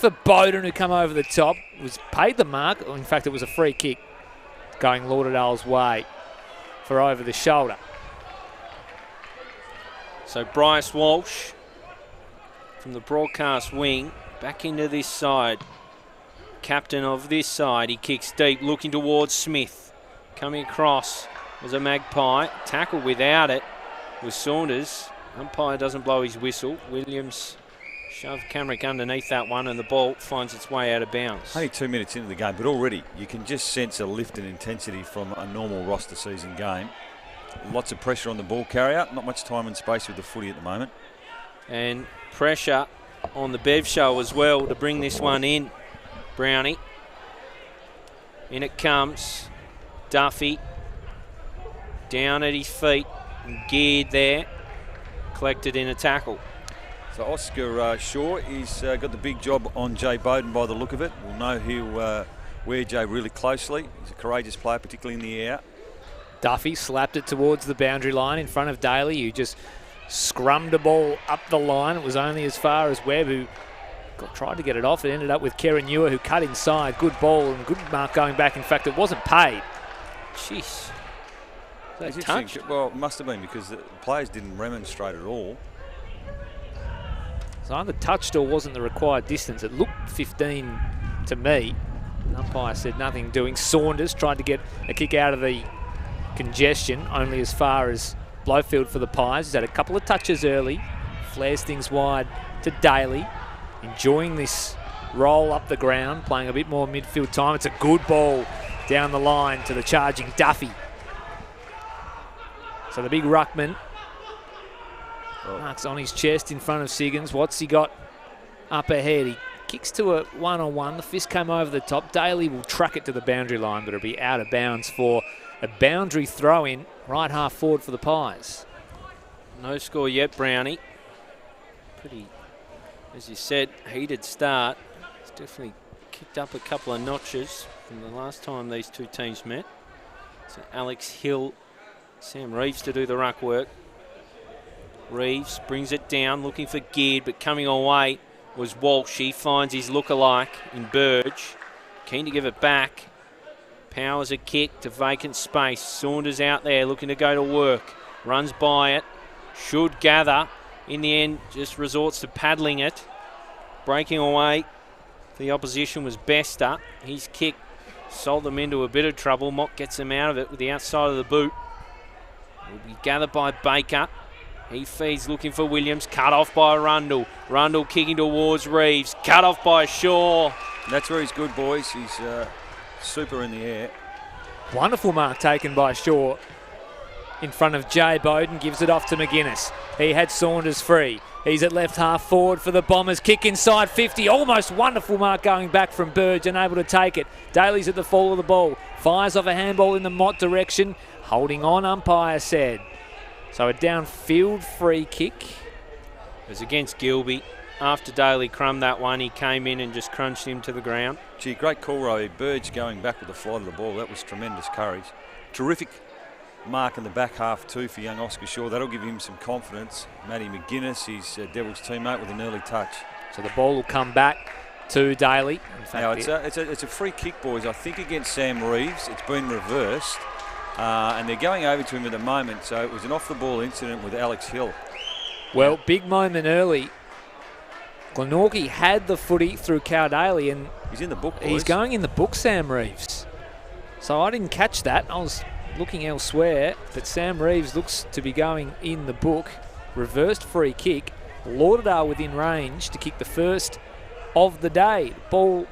for Bowden, who come over the top, was paid the mark. In fact, it was a free kick going Lauderdale's way for over the shoulder. So Bryce Walsh from the broadcast wing back into this side. Captain of this side, he kicks deep, looking towards Smith. Coming across was a Magpie. Tackle without it was Saunders. Umpire doesn't blow his whistle. Williams shoved Camrick underneath that one, and the ball finds its way out of bounds. Only 2 minutes into the game, but already you can just sense a lift in intensity from a normal roster season game. Lots of pressure on the ball carrier, not much time and space with the footy at the moment. And pressure on the Bev show as well to bring this one in. Brownie. In it comes. Duffy. Down at his feet. And geared there. Collected in a tackle. So Oscar Shaw, he's got the big job on Jay Bowden by the look of it. We'll know he'll wear Jay really closely. He's a courageous player, particularly in the air. Duffy slapped it towards the boundary line in front of Daly, who just scrummed a ball up the line. It was only as far as Webb, who tried to get it off. It ended up with Kieran Ewer, who cut inside. Good ball and good mark going back. In fact, it wasn't paid. Jeez. Touch? Well, it must have been, because the players didn't remonstrate at all. So either touched or wasn't the required distance. It looked 15 to me. The umpire said nothing doing. Saunders tried to get a kick out of the congestion, only as far as Blowfield for the Pies. He's had a couple of touches early. Flares things wide to Daly. Enjoying this roll up the ground, playing a bit more midfield time. It's a good ball down the line to the charging Duffy. So the big ruckman marks on his chest in front of Siggins. What's he got up ahead? He kicks to a one-on-one. The fist came over the top. Daly will truck it to the boundary line, but it'll be out of bounds for a boundary throw-in, right half forward for the Pies. No score yet, Brownie. Pretty, as you said, heated start. It's definitely kicked up a couple of notches from the last time these two teams met. So Alex Hill, Sam Reeves to do the ruck work. Reeves brings it down, looking for Geared, but coming away was Walsh. He finds his lookalike in Burge. Keen to give it back. Powers a kick to vacant space. Saunders out there looking to go to work. Runs by it. Should gather. In the end, just resorts to paddling it. Breaking away. The opposition was Bester. His kick sold them into a bit of trouble. Mock gets them out of it with the outside of the boot. Will be gathered by Baker. He feeds looking for Williams. Cut off by Rundle. Rundle kicking towards Reeves. Cut off by Shaw. That's where he's good, boys. He's super in the air. Wonderful mark taken by Shaw in front of Jay Bowden. Gives it off to McGuinness. He had Saunders free. He's at left half forward for the Bombers. Kick inside 50. Almost wonderful mark going back from Burge, unable to take it. Daly's at the fall of the ball. Fires off a handball in the Mott direction. Holding on, umpire said. So a downfield free kick. It was against Gilby. After Daly crumbed that one, he came in and just crunched him to the ground. Gee, great call, Roy. Burge going back with the flight of the ball. That was tremendous courage. Terrific mark in the back half too for young Oscar Shaw. That'll give him some confidence. Matty McGuinness, his Devils teammate, with an early touch. So the ball will come back to Daly. In fact, now it's a free kick, boys. I think against Sam Reeves. It's been reversed. And they're going over to him at the moment. So it was an off-the-ball incident with Alex Hill. Well, big moment early. Glenorchy had the footy through Cowdaly, and he's in the book, boys. He's going in the book, Sam Reeves. So I didn't catch that. I was looking elsewhere, but Sam Reeves looks to be going in the book. Reversed free kick. Lauderdale within range to kick the first of the day. Ball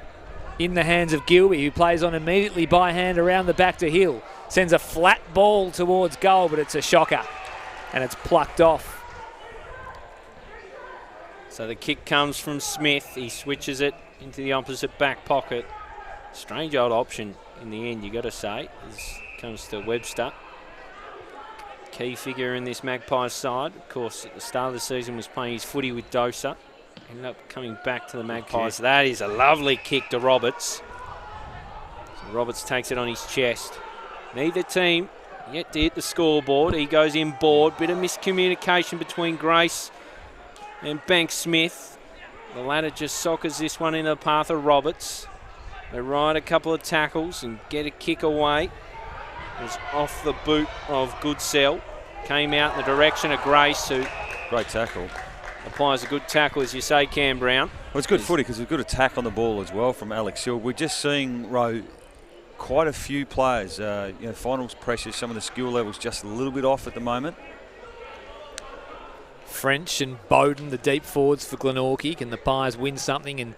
in the hands of Gilby, who plays on immediately by hand around the back to Hill. Sends a flat ball towards goal, but it's a shocker. And it's plucked off. So the kick comes from Smith. He switches it into the opposite back pocket. Strange old option in the end, you got to say. This comes to Webster. Key figure in this Magpies side. Of course, at the start of the season was playing his footy with Dosa. Ended up coming back to the Magpies. That is a lovely kick to Roberts. So Roberts takes it on his chest. Neither team yet to hit the scoreboard. He goes inboard. Bit of miscommunication between Grace and Banks Smith. The ladder just soccers this one in the path of Roberts. They ride a couple of tackles and get a kick away. It was off the boot of Goodsell. Came out in the direction of Grace, who Great tackle. applies a good tackle, as you say, Cam Brown. Well, it's good footy because we've got a tack on the ball as well from Alex Hill. We're just seeing, Ro, quite a few players. Finals pressure, some of the skill levels just a little bit off at the moment. French and Bowden, the deep forwards for Glenorchy. Can the Pies win something and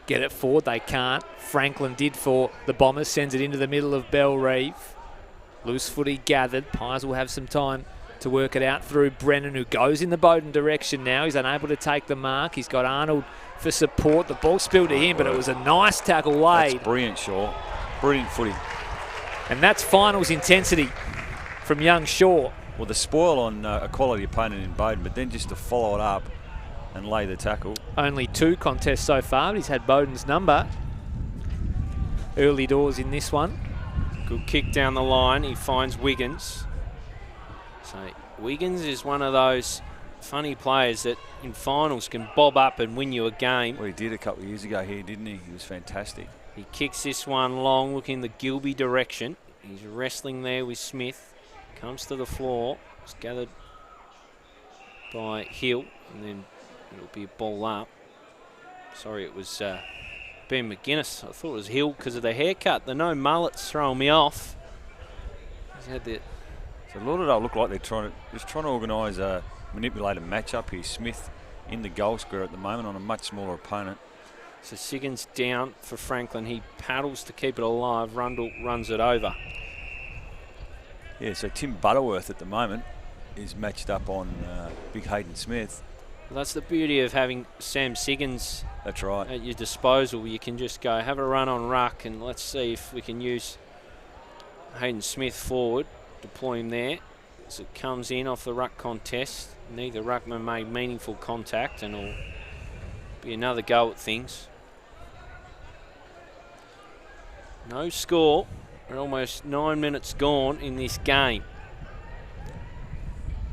get it forward? They can't. Franklin did for the Bombers, sends it into the middle of Belrive. Loose footy gathered. Pies will have some time to work it out through Brennan, who goes in the Bowden direction now. He's unable to take the mark. He's got Arnold for support. The ball spilled to him, but it was a nice tackle, Wade. That's brilliant, Shaw. Brilliant footy. And that's finals intensity from young Shaw. Well, the spoil on a quality opponent in Bowden, but then just to follow it up and lay the tackle. Only 2 contests so far, but he's had Bowden's number early doors in this one. Good kick down the line. He finds Wiggins. So Wiggins is one of those funny players that in finals can bob up and win you a game. Well, he did a couple of years ago here, didn't he? He was fantastic. He kicks this one long, looking the Gilby direction. He's wrestling there with Smith. Comes to the floor. It's gathered by Hill, and then it'll be a ball up. Sorry, it was Ben McGuinness. I thought it was Hill because of the haircut. The no mullet's throwing me off. He's had the... So Lauderdale look like they're trying to organise a manipulated matchup here. Smith in the goal square at the moment on a much smaller opponent. So Siggins down for Franklin. He paddles to keep it alive. Rundle runs it over. Yeah, so Tim Butterworth at the moment is matched up on Big Hayden Smith. Well, that's the beauty of having Sam Siggins That's right. at your disposal. You can just go have a run on ruck and let's see if we can use Hayden Smith forward. Deploy him there as it comes in off the ruck contest. Neither ruckman made meaningful contact and it'll be another go at things. No score. We're almost 9 minutes gone in this game.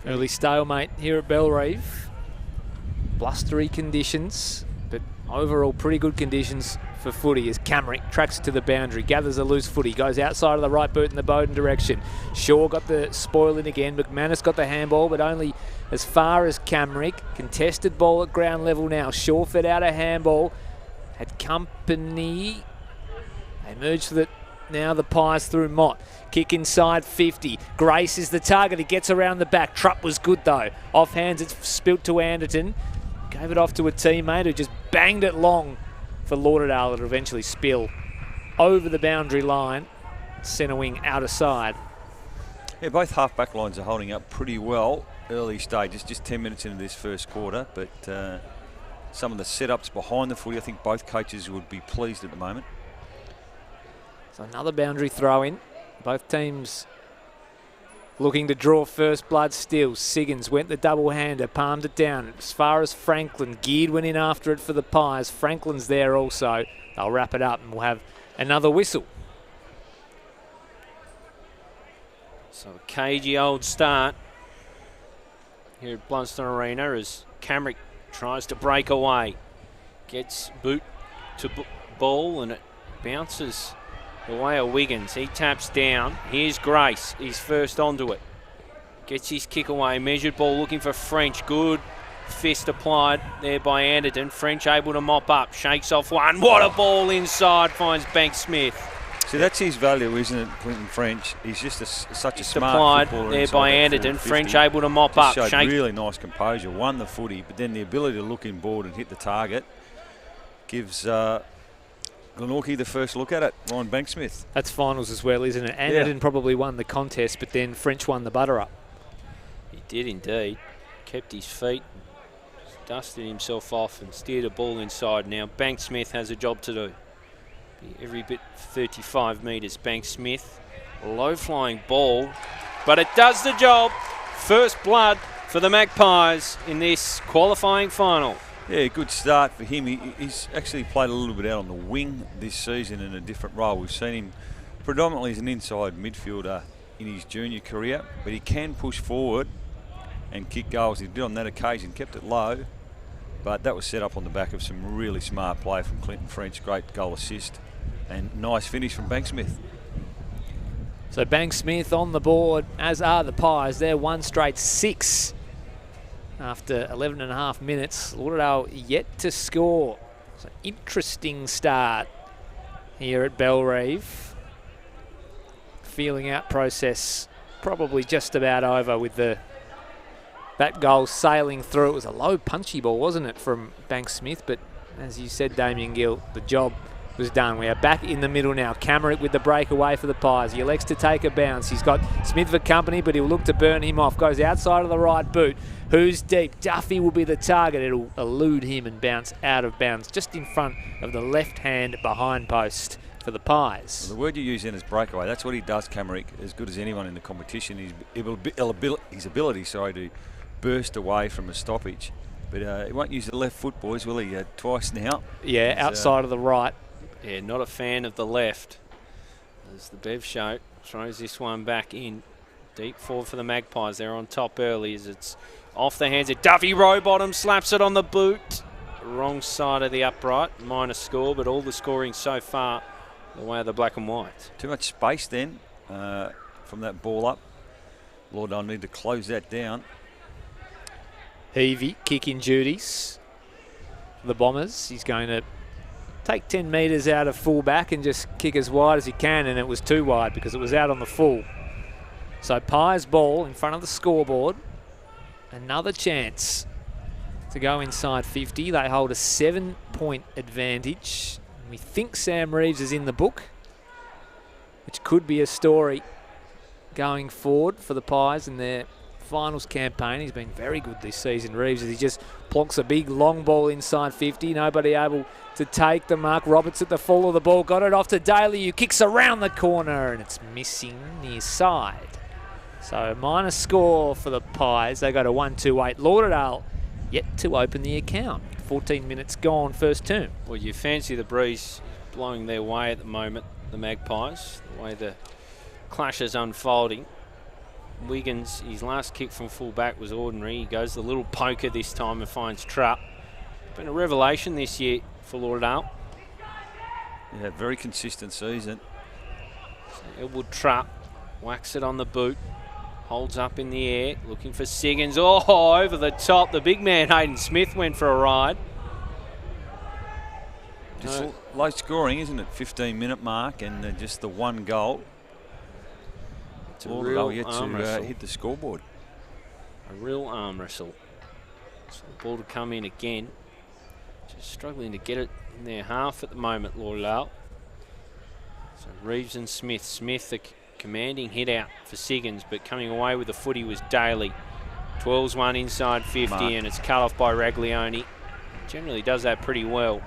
Early stalemate here at Belrive. Blustery conditions, but overall pretty good conditions for footy as Camrick tracks it to the boundary, gathers a loose footy, goes outside of the right boot in the Bowden direction. Shaw got the spoil in again. McManus got the handball, but only as far as Camrick. Contested ball at ground level now. Shaw fed out a handball. Had company. They merged with it. Now the Pies through Mott. Kick inside 50. Grace is the target. He gets around the back. Trupp was good though. Off hands, it's spilt to Anderton. Gave it off to a teammate who just banged it long for Lauderdale. It'll eventually spill over the boundary line. Centre wing outer side. Yeah, both half-back lines are holding up pretty well early stages, just 10 minutes into this first quarter, but some of the setups behind the footy, I think both coaches would be pleased at the moment. So another boundary throw in. Both teams looking to draw first blood still. Siggins went the double-hander, palmed it down as far as Franklin. Geared went in after it for the Pies. Franklin's there also. They'll wrap it up and we'll have another whistle. So a cagey old start here at Blundstone Arena as Camrick tries to break away. Gets boot to ball and it bounces the way of Wiggins. He taps down. Here's Grace. He's first onto it. Gets his kick away. Measured ball looking for French. Good fist applied there by Anderton. French able to mop up. Shakes off one. What a ball inside. Finds Banks Smith. See, that's his value, isn't it, Clinton French? He's just such a smart applied footballer. There by Anderton. French able to mop up. Showed really nice composure. Won the footy, but then the ability to look inboard and hit the target gives Glenorchy the first look at it. Ryan Banksmith. That's finals as well, isn't it? Anderton probably won the contest, but then French won the butter up. He did indeed. Kept his feet, dusted himself off and steered a ball inside. Now Banksmith has a job to do. Every bit 35 metres. Banksmith, low flying ball, but it does the job. First blood for the Magpies in this qualifying final. Yeah, good start for him. He's actually played a little bit out on the wing this season in a different role. We've seen him predominantly as an inside midfielder in his junior career, but he can push forward and kick goals. He did on that occasion, kept it low, but that was set up on the back of some really smart play from Clinton French. Great goal assist and nice finish from Banksmith. So Banksmith on the board, as are the Pies. They're one straight 6 after 11 and a half minutes. Lauderdale yet to score. It's an interesting start here at Bellerive. Feeling out process probably just about over with that goal sailing through. It was a low punchy ball, wasn't it, from Banksmith? But as you said, Damien Gill, the job was done. We are back in the middle now. Camerick with the breakaway for the Pies. He elects to take a bounce. He's got Smith for company, but he'll look to burn him off. Goes outside of the right boot. Who's deep? Duffy will be the target. It'll elude him and bounce out of bounds just in front of the left-hand behind post for the Pies. Well, the word you use then is breakaway. That's what he does, Camerick, as good as anyone in the competition. His ability to burst away from a stoppage. But he won't use the left foot, boys, will he? Twice now. Yeah, outside of the right. Yeah, not a fan of the left. As the Bev show throws this one back in. Deep forward for the Magpies. They're on top early as it's off the hands of Duffy. Rowbottom slaps it on the boot. Wrong side of the upright. Minor score, but all the scoring so far the way of the black and white. Too much space then from that ball up. Lauderdale need to close that down. Heavey kicking duties for the Bombers. He's going to take 10 metres out of full back and just kick as wide as he can, and it was too wide because it was out on the full. So Pies ball in front of the scoreboard. Another chance to go inside 50. They hold a 7-point advantage. We think Sam Reeves is in the book, which could be a story going forward for the Pies in their finals campaign. He's been very good this season, Reeves, as he just plonks a big long ball inside 50. Nobody able to take the mark. Roberts at the fall of the ball. Got it off to Daly, who kicks around the corner, and it's missing near side. So minus score for the Pies. They go to 1-2-8. Lauderdale yet to open the account. 14 minutes gone, first term. Well, you fancy the breeze blowing their way at the moment, the Magpies, the way the clash is unfolding. Wiggins, his last kick from full back was ordinary. He goes the little poker this time and finds Trupp. Been a revelation this year for Lauderdale. Yeah, very consistent season. So Elwood Trupp whacks it on the boot. Holds up in the air, looking for Siggins. Oh, over the top. The big man, Hayden Smith, went for a ride. Just low scoring, isn't it? 15-minute mark and just the one goal. It's a real yet arm to wrestle. hit the scoreboard. A real arm wrestle. So the ball to come in again. Just struggling to get it in their half at the moment, Lauderdale. So Reeves and Smith. Smith, the commanding hit out for Siggins, but coming away with the footy was Daly. 12's one inside 50, and it's cut off by Raglione. Generally does that pretty well.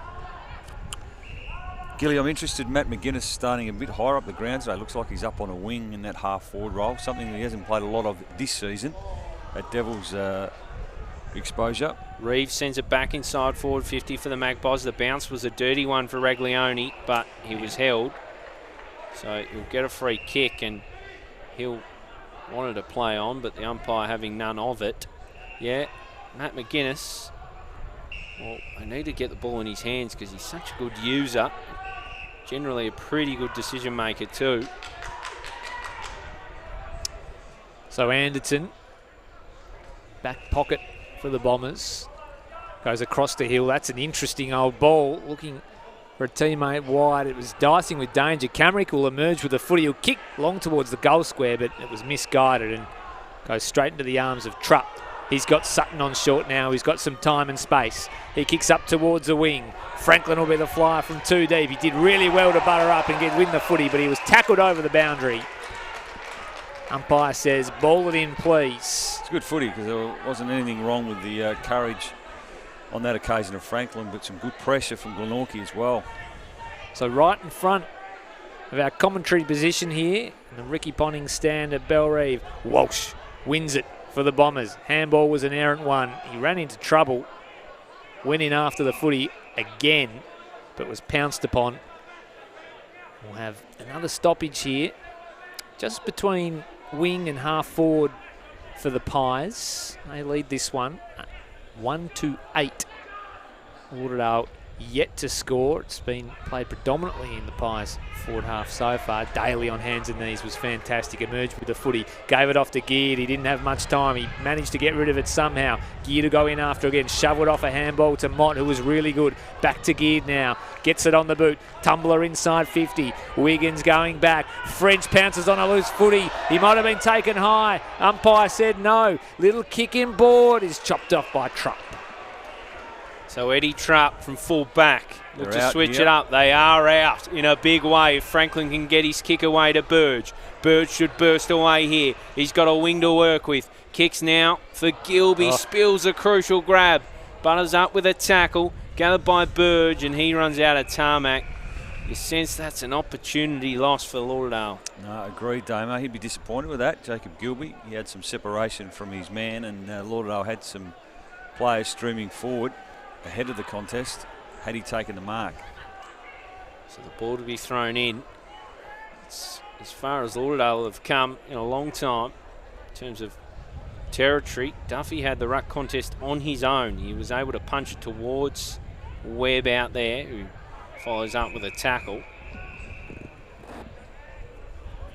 Gilly, I'm interested. Matt McGuinness starting a bit higher up the ground today. Looks like he's up on a wing in that half-forward role, something that he hasn't played a lot of this season at Devils exposure. Reeves sends it back inside forward 50 for the Magpies. The bounce was a dirty one for Raglione, but he was held. So he'll get a free kick and he'll wanted to play on, but the umpire having none of it. Yeah, Matt McGuinness. Well, I need to get the ball in his hands because he's such a good user. Generally a pretty good decision maker too. So Anderton, back pocket for the Bombers. Goes across the hill. That's an interesting old ball. Looking for a teammate wide. It was dicing with danger. Camerick will emerge with the footy. He'll kick long towards the goal square, but it was misguided and goes straight into the arms of Trupp. He's got Sutton on short now. He's got some time and space. He kicks up towards the wing. Franklin will be the flyer from too deep. He did really well to butter up and win the footy, but he was tackled over the boundary. Umpire says, ball it in, please. It's good footy because there wasn't anything wrong with the courage on that occasion of Franklin, but some good pressure from Glenorchy as well. So right in front of our commentary position here, in the Ricky Ponting stand at Bellerive, Walsh wins it for the Bombers. Handball was an errant one. He ran into trouble, went in after the footy again, but was pounced upon. We'll have another stoppage here, just between wing and half forward for the Pies. They lead this one 1-8. Lauderdale yet to score. It's been played predominantly in the Pies forward half so far. Daly on hands and knees was fantastic. Emerged with the footy, gave it off to Geared. He didn't have much time. He managed to get rid of it somehow. Geared to go in after again. Shoveled off a handball to Mott, who was really good. Back to Geared now. Gets it on the boot. Tumbler inside 50. Wiggins going back. French pounces on a loose footy. He might have been taken high. Umpire said no. Little kick in board is chopped off by Trupp. So Eddie Trupp from full back. Look to switch it up. They are out in a big way. If Franklin can get his kick away to Burge. Burge should burst away here. He's got a wing to work with. Kicks now for Gilby. Spills a crucial grab. Butters up with a tackle. Gathered by Burge, and he runs out of tarmac. You sense that's an opportunity lost for Lauderdale. No, agreed, Damo. He'd be disappointed with that. Jacob Gilby, he had some separation from his man, and Lauderdale had some players streaming forward ahead of the contest had he taken the mark. So the ball to be thrown in. It's as far as Lauderdale have come in a long time in terms of territory. Duffy had the ruck contest on his own. He was able to punch it towards Webb out there, who follows up with a tackle.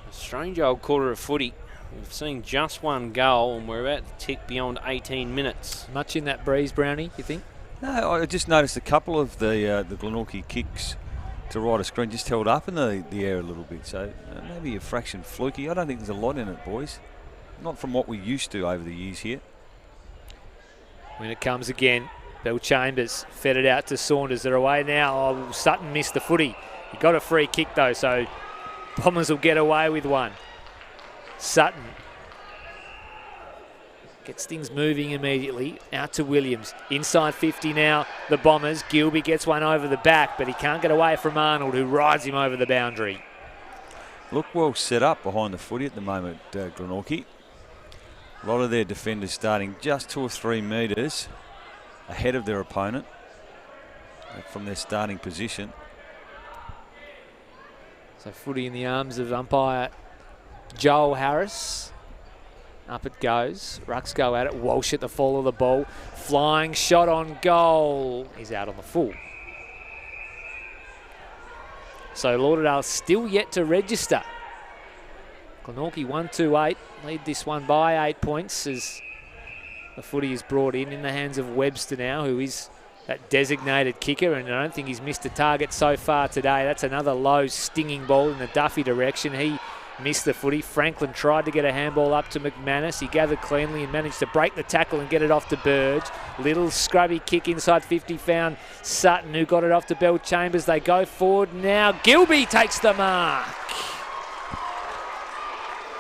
A strange old quarter of footy. We've seen just one goal, and we're about to tick beyond 18 minutes. Much in that breeze, Brownie, you think? No, I just noticed a couple of the Glenorchy kicks to right of screen just held up in the air a little bit. So maybe a fraction fluky. I don't think there's a lot in it, boys. Not from what we used to over the years here. When it comes again, Bill Chambers fed it out to Saunders. They're away now. Oh, Sutton missed the footy. He got a free kick though, so Bombers will get away with one. Sutton gets things moving immediately. Out to Williams. Inside 50 now, the Bombers. Gilby gets one over the back, but he can't get away from Arnold, who rides him over the boundary. Look well set up behind the footy at the moment, Glenorchy. A lot of their defenders starting just 2 or 3 metres ahead of their opponent from their starting position. So footy in the arms of umpire Joel Harris. Up it goes. Rucks go at it. Walsh at the fall of the ball. Flying shot on goal. He's out on the full. So Lauderdale still yet to register. Glenorchy 1-2-8. Lead this one by 8 points as the footy is brought in the hands of Webster now, who is that designated kicker, and I don't think he's missed a target so far today. That's another low stinging ball in the Duffy direction. He missed the footy. Franklin tried to get a handball up to McManus. He gathered cleanly and managed to break the tackle and get it off to Burge. Little scrubby kick inside 50 found Sutton, who got it off to Bell Chambers. They go forward now. Gilby takes the mark.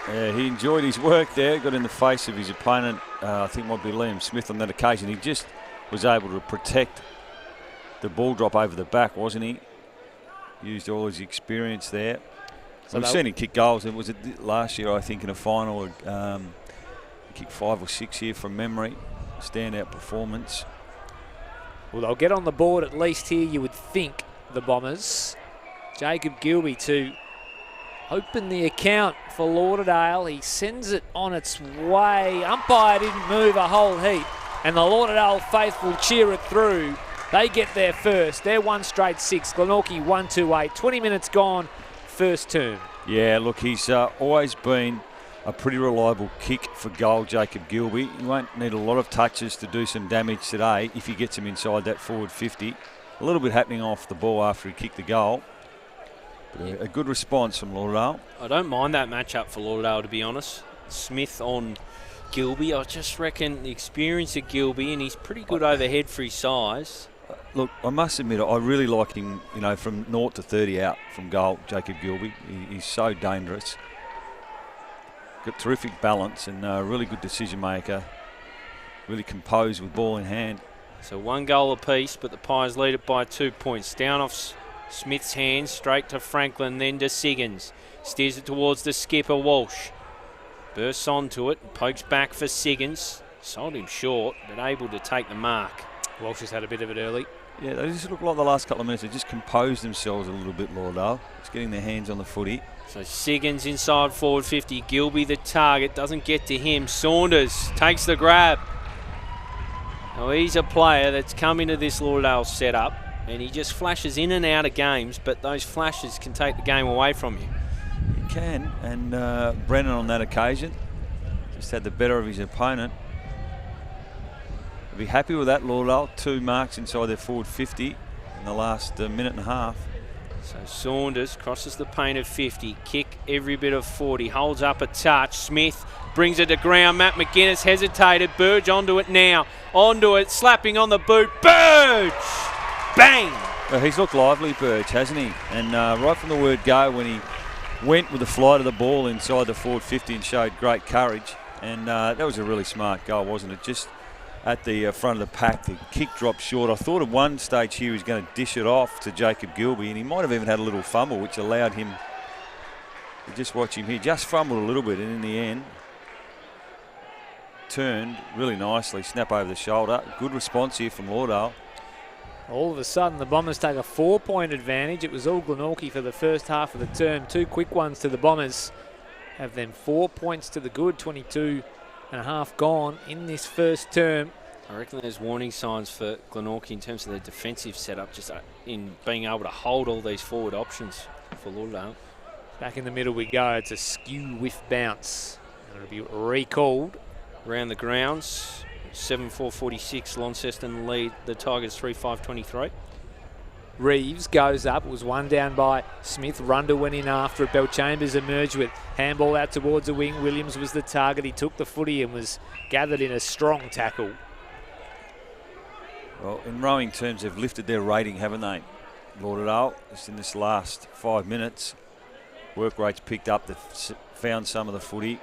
Yeah, he enjoyed his work there. Got in the face of his opponent. I think it might be Liam Smith on that occasion. He just was able to protect the ball drop over the back, wasn't he? Used all his experience there. So we've seen him kick goals. It was last year, I think, in a final. He kicked 5 or 6 here from memory. Standout performance. Well, they'll get on the board at least here, you would think, the Bombers. Jacob Gilby to open the account for Lauderdale. He sends it on its way. Umpire didn't move a whole heap, and the Lauderdale faithful cheer it through. They get there first. They're 1 straight 6. Glenorchy 1-2-8. 20 minutes gone. First term. Yeah, look, he's always been a pretty reliable kick for goal, Jacob Gilby. He won't need a lot of touches to do some damage today if he gets him inside that forward 50. A little bit happening off the ball after he kicked the goal. But a good response from Lauderdale. I don't mind that matchup for Lauderdale, to be honest. Smith on Gilby. I just reckon the experience of Gilby, and he's pretty good overhead for his size. Look, I must admit, I really like him, you know, from 0 to 30 out from goal, Jacob Gilby. He's so dangerous. Got terrific balance and a really good decision maker. Really composed with ball in hand. So 1 goal apiece, but the Pies lead it by 2 points. Down off Smith's hands, straight to Franklin, then to Siggins. Steers it towards the skipper, Walsh. Bursts onto it, and pokes back for Siggins. Sold him short, but able to take the mark. Walsh has had a bit of it early. Yeah, they just look like the last couple of minutes. They just composed themselves a little bit, Lauderdale. Just getting their hands on the footy. So Siggins inside forward 50. Gilby the target, doesn't get to him. Saunders takes the grab. Now he's a player that's come into this Lauderdale setup and he just flashes in and out of games, but those flashes can take the game away from you. He can, and Brennan on that occasion just had the better of his opponent. He'll be happy with that, Lauderdale. 2 marks inside their forward 50 in the last minute and a half. So Saunders crosses the paint of 50, kick every bit of 40, holds up a touch. Smith brings it to ground. Matt McGuinness hesitated. Burge onto it now. Onto it, slapping on the boot. Burge! Bang! Well, he's looked lively, Burge, hasn't he? And right from the word go, when he went with the flight of the ball inside the forward 50 and showed great courage. And that was a really smart goal, wasn't it? Just at the front of the pack, the kick dropped short. I thought at one stage here he was going to dish it off to Jacob Gilby, and he might have even had a little fumble, which allowed him to just watch him here. Just fumbled a little bit, and in the end, turned really nicely, snap over the shoulder. Good response here from Lauderdale. All of a sudden, the Bombers take a 4-point advantage. It was all Glenorchy for the first half of the term. 2 quick ones to the Bombers. Have them 4 points to the good, 22 and a half gone in this first term. I reckon there's warning signs for Glenorchy in terms of their defensive setup, just in being able to hold all these forward options for Lauderdale. Back in the middle we go. It's a skew whiff bounce. And it'll be recalled. Around the grounds, 7-4-46, Launceston lead the Tigers 3-5-23. Reeves goes up. It was one down by Smith. Rundle went in after it. Belchambers emerged with handball out towards the wing. Williams was the target. He took the footy and was gathered in a strong tackle. Well, in rowing terms, they've lifted their rating, haven't they? Lauderdale, just in this last 5 minutes. Work rate's picked up. They've found some of the footy.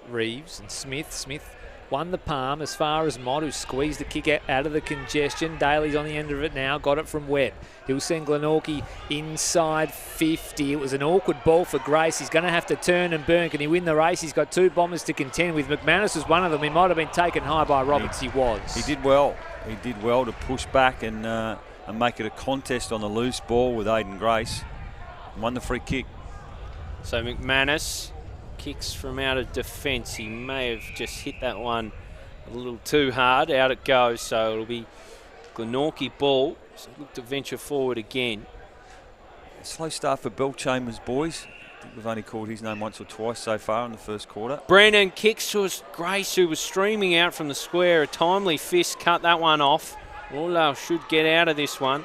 Reeves and Smith. Smith won the palm as far as Mott, who squeezed the kick out of the congestion. Daly's on the end of it now, got it from Webb. He'll send Glenorchy inside 50. It was an awkward ball for Grace. He's going to have to turn and burn. Can he win the race? He's got 2 Bombers to contend with. McManus was one of them. He might have been taken high by Roberts. He was. He did well. He did well to push back and make it a contest on the loose ball with Aiden Grace. Won the free kick. So McManus kicks from out of defence. He may have just hit that one a little too hard. Out it goes, so it'll be Glenorchy ball. So look to venture forward again. A slow start for Belchambers, boys. I think we've only called his name once or twice so far in the first quarter. Brennan kicks to Grace, who was streaming out from the square. A timely fist cut that one off. Lauderdale should get out of this one.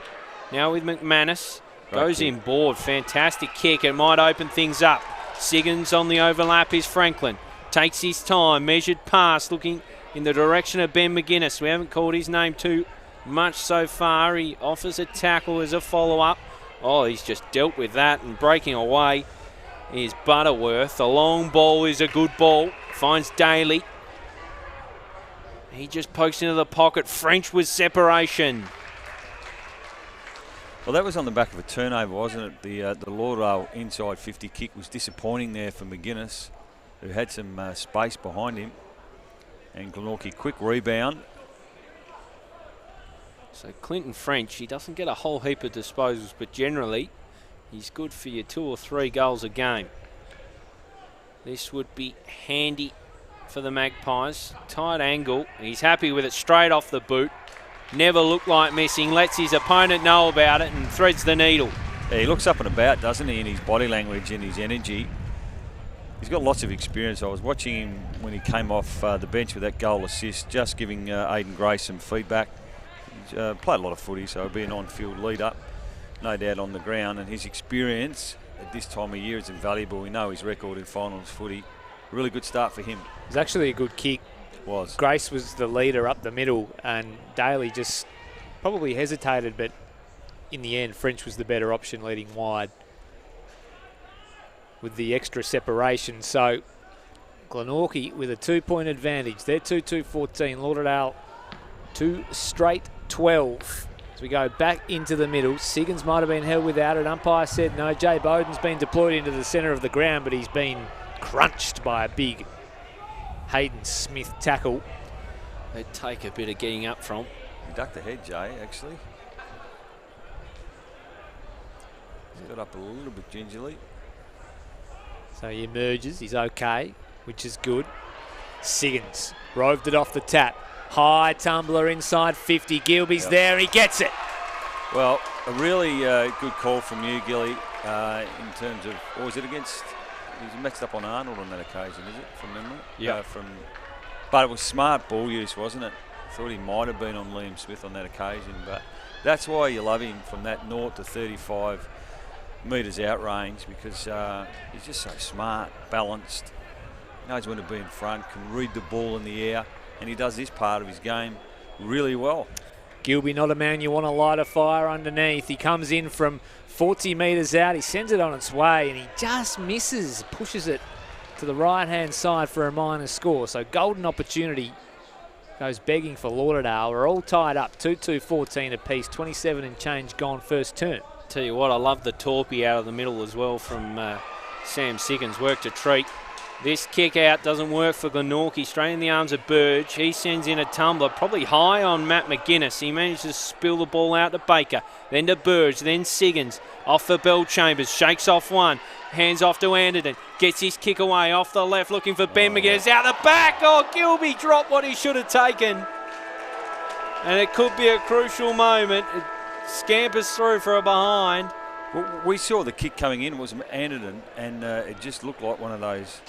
Now with McManus. Goes in board. Fantastic kick. It might open things up. Siggins on the overlap is Franklin. Takes his time. Measured pass looking in the direction of Ben McGuinness. We haven't called his name too much so far. He offers a tackle as a follow-up. Oh, he's just dealt with that, and breaking away is Butterworth. The long ball is a good ball. Finds Daly. He just pokes into the pocket. French with separation. Well, that was on the back of a turnover, wasn't it? The Lauderdale inside 50 kick was disappointing there for McGuinness, who had some space behind him. And Glenorchy, quick rebound. So Clinton French, he doesn't get a whole heap of disposals, but generally he's good for your 2 or 3 goals a game. This would be handy for the Magpies. Tight angle. He's happy with it straight off the boot. Never looked like missing. Lets his opponent know about it and threads the needle. Yeah, he looks up and about, doesn't he, in his body language and his energy. He's got lots of experience. I was watching him when he came off the bench with that goal assist, just giving Aiden Grace some feedback. He's played a lot of footy, so he'll be an on-field leader, no doubt on the ground. And his experience at this time of year is invaluable. We know his record in finals footy. Really good start for him. It was actually a good kick. Was. Grace was the leader up the middle, and Daly just probably hesitated, but in the end, French was the better option leading wide with the extra separation. So Glenorchy with a 2-point advantage. They're 2-2-14. Lauderdale 2 straight 12. As we go back into the middle, Siggins might have been held without it. Umpire said no. Jay Bowden's been deployed into the centre of the ground, but he's been crunched by a big Hayden Smith tackle. They'd take a bit of getting up from. He ducked the head, Jay, actually. He's got up a little bit gingerly. So he emerges, he's okay, which is good. Siggins roved it off the tap. High tumbler inside 50. Gilby's there. He gets it. Well, a really good call from you, Gilly, in terms of, or was it against, he was mixed up on Arnold on that occasion, is it, from memory? Yeah. But it was smart ball use, wasn't it? I thought he might have been on Liam Smith on that occasion, but that's why you love him from that 0 to 35 metres out range, because he's just so smart, balanced, knows when to be in front, can read the ball in the air, and he does this part of his game really well. Gilby not a man you want to light a fire underneath. He comes in from 40 metres out. He sends it on its way and he just misses, pushes it to the right-hand side for a minor score. So golden opportunity goes begging for Lauderdale. We're all tied up, 2-2-14 apiece, 27 and change gone first turn. Tell you what, I love the torpy out of the middle as well from Sam Siggins. Worked a treat. This kick out doesn't work for Glenorchy. Straight in the arms of Burge. He sends in a tumbler, probably high on Matt McGuinness. He manages to spill the ball out to Baker, then to Burge, then Siggins. Off for Bell Chambers, shakes off one, hands off to Anderton. Gets his kick away off the left, looking for Ben McGuinness. Out the back, Gilby dropped what he should have taken. And it could be a crucial moment. It scampers through for a behind. Well, we saw the kick coming in, it was Anderton, and it just looked like one of those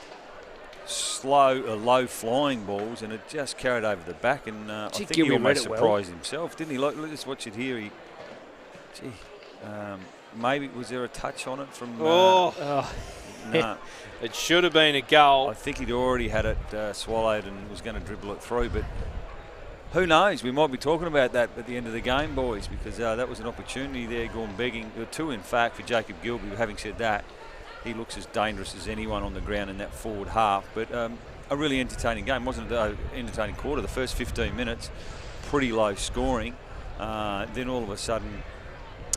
low flying balls, and it just carried over the back, and I think he almost surprised himself, didn't he? Let's watch it here. Maybe was there a touch on it from? No. It should have been a goal. I think he'd already had it swallowed and was going to dribble it through, but who knows? We might be talking about that at the end of the game, boys, because that was an opportunity there gone begging. There were two, in fact, for Jacob Gilby. Having said that, he looks as dangerous as anyone on the ground in that forward half. But a really entertaining game. Wasn't it an entertaining quarter? The first 15 minutes, pretty low scoring. Then all of a sudden,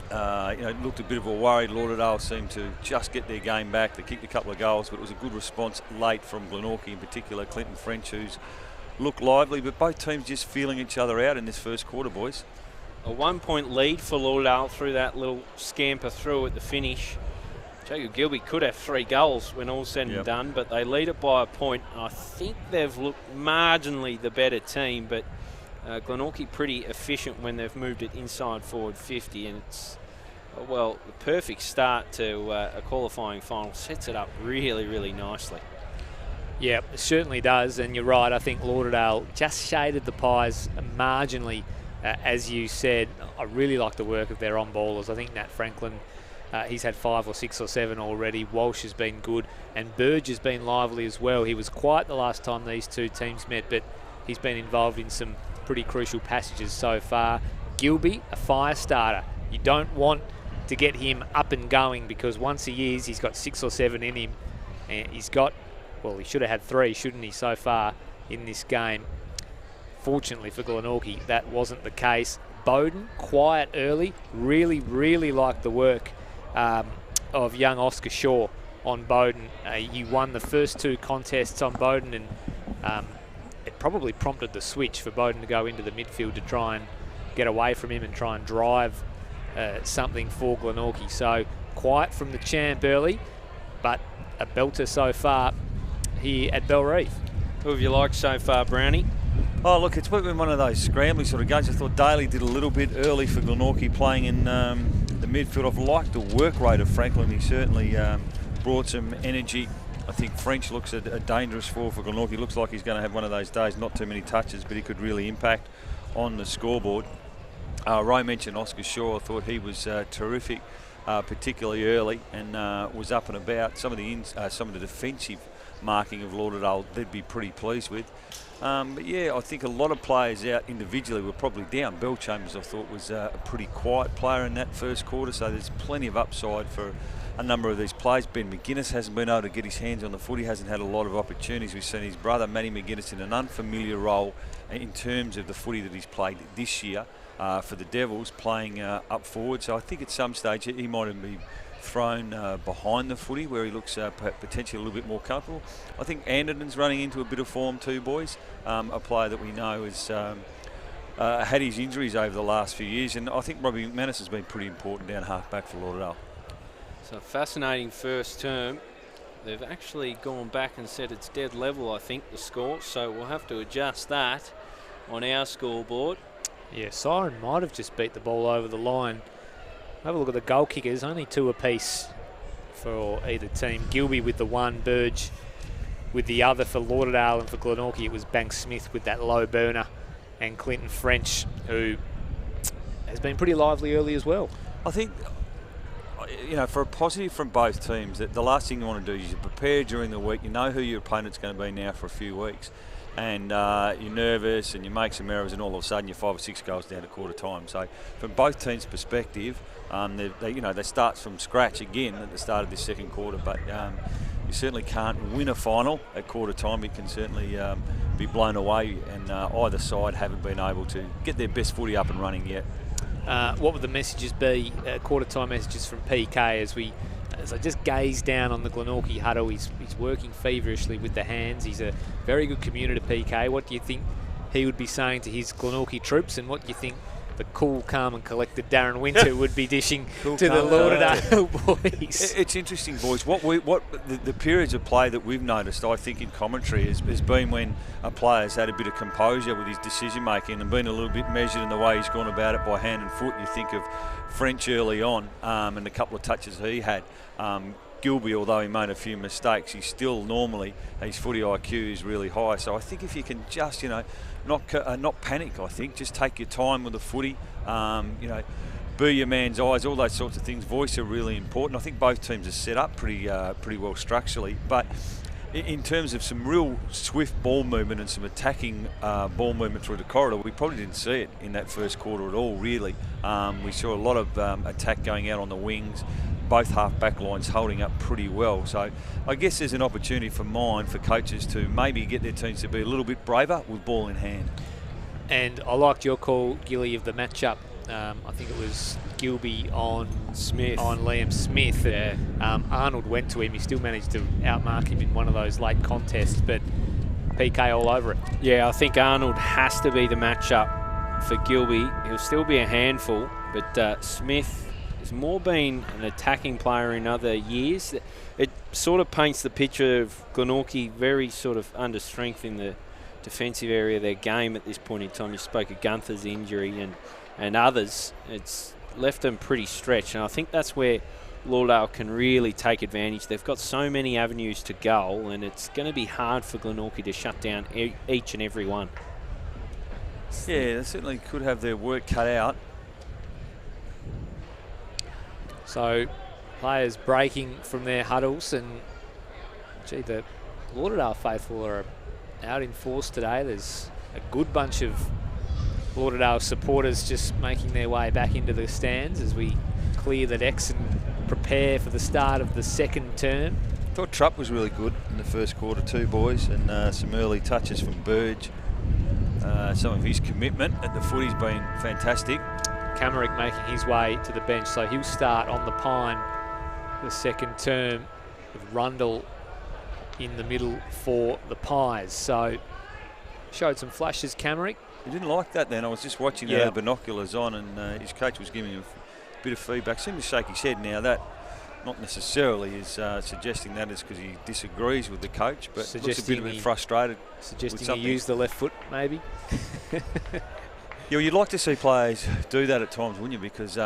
it looked a bit of a worry. Lauderdale seemed to just get their game back. They kicked a couple of goals, but it was a good response late from Glenorchy in particular. Clinton French, who's looked lively, but both teams just feeling each other out in this first quarter, boys. A 1 point lead for Lauderdale through that little scamper through at the finish. Jacob Gilby could have 3 goals when all's said and done, but they lead it by a point. I think they've looked marginally the better team, but Glenorchy pretty efficient when they've moved it inside forward 50, and it's, well, the perfect start to a qualifying final. Sets it up really, really nicely. Yeah, it certainly does, and you're right. I think Lauderdale just shaded the Pies marginally, as you said. I really like the work of their on-ballers. I think Nat Franklin, he's had 5 or 6 or 7 already. Walsh has been good, and Burge has been lively as well. He was quiet the last time these two teams met, but he's been involved in some pretty crucial passages so far. Gilby, a fire starter. You don't want to get him up and going, because once he is, he's got 6 or 7 in him, and he's got, well, he should have had 3, shouldn't he, so far in this game. Fortunately for Glenorchy, that wasn't the case. Bowden, quiet early. Really, really liked the work of young Oscar Shaw on Bowden. You won the first 2 contests on Bowden, and it probably prompted the switch for Bowden to go into the midfield to try and get away from him and try and drive something for Glenorchy. So quiet from the champ early, but a belter so far here at Bell Reef. Who have you liked so far, Brownie? Oh, look, it's been one of those scrambling sort of games. I thought Daly did a little bit early for Glenorchy playing in the midfield. I've liked the work rate of Franklin. He certainly brought some energy. I think French looks a dangerous forward for Glenorchy. Looks like he's going to have one of those days, not too many touches, but he could really impact on the scoreboard. Ray mentioned Oscar Shaw. I thought he was terrific, particularly early, and was up and about. Some of the defensive marking of Lauderdale they'd be pretty pleased with. But yeah, I think a lot of players out individually were probably down. Bell Chambers, I thought, was a pretty quiet player in that first quarter, so there's plenty of upside for a number of these players. Ben McGuinness hasn't been able to get his hands on the foot. He hasn't had a lot of opportunities. We've seen his brother, Matty McGuinness, in an unfamiliar role in terms of the footy that he's played this year for the Devils, playing up forward. So I think at some stage he might have been thrown behind the footy where he looks potentially a little bit more comfortable. I think Anderton's running into a bit of form too, boys. A player that we know has had his injuries over the last few years, and I think Robbie McManus has been pretty important down half-back for Lauderdale. So fascinating first term. They've actually gone back and said it's dead level, I think, the score, so we'll have to adjust that. on our scoreboard. Yeah, Siren might have just beat the ball over the line. Have a look at the goal kickers, only 2 apiece for either team. Gilby with the one, Burge with the other for Lauderdale, and for Glenorchy it was Banks Smith with that low burner, and Clinton French, who has been pretty lively early as well. I think, you know, for a positive from both teams, that the last thing you want to do is you prepare during the week. You know who your opponent's going to be now for a few weeks, and you're nervous and you make some errors, and all of a sudden you're 5 or 6 goals down at quarter time. So from both teams' perspective, they start from scratch again at the start of this second quarter. But you certainly can't win a final at quarter time. You can certainly be blown away, and either side haven't been able to get their best footy up and running yet. What would the messages be, quarter time messages from PK as I just gaze down on the Glenorchy huddle? He's working feverishly with the hands. He's a very good communicator, PK. What do you think he would be saying to his Glenorchy troops, and what do you think the cool, calm and collected Darren Winter would be dishing to the Lauderdale boys? It's interesting, boys. What the periods of play that we've noticed, I think, in commentary has been when a player's had a bit of composure with his decision making and been a little bit measured in the way he's gone about it by hand and foot. You think of French early on and a couple of touches he had. Gilby, although he made a few mistakes, he's still normally, his footy IQ is really high. So I think if you can just, not panic, I think, just take your time with the footy, be your man's eyes, all those sorts of things. Voice are really important. I think both teams are set up pretty well structurally, but in terms of some real swift ball movement and some attacking ball movement through the corridor, we probably didn't see it in that first quarter at all, really. We saw a lot of attack going out on the wings, both half-back lines holding up pretty well. So I guess there's an opportunity for coaches to maybe get their teams to be a little bit braver with ball in hand. And I liked your call, Gilly, of the matchup. I think it was Gilby on Smith, on Liam Smith. Yeah. Arnold went to him. He still managed to outmark him in one of those late contests, but PK all over it. Yeah, I think Arnold has to be the matchup for Gilby. He'll still be a handful, but Smith has more been an attacking player in other years. It sort of paints the picture of Glenorchy very sort of under strength in the defensive area of their game at this point in time. You spoke of Gunther's injury and others. It's left them pretty stretched, and I think that's where Lauderdale can really take advantage. They've got so many avenues to goal, and it's going to be hard for Glenorchy to shut down each and every one. Yeah, they certainly could have their work cut out. So players breaking from their huddles, and gee, the Lauderdale faithful are out in force today. There's a good bunch of Lauderdale supporters just making their way back into the stands as we clear the decks and prepare for the start of the second term. I thought Trupp was really good in the first quarter too, boys, and some early touches from Burge. Some of his commitment at the footy's been fantastic. Camerick making his way to the bench, so he'll start on the Pine the second term with Rundle in the middle for the Pies. So showed some flashes, Camerick. He didn't like that then. I was just watching the binoculars on, and his coach was giving him a bit of feedback. Seemed to shake his head. Now that not necessarily is suggesting that is because he disagrees with the coach, but looks a bit frustrated. Suggesting he used the left foot, maybe. Yeah, well, you'd like to see players do that at times, wouldn't you? Because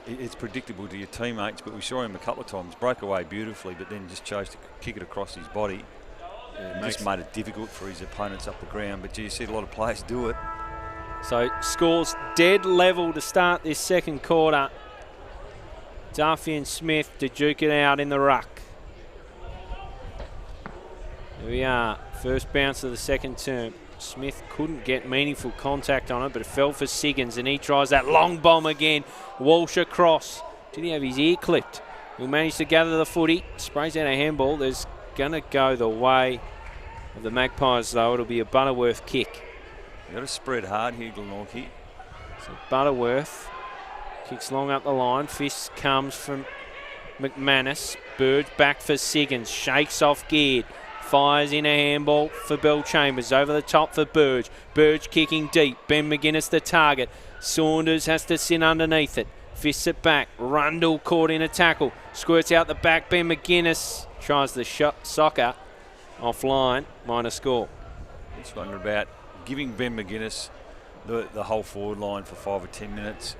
it's predictable to your teammates, but we saw him a couple of times break away beautifully, but then just chose to kick it across his body. Just made it difficult for his opponents up the ground, but you see a lot of players do it. So scores dead level to start this second quarter. Duffy and Smith to duke it out in the ruck. Here we are, first bounce of the second term. Smith couldn't get meaningful contact on it, but it fell for Siggins, and he tries that long bomb again. Walsh across. Did he have his ear clipped? He'll manage to gather the footy, sprays out a handball. There's going to go the way of the Magpies, though. It'll be a Butterworth kick. You've got to spread hard here, Glenorchy. So Butterworth kicks long up the line. Fist comes from McManus. Burge back for Siggins. Shakes off geared. Fires in a handball for Bell Chambers. Over the top for Burge. Burge kicking deep. Ben McGuinness the target. Saunders has to sit underneath it. Fists it back. Rundle caught in a tackle. Squirts out the back. Ben McGuinness tries the shot. Soccer offline. Minor score. Just wondering about giving Ben McGuinness the whole forward line for 5 or 10 minutes.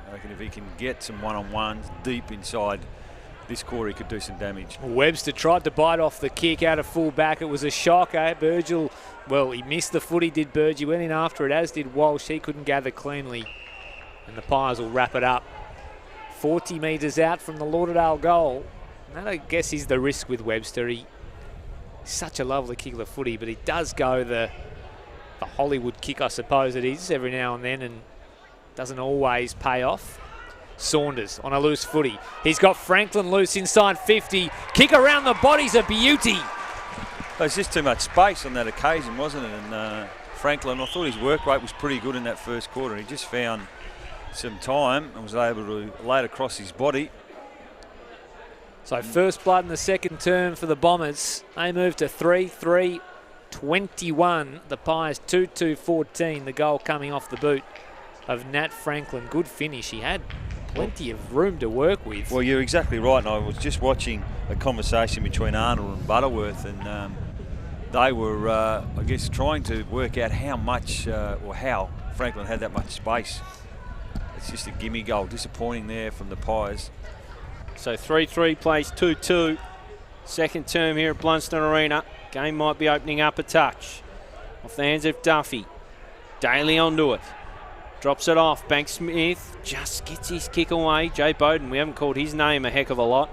I reckon if he can get some one-on-ones deep inside this quarter, he could do some damage. Webster tried to bite off the kick out of full back. It was a shocker. Burgell, well, he missed the footy, did Burge. He went in after it, as did Walsh. He couldn't gather cleanly. And the Pies will wrap it up. 40 metres out from the Lauderdale goal. And that, I guess, is the risk with Webster. He's such a lovely kicker of footy, but he does go the Hollywood kick, I suppose it is, every now and then, and doesn't always pay off. Saunders on a loose footy. He's got Franklin loose inside 50. Kick around the body's a beauty. There's just too much space on that occasion, wasn't it? And Franklin, I thought his work rate was pretty good in that first quarter. He just found some time and was able to lay it across his body. So first blood in the second term for the Bombers. They move to 3-3-21. The Pies 2-2-14. The goal coming off the boot of Nat Franklin. Good finish. He had plenty of room to work with. Well, you're exactly right, and I was just watching a conversation between Arnold and Butterworth, and they were, I guess, trying to work out how much or how Franklin had that much space. It's just a gimme goal. Disappointing there from the Pies. So 3-3 plays 2-2. Second term here at Blundstone Arena. Game might be opening up a touch. Off the hands of Duffy. Daly onto it. Drops it off. Banks Smith just gets his kick away. Jay Bowden, we haven't called his name a heck of a lot.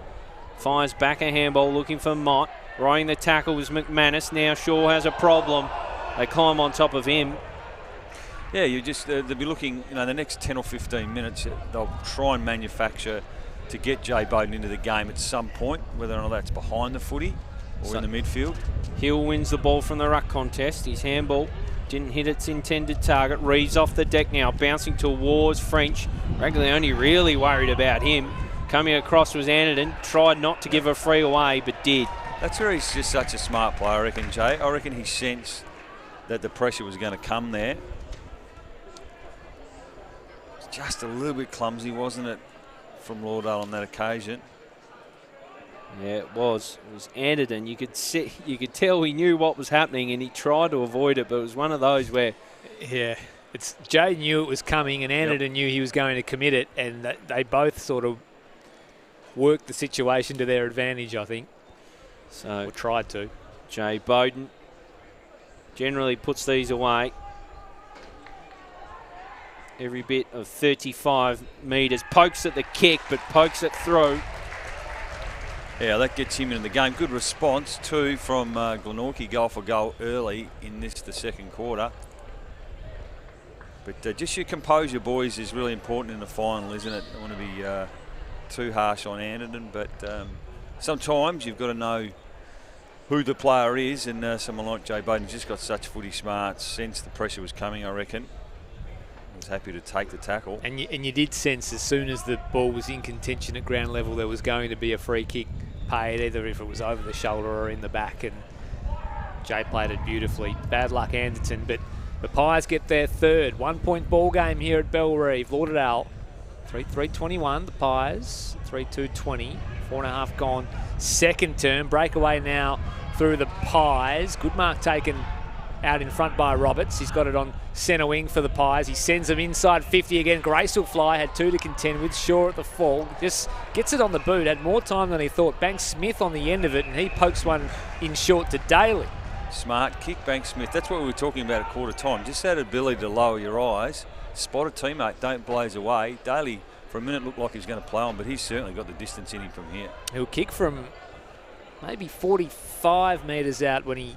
Fires back a handball looking for Mott. Riding the tackle was McManus. Now Shaw has a problem. They climb on top of him. Yeah, you just they'll be looking, the next 10 or 15 minutes, they'll try and manufacture to get Jay Bowden into the game at some point, whether or not that's behind the footy or in the midfield. Hill wins the ball from the ruck contest. His handball didn't hit its intended target. Reeves off the deck now, bouncing towards French. Raglione really worried about him. Coming across was Anderton. Tried not to give a free away, but did. That's where he's just such a smart player, I reckon, Jay. I reckon he sensed that the pressure was going to come there. It's just a little bit clumsy, wasn't it, from Lauderdale on that occasion? Yeah, it was. It was Anderton. You could tell he knew what was happening, and he tried to avoid it. But it was one of those where, Jay knew it was coming, and Anderton knew he was going to commit it, and they both sort of worked the situation to their advantage, I think. So or tried to. Jay Bowden generally puts these away. Every bit of 35 metres. Pokes at the kick, but pokes it through. Yeah, that gets him into the game. Good response, too, from Glenorchy, goal for goal early in the second quarter. But just your composure, boys, is really important in the final, isn't it? I don't want to be too harsh on Anderton, but sometimes you've got to know who the player is, and someone like Jay Bowden just got such footy smarts, sensed the pressure was coming, I reckon. Was happy to take the tackle. And you did sense as soon as the ball was in contention at ground level, there was going to be a free kick paid, either if it was over the shoulder or in the back, and Jay played it beautifully. Bad luck, Anderton, but the Pies get their third. 1 point ball game here at Bellerive. Lauderdale 3-3-21, the Pies 3-2-20, 4.5 gone. Second term, breakaway now through the Pies. Good mark taken out in front by Roberts. He's got it on centre wing for the Pies. He sends them inside 50 again. Graceful fly, had 2 to contend with. Shaw at the fall. Just gets it on the boot. Had more time than he thought. Banks Smith on the end of it, and he pokes one in short to Daly. Smart kick, Banks Smith. That's what we were talking about at quarter time. Just that ability to lower your eyes. Spot a teammate, don't blaze away. Daly, for a minute, looked like he was going to play on, but he's certainly got the distance in him from here. He'll kick from maybe 45 metres out when he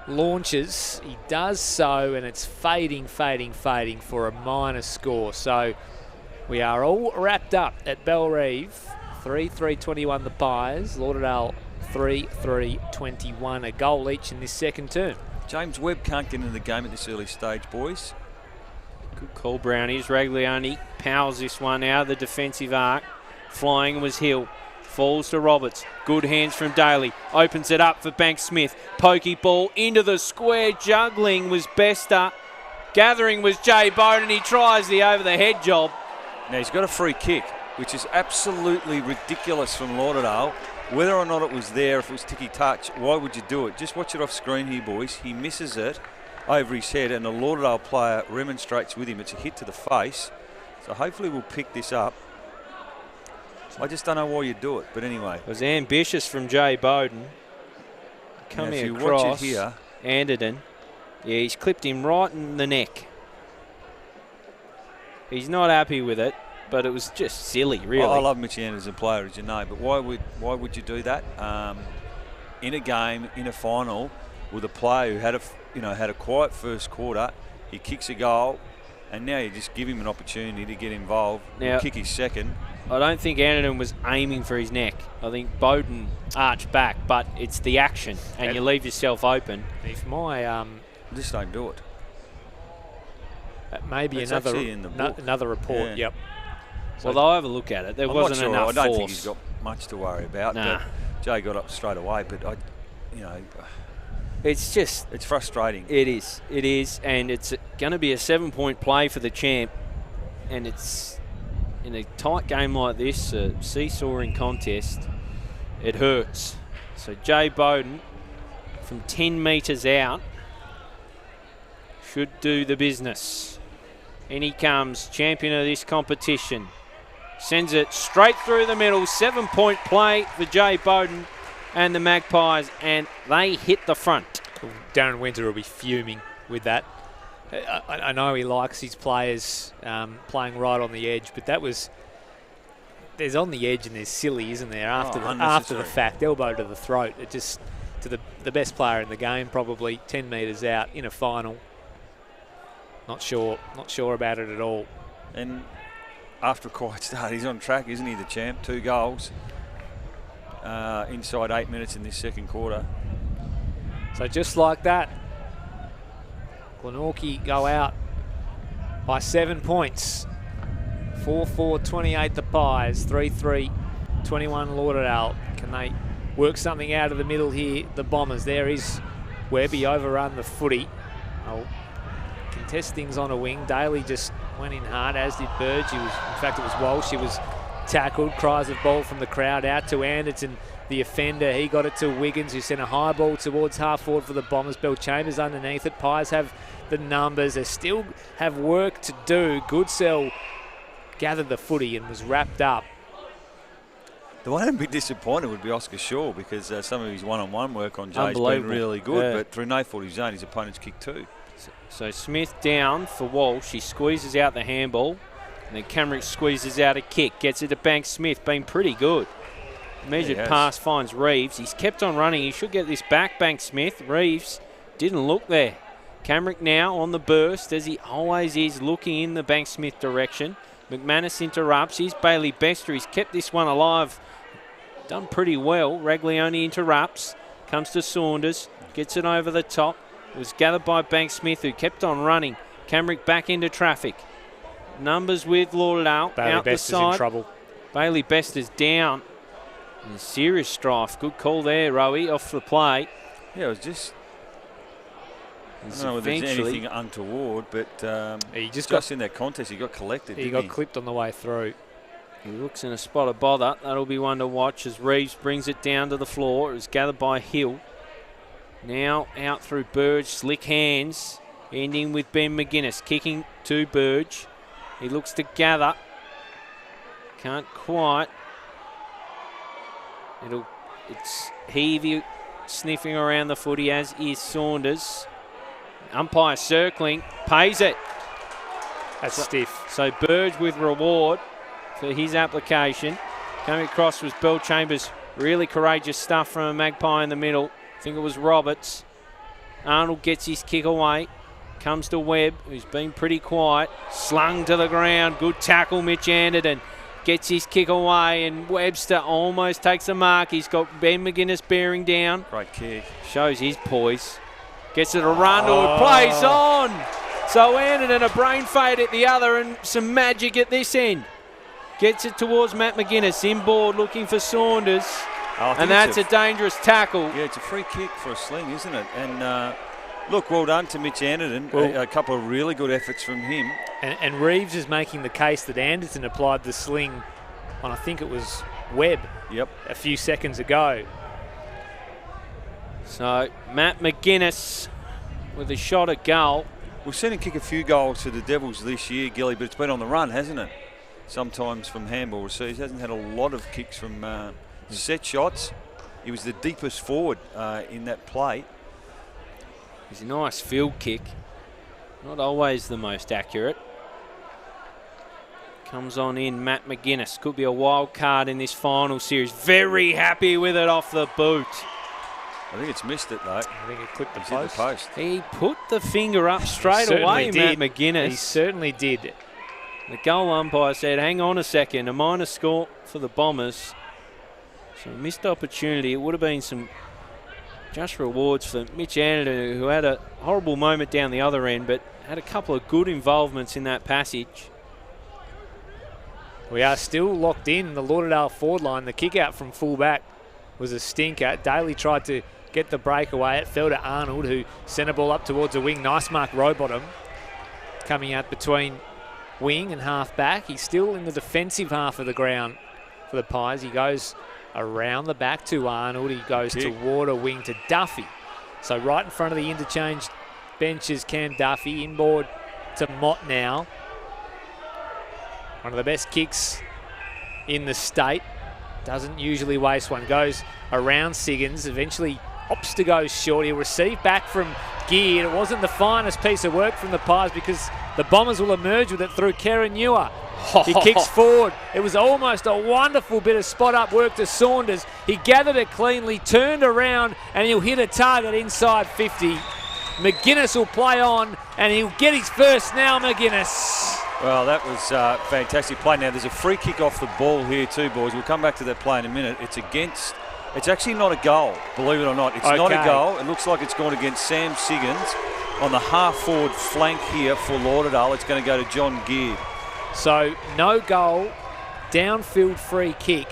launches. He does so, and it's fading for a minor score. So we are all wrapped up at Bellerive. 3-3-21 the Pies. Lauderdale 3-3-21. A goal each in this second term. James Webb can't get into the game at this early stage, boys. Good call, Brownies. Raglione powers this one out of the defensive arc. Flying was Hill. Falls to Roberts. Good hands from Daly. Opens it up for Banks Smith. Pokey ball into the square. Juggling was Bester. Gathering was Jay Bowden. He tries the over-the-head job. Now he's got a free kick, which is absolutely ridiculous from Lauderdale. Whether or not it was there, if it was ticky touch, why would you do it? Just watch it off screen here, boys. He misses it. over his head, and the Lauderdale player remonstrates with him. It's a hit to the face. So hopefully we'll pick this up. I just don't know why you do it, but anyway. It was ambitious from Jay Bowden. Coming across, watch it here. Anderton. Yeah, he's clipped him right in the neck. He's not happy with it, but it was just silly, really. I love Mitch Anderton as a player, as you know, but why would you do that in a game, in a final, with a player who had a quiet first quarter? He kicks a goal, and now you just give him an opportunity to get involved. Now, kick his second. I don't think Anderton was aiming for his neck. I think Bowden arched back, but it's the action, and you leave yourself open. If my just don't do it. Maybe another report. Yeah. Yep. So well, they'll have a look at it. There wasn't enough force. I don't think he's got much to worry about. Nah. Jay got up straight away, but it's frustrating. It is, and it's going to be a 7-point play for the champ, and it's in a tight game like this, a seesawing contest. It hurts. So Jay Bowden, from 10 metres out, should do the business. In he comes, champion of this competition. Sends it straight through the middle. 7-point play for Jay Bowden and the Magpies, and they hit the front. Darren Winter will be fuming with that. I know he likes his players playing right on the edge, but there's on the edge and there's silly, isn't there? After the fact, elbow to the throat. It just to the best player in the game, probably 10 metres out in a final. Not sure about it at all. And after a quiet start, he's on track, isn't he, the champ? 2 goals inside 8 minutes in this second quarter. So just like that, Glenorchy go out by 7 points. 4-4-28 the Pies, 3-3-21 Lauderdale. Can they work something out of the middle here? The Bombers. There is Webby overrun the footy. Contest things on a wing. Daly just went in hard, as did Burge. In fact, it was Walsh. He was tackled. Cries of ball from the crowd out to Anderton, the offender. He got it to Wiggins, who sent a high ball towards half forward for the Bombers. Bill Chambers underneath it. Pies have the numbers. They still have work to do. Goodsell gathered the footy and was wrapped up. The one I'm a bit disappointed would be Oscar Shaw, because some of his one-on-one work on Jay's been really good, but through no fault of his own, his opponent's kicked 2. So Smith down for Walsh. He squeezes out the handball, and then Camrick squeezes out a kick. Gets it to Banks Smith, been pretty good. Measured pass finds Reeves. He's kept on running. He should get this back, Banks Smith. Reeves didn't look there. Camrick now on the burst, as he always is, looking in the Banks Smith direction. McManus interrupts. Here's Bailey Bester. He's kept this one alive. Done pretty well. Raglione interrupts. Comes to Saunders. Gets it over the top. It was gathered by Banks Smith, who kept on running. Camrick back into traffic. Numbers with Lauderdale. Bailey out Bester's the side. in trouble. Bailey Bester's down. And serious strife. Good call there, Rowie, off the play. Yeah, it was just... I don't know whether there's anything untoward, but he just in that contest, he got collected, He got clipped on the way through. He looks in a spot of bother. That'll be one to watch as Reeves brings it down to the floor. It was gathered by Hill. Now out through Burge, slick hands, ending with Ben McGuinness, kicking to Burge. He looks to gather. Can't quite. It's Heavey sniffing around the footy, as is Saunders. Umpire circling, pays it. That's stiff. So Burge with reward for his application. Coming across was Bill Chambers. Really courageous stuff from a Magpie in the middle. I think it was Roberts. Arnold gets his kick away. Comes to Webb, who's been pretty quiet. Slung to the ground. Good tackle, Mitch Anderton. Gets his kick away, and Webster almost takes a mark. He's got Ben McGuinness bearing down. Great kick. Shows his poise. Gets it a run, or plays on. So Anderton, a brain fade at the other, and some magic at this end. Gets it towards Matt McGuinness. Inboard looking for Saunders. And that's a dangerous tackle. Yeah, it's a free kick for a sling, isn't it? And look, well done to Mitch Anderton. A couple of really good efforts from him. And Reeves is making the case that Anderton applied the sling on, I think it was Webb, a few seconds ago. So Matt McGuinness with a shot at goal. We've seen him kick a few goals to the Devils this year, Gilly, but it's been on the run, hasn't it? Sometimes from handball receives. Hasn't had a lot of kicks from set shots. He was the deepest forward in that play. It's a nice field kick. Not always the most accurate. Comes on in Matt McGuinness. Could be a wild card in this final series. Very happy with it off the boot. I think it's missed it, though. I think it clipped the He's hit the post. He put the finger up straight away, Matt McGuinness. He certainly did. The goal umpire said, hang on a second, a minor score for the Bombers. So a missed opportunity. It would have been some just rewards for Mitch Anderton, who had a horrible moment down the other end, but had a couple of good involvements in that passage. We are still locked in the Lauderdale forward line. The kick out from fullback was a stinker. Daly tried to get the breakaway. It fell to Arnold, who sent a ball up towards the wing. Nice mark, Rowbottom, coming out between wing and half back. He's still in the defensive half of the ground for the Pies. He goes around the back to Arnold. He goes toward a wing to Duffy. So right in front of the interchange benches, Cam Duffy. Inboard to Mott now. One of the best kicks in the state. Doesn't usually waste one. Goes around Siggins. Eventually opts to go short. He'll receive back from Geared. It wasn't the finest piece of work from the Pies because the Bombers will emerge with it through Karen Ewer. He kicks forward. It was almost a wonderful bit of spot-up work to Saunders. He gathered it cleanly, turned around, and he'll hit a target inside 50. McGuinness will play on, and he'll get his first now, McGuinness. Well, that was fantastic play. Now, there's a free kick off the ball here too, boys. We'll come back to that play in a minute. It's actually not a goal, believe it or not. It's not a goal. It looks like it's gone against Sam Siggins on the half-forward flank here for Lauderdale. It's going to go to John Geared. So, no goal, downfield free kick.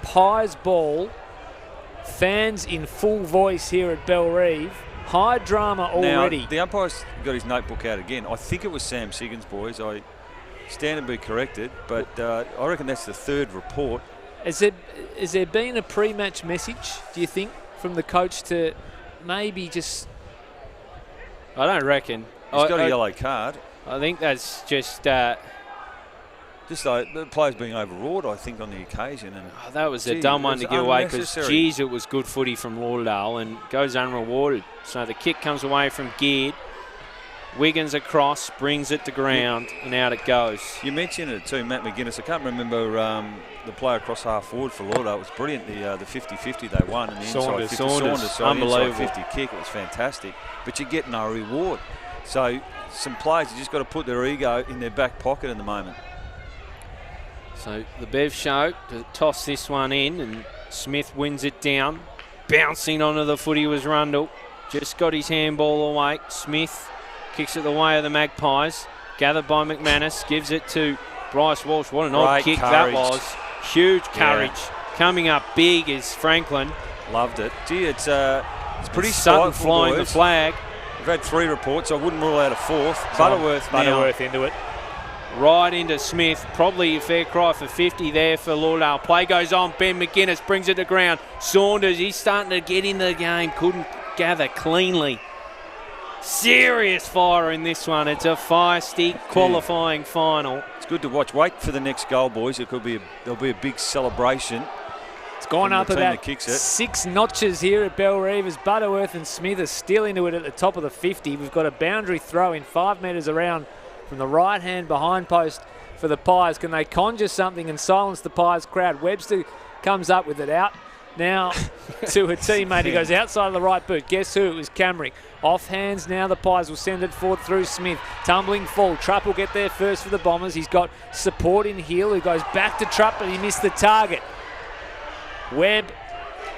Pies ball. Fans in full voice here at Bellerive. High drama already. Now, the umpire's got his notebook out again. I think it was Sam Siggins, boys. I stand to be corrected, but I reckon that's the third report. Has there been a pre-match message, do you think, from the coach to maybe just... I don't reckon. He's got a yellow card. I think that's just... Just like the players being overawed, I think, on the occasion. And that was a dumb one to give away because, geez, it was good footy from Lauderdale and goes unrewarded. So the kick comes away from Geared. Wiggins across, brings it to ground, and out it goes. You mentioned it too, Matt McGuinness. I can't remember the player across half forward for Lauderdale. It was brilliant, the 50-50 they won. And the Saunders, so unbelievable. The inside 50 kick, it was fantastic. But you get no reward. So some players have just got to put their ego in their back pocket at the moment. So the Bev show to toss this one in, and Smith wins it down. Bouncing onto the footy was Rundle. Just got his handball away. Smith kicks it the way of the Magpies. Gathered by McManus. Gives it to Bryce Walsh. What an odd kick that was. Huge courage. Coming up big is Franklin. Loved it. Gee, it's pretty Sutton flying the flag. We've had 3 reports. I wouldn't rule out a 4th. Butterworth into it. Right into Smith. Probably a fair cry for 50 there for Lauderdale. Play goes on. Ben McGuinness brings it to ground. Saunders, he's starting to get into the game. Couldn't gather cleanly. Serious fire in this one. It's a feisty qualifying final. It's good to watch. Wait for the next goal, boys. There'll be a big celebration. It's gone up about 6 notches here at Bellerive as Butterworth and Smith are still into it at the top of the 50. We've got a boundary throw in 5 metres around from the right-hand behind post for the Pies. Can they conjure something and silence the Pies crowd? Webster comes up with it out now to a teammate. He goes outside of the right boot. Guess who? It was Camrick. Off hands now. The Pies will send it forward through Smith. Tumbling fall. Trupp will get there first for the Bombers. He's got support in Hill who goes back to Trupp, but he missed the target. Webb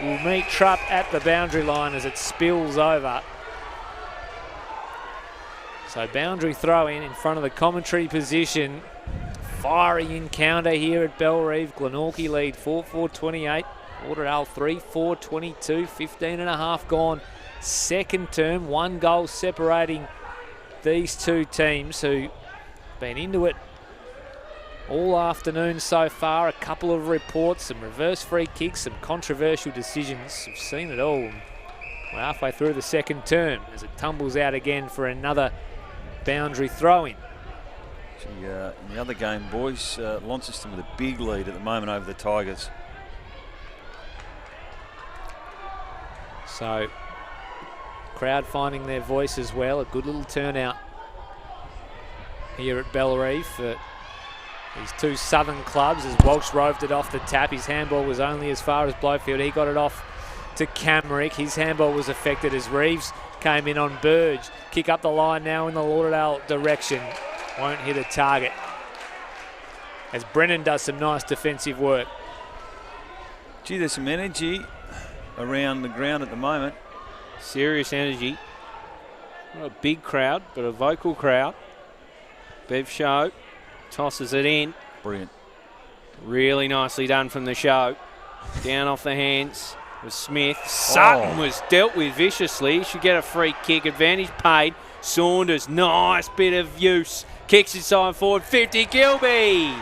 will meet Trupp at the boundary line as it spills over. So boundary throw in front of the commentary position. Fiery encounter here at Bellerive. Glenorchy lead 4-4-28. Lauderdale 3-4-22. 15 and a half gone. Second term. 1 goal separating these two teams who've been into it all afternoon so far. A couple of reports, some reverse free kicks, some controversial decisions. We've seen it all. We're halfway through the second term as it tumbles out again for another boundary throw-in. In the other game, boys, Launceston with a big lead at the moment over the Tigers. So, crowd finding their voice as well. A good little turnout here at Bellerive for these two southern clubs as Walsh roved it off the tap. His handball was only as far as Blowfield. He got it off to Camrick. His handball was affected as Reeves came in on Burge. Kick up the line now in the Lauderdale direction. Won't hit a target as Brennan does some nice defensive work. Gee, there's some energy around the ground at the moment. Serious energy. Not a big crowd, but a vocal crowd. Bev Show tosses it in. Brilliant. Really nicely done from the Show. Down off the hands was Smith. Sutton was dealt with viciously. Should get a free kick. Advantage paid. Saunders, nice bit of use. Kicks inside forward. 50 Gilby.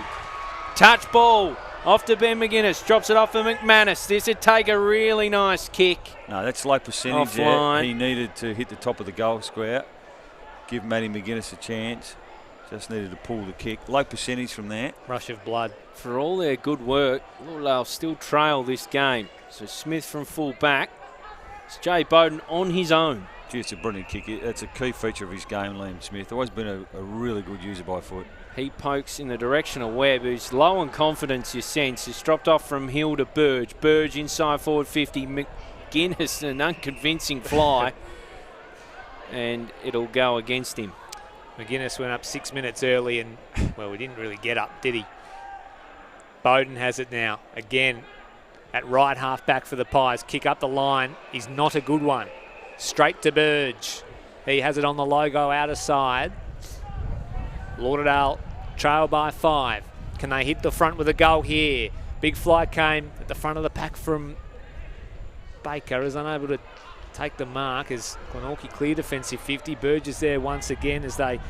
Touch ball. Off to Ben McGuinness. Drops it off for McManus. This would take a really nice kick. No, that's low percentage there. He needed to hit the top of the goal square. Give Matty McGuinness a chance. Just needed to pull the kick. Low percentage from there. Rush of blood. For all their good work, Lauderdale still trail this game. So Smith from full back. It's Jay Bowden on his own. Gee, it's a brilliant kick. That's a key feature of his game, Liam Smith. Always been a really good user by foot. He pokes in the direction of Webb, who's low on confidence, you sense. He's dropped off from Hill to Burge. Burge inside forward 50. McGuinness, an unconvincing fly. And it'll go against him. McGuinness went up 6 minutes early and, well, we didn't really get up, did he? Bowden has it now. Again, at right half back for the Pies. Kick up the line is not a good one. Straight to Burge. He has it on the logo outer side. Lauderdale trail by 5. Can they hit the front with a goal here? Big fly came at the front of the pack from Baker, is unable to take the mark as Glenorchy clear defensive 50. Burge is there once again as they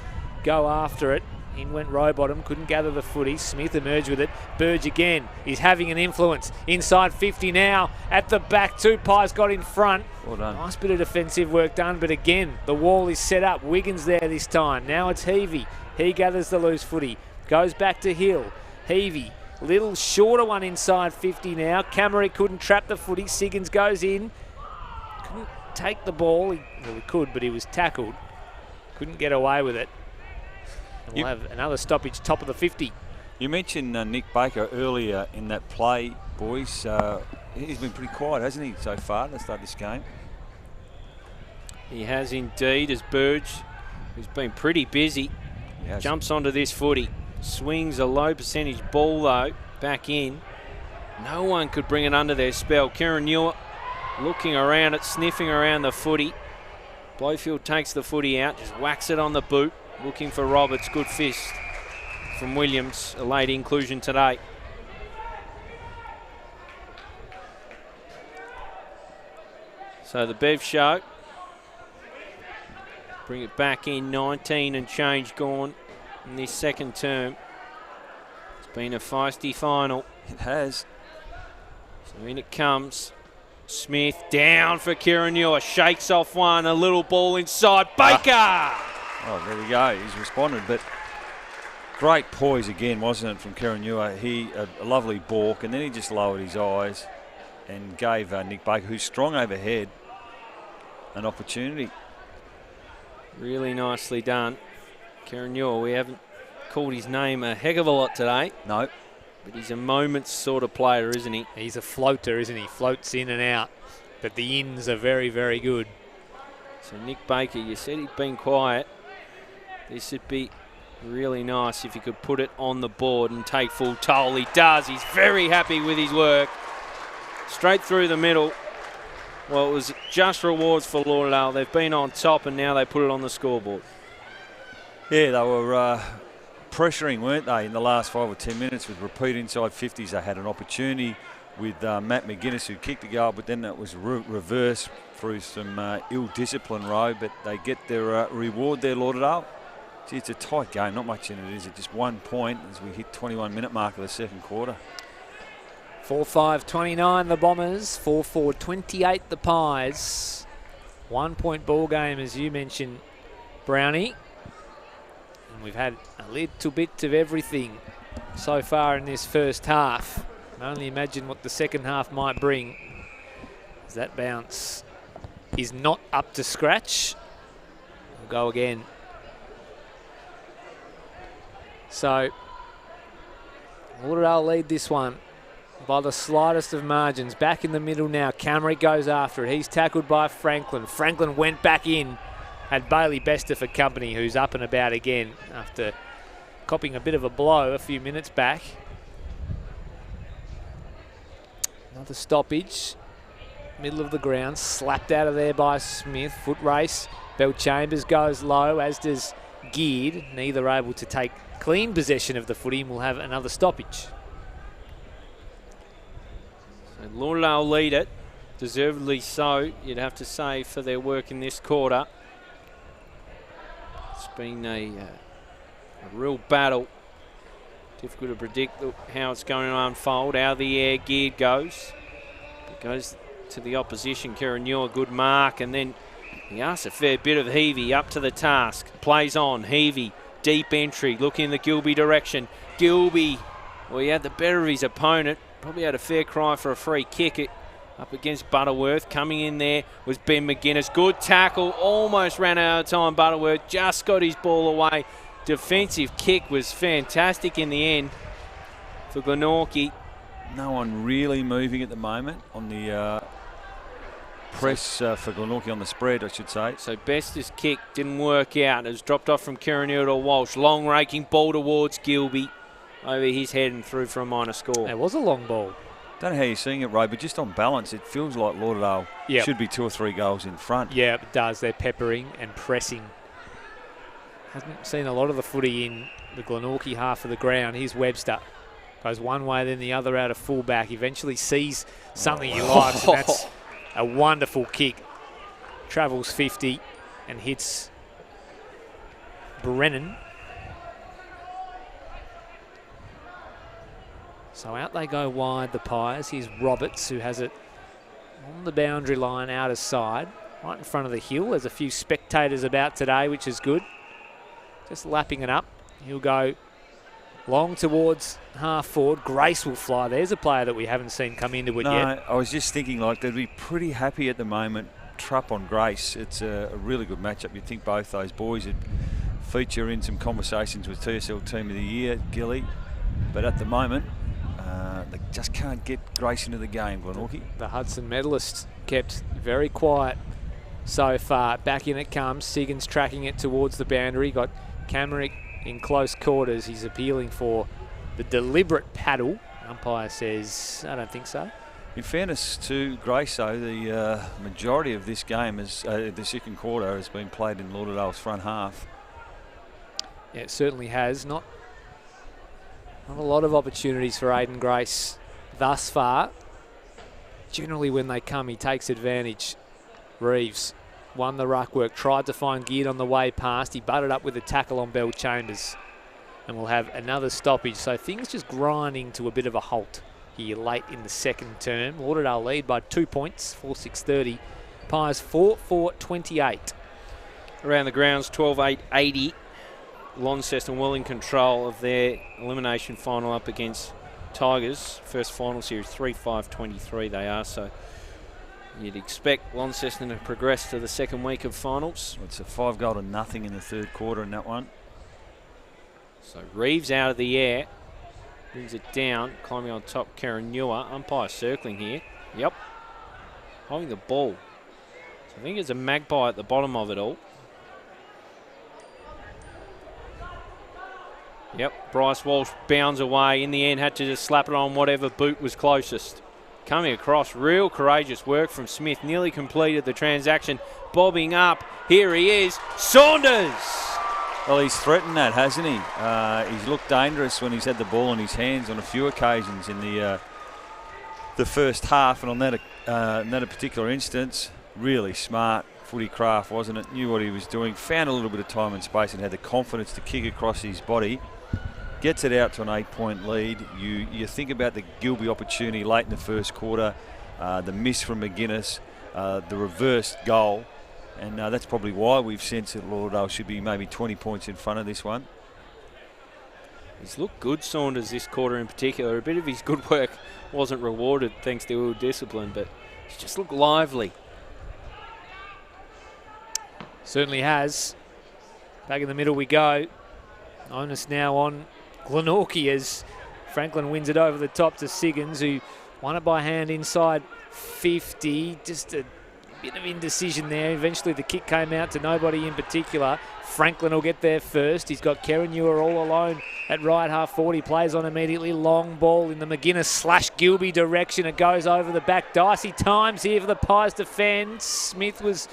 go after it. In went Rowbottom, couldn't gather the footy. Smith emerged with it. Burge again is having an influence. Inside 50 now at the back. Two Pies got in front. Well done. Nice bit of defensive work done, but again, the wall is set up. Wiggins there this time. Now it's Heavey. He gathers the loose footy. Goes back to Hill. Heavey. Little shorter one inside 50 now. Camry couldn't trap the footy. Siggins goes in. Couldn't take the ball. He could, but he was tackled. Couldn't get away with it. And we'll have another stoppage top of the 50. You mentioned Nick Baker earlier in that play, boys. He's been pretty quiet, hasn't he, so far to start this game? He has indeed, as Burge, who's been pretty busy, jumps onto this footy. Swings a low percentage ball, though, back in. No one could bring it under their spell. Kieran Newer looking around it, sniffing around the footy. Blowfield takes the footy out, just whacks it on the boot. Looking for Roberts. Good fist from Williams. A late inclusion today. So the Bev Show. Bring it back in. 19 and change gone in this second term. It's been a feisty final. It has. So in it comes. Smith down for Kieran Newer. Shakes off one. A little ball inside. Baker! Oh, there we go. He's responded, but great poise again, wasn't it, from Kieran Newer? A lovely balk, and then he just lowered his eyes and gave Nick Baker, who's strong overhead, an opportunity. Really nicely done. Kieran Newer, we haven't called his name a heck of a lot today. No. But he's a moments sort of player, isn't he? He's a floater, isn't he? Floats in and out, but the ins are very, very good. So Nick Baker, you said he'd been quiet. This would be really nice if he could put it on the board and take full toll. He does. He's very happy with his work. Straight through the middle. Well, it was just rewards for Lauderdale. They've been on top and now they put it on the scoreboard. Yeah, they were pressuring, weren't they, in the last 5 or 10 minutes with repeat inside 50s. They had an opportunity with Matt McGuinness, who kicked the goal, but then that was reversed through some ill-discipline, Rowe, but they get their reward there, Lauderdale. Gee, it's a tight game, not much in it, is it? Just 1 point as we hit 21-minute mark of the second quarter. 4-5-29 the Bombers, 4-4-28 the Pies. 1 point ball game, as you mentioned, Brownie. And we've had a little bit of everything so far in this first half. I can only imagine what the second half might bring, as that bounce is not up to scratch. We'll go again. So Lauderdale lead this one by the slightest of margins. Back in the middle now. Camry goes after it. He's tackled by Franklin. Franklin went back in. Had Bailey Bester for company, who's up and about again after copping a bit of a blow a few minutes back. Another stoppage. Middle of the ground. Slapped out of there by Smith. Foot race. Bell Chambers goes low, as does Geared. Neither able to take clean possession of the footy, and we'll have another stoppage. So Lauderdale lead it, deservedly so, you'd have to say, for their work in this quarter. It's been a real battle. Difficult to predict how it's going to unfold. Out of the air, Geared goes. It goes to the opposition. Kiranua, good mark, and then he asks a fair bit of Heavey up to the task. Plays on, Heavey. Deep entry, looking in the Gilby direction. Gilby, well, he had the better of his opponent. Probably had a fair cry for a free kick up against Butterworth. Coming in there was Ben McGuinness. Good tackle, almost ran out of time. Butterworth just got his ball away. Defensive kick was fantastic in the end for Glenorchy. No one really moving at the moment on the press for Glenorchy on the spread, I should say. So Bester's kick didn't work out. It was dropped off from Kiranua to Walsh. Long raking ball towards Gilby. Over his head and through for a minor score. It was a long ball. Don't know how you're seeing it, Ray, but just on balance, it feels like Lauderdale should be 2 or 3 goals in front. Yeah, it does. They're peppering and pressing. Hasn't seen a lot of the footy in the Glenorchy half of the ground. Here's Webster. Goes one way, then the other out of fullback. Eventually sees something he likes, and that's a wonderful kick. Travels 50 and hits Brennan. So out they go wide, the Pies. Here's Roberts, who has it on the boundary line out of side, right in front of the hill. There's a few spectators about today, which is good. Just lapping it up. He'll go long towards half forward. Grace will fly. There's a player that we haven't seen come into it yet. I was just thinking, like, they'd be pretty happy at the moment. Trupp on Grace. It's a really good matchup. You'd think both those boys would feature in some conversations with TSL Team of the Year, Gilly. But at the moment, they just can't get Grace into the game, Glenorchy. The Hudson medalist kept very quiet so far. Back in it comes. Siggins tracking it towards the boundary. Got Camerick in close quarters. He's appealing for the deliberate paddle. Umpire says, I don't think so. In fairness to Grace, though, the majority of this game, is the second quarter, has been played in Lauderdale's front half. Yeah, it certainly has. Not a lot of opportunities for Aiden Grace thus far. Generally when they come, he takes advantage. Reeves won the ruck work, tried to find Geared on the way past. He butted up with a tackle on Bell Chambers. And we'll have another stoppage. So things just grinding to a bit of a halt here late in the second term. Lauderdale lead by 2 points, 4-6-30. Pies 4-4-28. Around the grounds, 12-8-80. Launceston well in control of their elimination final up against Tigers. First final series, 3-5-23 they are, so you'd expect Launceston to progress to the second week of finals. It's a 5-0 in the third quarter in that one. So Reeves out of the air, brings it down, climbing on top, Kiranua. Umpire circling here. Yep, holding the ball. So I think it's a Magpie at the bottom of it all. Yep, Bryce Walsh bounds away. In the end, had to just slap it on whatever boot was closest. Coming across, real courageous work from Smith. Nearly completed the transaction. Bobbing up. Here he is. Saunders! Well, he's threatened that, hasn't he? He's looked dangerous when he's had the ball in his hands on a few occasions in the first half. And on that particular instance, really smart footy craft, wasn't it? Knew what he was doing. Found a little bit of time and space and had the confidence to kick across his body. Gets it out to an 8-point lead. You think about the Gilby opportunity late in the first quarter, the miss from McGuinness, the reversed goal. And that's probably why we've sensed that Lauderdale should be maybe 20 points in front of this one. He's looked good, Saunders, this quarter in particular. A bit of his good work wasn't rewarded thanks to ill discipline, but he's just looked lively. Certainly has. Back in the middle we go. Onus now on Glenorchy as Franklin wins it over the top to Siggins, who won it by hand inside 50. Just a bit of indecision there. Eventually the kick came out to nobody in particular. Franklin will get there first. He's got Karen Ewer all alone at right half 40. Plays on immediately. Long ball in the McGuinness/Gilby direction. It goes over the back. Dicey times here for the Pies defend. Smith was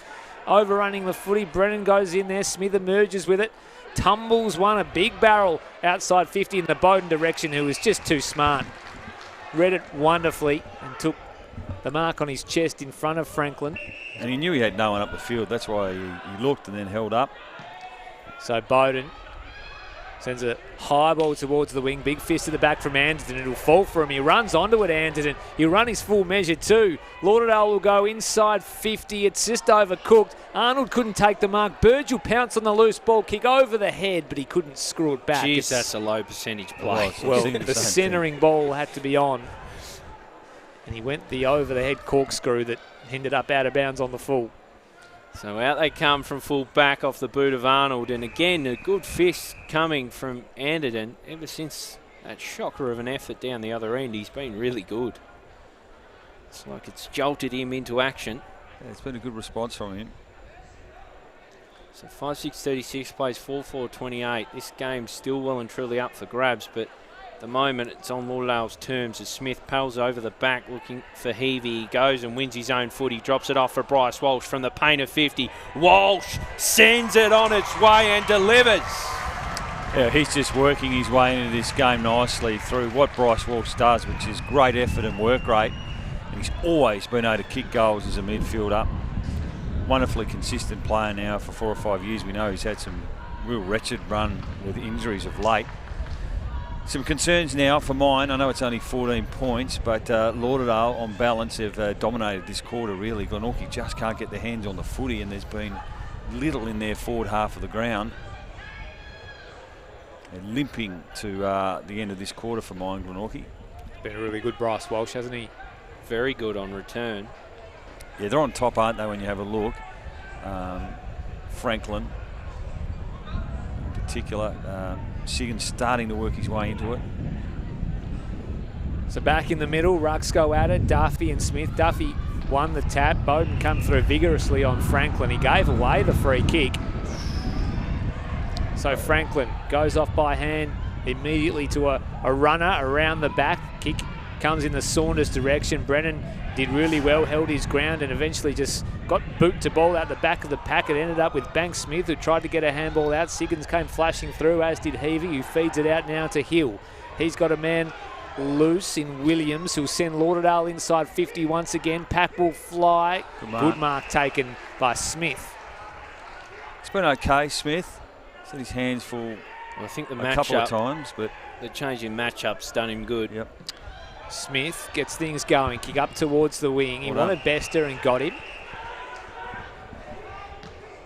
overrunning the footy. Brennan goes in there. Smith emerges with it. Tumbles one, a big barrel outside 50 in the Bowden direction, who was just too smart. Read it wonderfully and took the mark on his chest in front of Franklin. And he knew he had no one up the field. That's why he looked and then held up. So Bowden sends a high ball towards the wing. Big fist to the back from Anderton. It'll fall for him. He runs onto it, Anderton. He'll run his full measure too. Lauderdale will go inside 50. It's just overcooked. Arnold couldn't take the mark. Burge will pounce on the loose ball kick over the head, but he couldn't screw it back. Jeez, that's a low percentage play. Well, the centering ball had to be on. And he went the over-the-head corkscrew that ended up out of bounds on the full. So out they come from full back off the boot of Arnold. And again, a good fist coming from Anderton. Ever since that shocker of an effort down the other end, he's been really good. It's like it's jolted him into action. Yeah, it's been a good response from him. So 5-6-36 plays 4-4-28. This game's still well and truly up for grabs, but at the moment it's on Lauderdale's terms as Smith pals over the back looking for Heavey. He goes and wins his own foot. He drops it off for Bryce Walsh from the paint of 50. Walsh sends it on its way and delivers. Yeah, he's just working his way into this game nicely through what Bryce Walsh does, which is great effort and work rate. And he's always been able to kick goals as a midfielder. Wonderfully consistent player now for 4 or 5 years. We know he's had some real wretched run with injuries of late. Some concerns now for mine. I know it's only 14 points, but Lauderdale, on balance, have dominated this quarter, really. Glenorchy just can't get their hands on the footy, and there's been little in their forward half of the ground. They're limping to the end of this quarter for mine, Glenorchy. Been a really good Bryce Walsh, hasn't he? Very good on return. Yeah, they're on top, aren't they, when you have a look? Franklin, in particular. Siggins starting to work his way into it. So back in the middle, Rucks go at it. Duffy and Smith. Duffy won the tap. Bowden come through vigorously on Franklin. He gave away the free kick. So Franklin goes off by hand immediately to a runner around the back. Kick comes in the Saunders direction. Brennan did really well, held his ground and eventually just got boot to ball out the back of the pack. It ended up with Banks Smith, who tried to get a handball out. Siggins came flashing through, as did Heavey, who feeds it out now to Hill. He's got a man loose in Williams, who'll send Lauderdale inside 50 once again. Pack will fly. Good mark taken by Smith. It's been okay, Smith. He's had his hands full I think the a couple of times, but the change in matchups done him good. Yep. Smith gets things going. Kick up towards the wing. He Well wanted Bester and got him.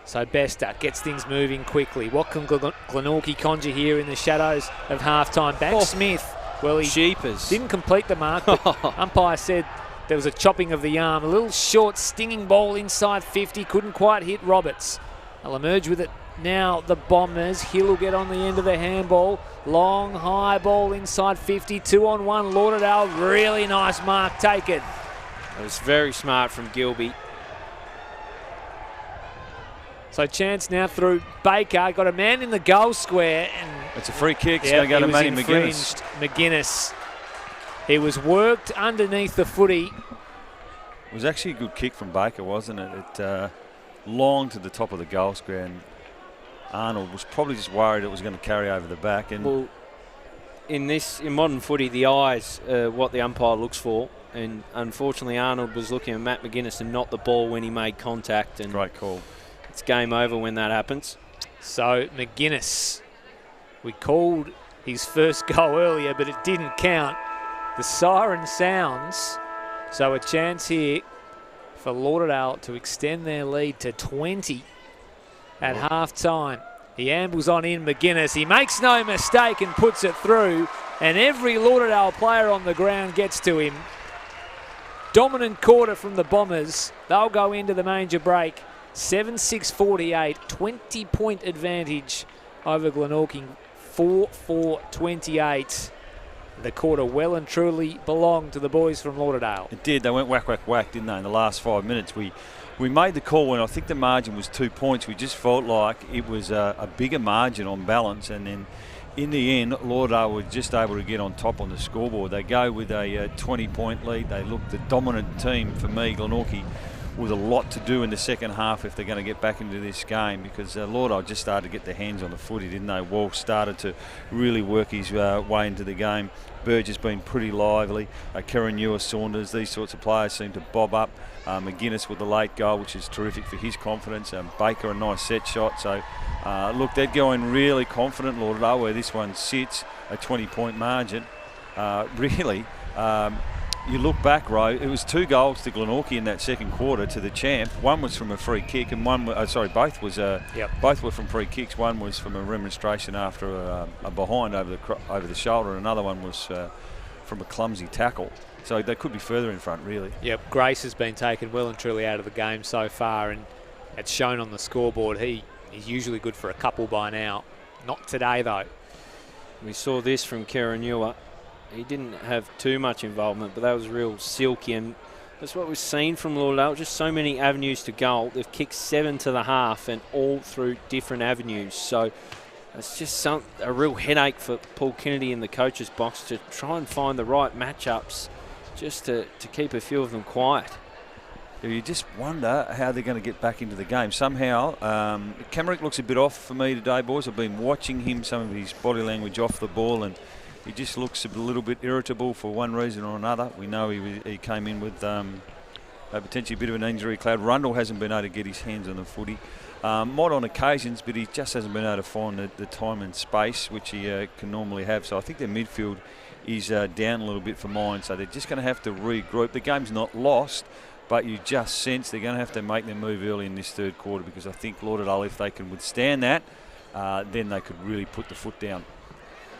So Bester gets things moving quickly. What can Glenorchy conjure here in the shadows of half-time? Banks Smith. Well, he Sheepers didn't complete the mark, but umpire said there was a chopping of the arm. A little short, stinging ball inside 50. Couldn't quite hit Roberts. They'll emerge with it now, the Bombers. Hill will get on the end of the handball. Long, high ball inside 50. 2-on-1 Lauderdale. Really nice mark taken. It was very smart from Gilby. So chance now through Baker. Got a man in the goal square. And it's a free kick. It's going to go to Matty McGuinness. McGuinness. He was worked underneath the footy. It was actually a good kick from Baker, wasn't it? It long to the top of the goal square, and Arnold was probably just worried it was going to carry over the back. And well, in modern footy, the eyes are what the umpire looks for, and unfortunately Arnold was looking at Matt McGuinness and not the ball when he made contact. And great call. It's game over when that happens. So McGuinness, we called his first goal earlier, but it didn't count. The siren sounds, so a chance here for Lauderdale to extend their lead to 20 at half-time. He ambles on in, McGuinness. He makes no mistake and puts it through, and every Lauderdale player on the ground gets to him. Dominant quarter from the Bombers. They'll go into the major break. 7-6-48, 20-point advantage over Glenorchy, 4-4-28. The quarter well and truly belonged to the boys from Lauderdale. It did. They went whack, whack, whack, didn't they, in the last 5 minutes. We made the call when I think the margin was 2 points. We just felt like it was a bigger margin on balance, and then in the end, Lauderdale were just able to get on top on the scoreboard. They go with a 20-point lead. They look the dominant team for me, Glenorchy, with a lot to do in the second half if they're going to get back into this game, because Lauderdale just started to get their hands on the footy, didn't they? Walsh started to really work his way into the game. Burge has been pretty lively. Kieran Ewer, Saunders, these sorts of players seem to bob up. McGuinness with the late goal, which is terrific for his confidence. Baker, a nice set shot. So, look, they're going really confident, Lauderdale, where this one sits, a 20-point margin. Really, you look back, Ro, it was 2 goals to Glenorchy in that second quarter to the champ. One was from a free kick, and both were from free kicks. One was from a remonstration after a behind over the shoulder, and another one was from a clumsy tackle. So they could be further in front, really. Yep, Grace has been taken well and truly out of the game so far, and it's shown on the scoreboard. He's usually good for a couple by now. Not today, though. We saw this from Kieran Ewer. He didn't have too much involvement, but that was real silky, and that's what we've seen from Lauderdale. Just so many avenues to goal. They've kicked 7 to the half, and all through different avenues. So it's just a real headache for Paul Kennedy in the coach's box to try and find the right matchups, just to keep a few of them quiet. You just wonder how they're going to get back into the game. Somehow, Camerick looks a bit off for me today, boys. I've been watching him, some of his body language off the ball, and he just looks a little bit irritable for one reason or another. We know he came in with potentially a bit of an injury cloud. Rundle hasn't been able to get his hands on the footy. Might on occasions, but he just hasn't been able to find the time and space which he can normally have. So I think their midfield is down a little bit for mine. So they're just going to have to regroup. The game's not lost, but you just sense they're going to have to make their move early in this third quarter, because I think Lauderdale, if they can withstand that, then they could really put the foot down.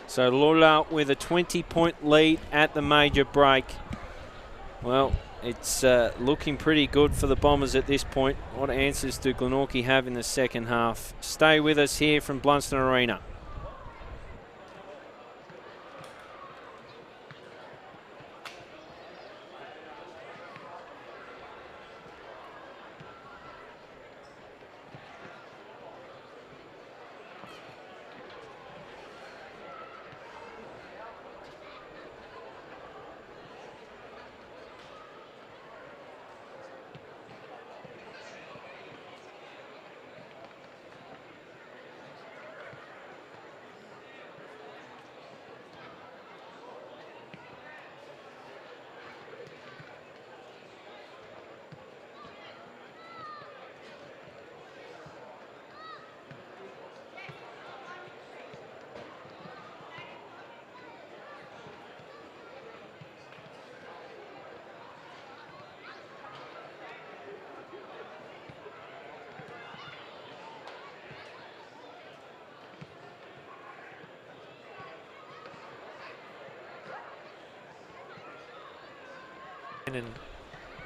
So Lauderdale with a 20-point lead at the major break. Well, it's looking pretty good for the Bombers at this point. What answers do Glenorchy have in the second half? Stay with us here from Blundstone Arena. And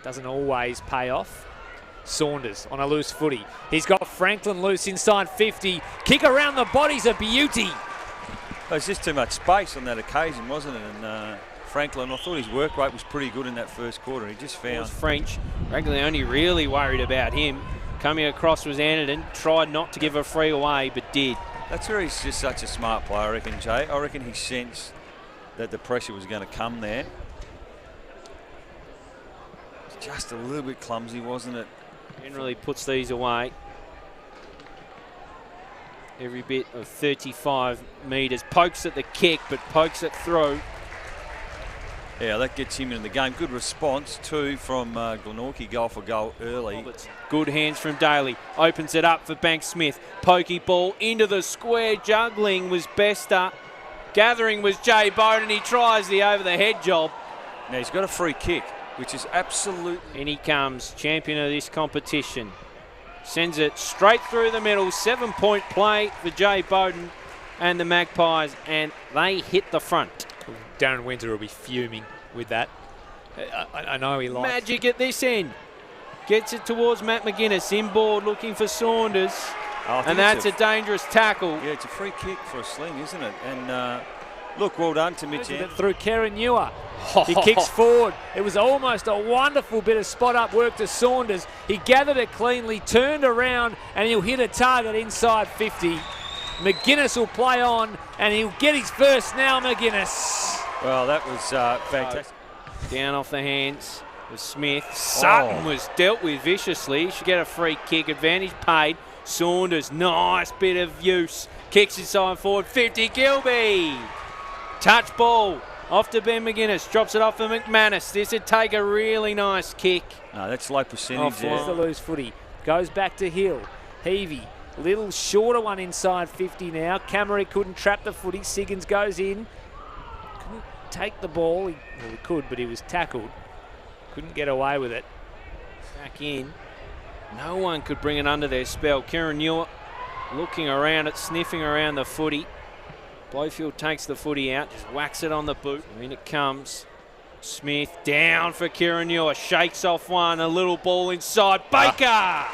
doesn't always pay off. Saunders on a loose footy. He's got Franklin loose inside 50. Kick around the body's a beauty. There's just too much space on that occasion, wasn't it? And Franklin, I thought his work rate was pretty good in that first quarter. He just found... French. Regularly only really worried about him. Coming across was Anderton. Tried not to give a free away, but did. That's where he's just such a smart player, I reckon, Jay. I reckon he sensed that the pressure was going to come there. Just a little bit clumsy, wasn't it? Generally puts these away. Every bit of 35 metres. Pokes at the kick, but pokes it through. Yeah, that gets him in the game. Good response, too, from Glenorchy. Goal for goal early. Roberts. Good hands from Daly. Opens it up for Banks-Smith. Pokey ball into the square. Juggling was Bester. Gathering was Jay Bowden. He tries the over-the-head job. Now, he's got a free kick. which is absolute. In he comes, champion of this competition. Sends it straight through the middle. 7-point play for Jay Bowden and the Magpies, and they hit the front. Darren Winter will be fuming with that. I know he likes... Magic at this end. Gets it towards Matt McGuinness. Inboard looking for Saunders. And that's a dangerous tackle. Yeah, it's a free kick for a sling, isn't it? And look, well done to Mitch. Through Kieran Ewer. He kicks forward. It was almost a wonderful bit of spot-up work to Saunders. He gathered it cleanly, turned around, and he'll hit a target inside 50. McGuinness will play on, and he'll get his first now, McGuinness. Well, that was fantastic. Down off the hands of Smith. Sutton was dealt with viciously. Should get a free kick. Advantage paid. Saunders, nice bit of use. Kicks inside forward. 50, Gilby. Touch ball. Off to Ben McGuinness. Drops it off for McManus. This would take a really nice kick. No, that's low percentage. There's the loose footy. Goes back to Hill. Heavey. Little shorter one inside 50 now. Camry couldn't trap the footy. Siggins goes in. Couldn't take the ball. He could, but he was tackled. Couldn't get away with it. Back in. No one could bring it under their spell. Kieran Ewer looking around it, sniffing around the footy. Blowfield takes the footy out, just whacks it on the boot. In it comes. Smith down for Kieran Ewer. Shakes off one. A little ball inside. Baker!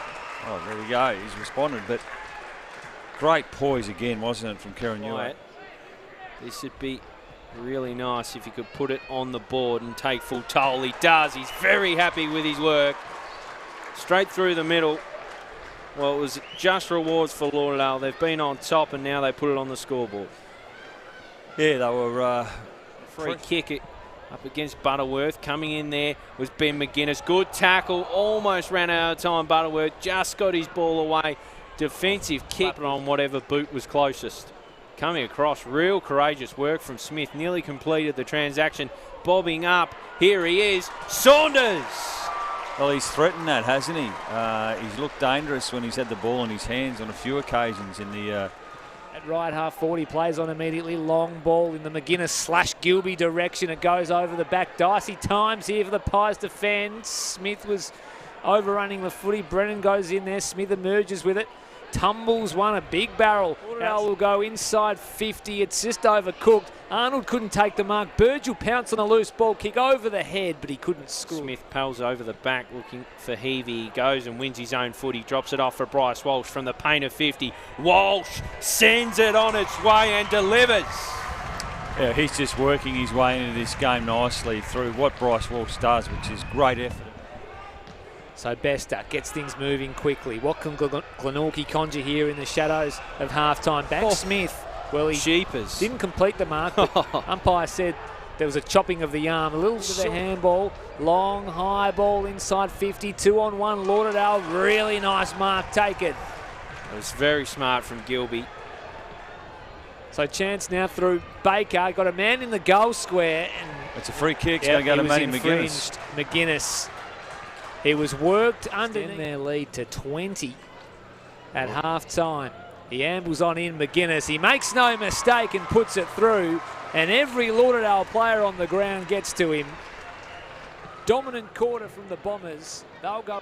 Oh, there we go. He's responded, but great poise again, wasn't it, from Kieran Ewer? This would be really nice if he could put it on the board and take full toll. He does. He's very happy with his work. Straight through the middle. Well, it was just rewards for Lauderdale. They've been on top, and now they put it on the scoreboard. Yeah, they were... free kick up against Butterworth. Coming in there was Ben McGuinness. Good tackle. Almost ran out of time. Butterworth just got his ball away. Defensive kick on whatever boot was closest. Coming across, real courageous work from Smith. Nearly completed the transaction. Bobbing up. Here he is. Saunders! Well, he's threatened that, hasn't he? He's looked dangerous when he's had the ball in his hands on a few occasions in the... At right half 40, plays on immediately. Long ball in the McGuinness/Gilby direction. It goes over the back. Dicey times here for the Pies defend. Smith was overrunning the footy. Brennan goes in there. Smith emerges with it. Tumbles one, a big barrel. Lauderdale will go inside 50. It's just overcooked. Arnold couldn't take the mark. Burge pounce on a loose ball kick over the head, but he couldn't score. Smith pals over the back looking for Heavey. He goes and wins his own footy. Drops it off for Bryce Walsh from the paint of 50. Walsh sends it on its way and delivers. Yeah, he's just working his way into this game nicely through what Bryce Walsh does, which is great effort. So Bester gets things moving quickly. What can Glenorchy conjure here in the shadows of halftime? Back Smith. Well, he didn't complete the mark, but umpire said there was a chopping of the arm. A little bit of the handball. Long, high ball inside 50. 2-on-1. Lauderdale, really nice mark taken. It was very smart from Gilby. So chance now through Baker. Got a man in the goal square. And it's a free kick. It's going to go to Matty McGuinness. McGuinness. He was worked under their lead to 20 at half-time. He ambles on in McGuinness. He makes no mistake and puts it through. And every Lauderdale player on the ground gets to him. Dominant quarter from the Bombers. They'll go...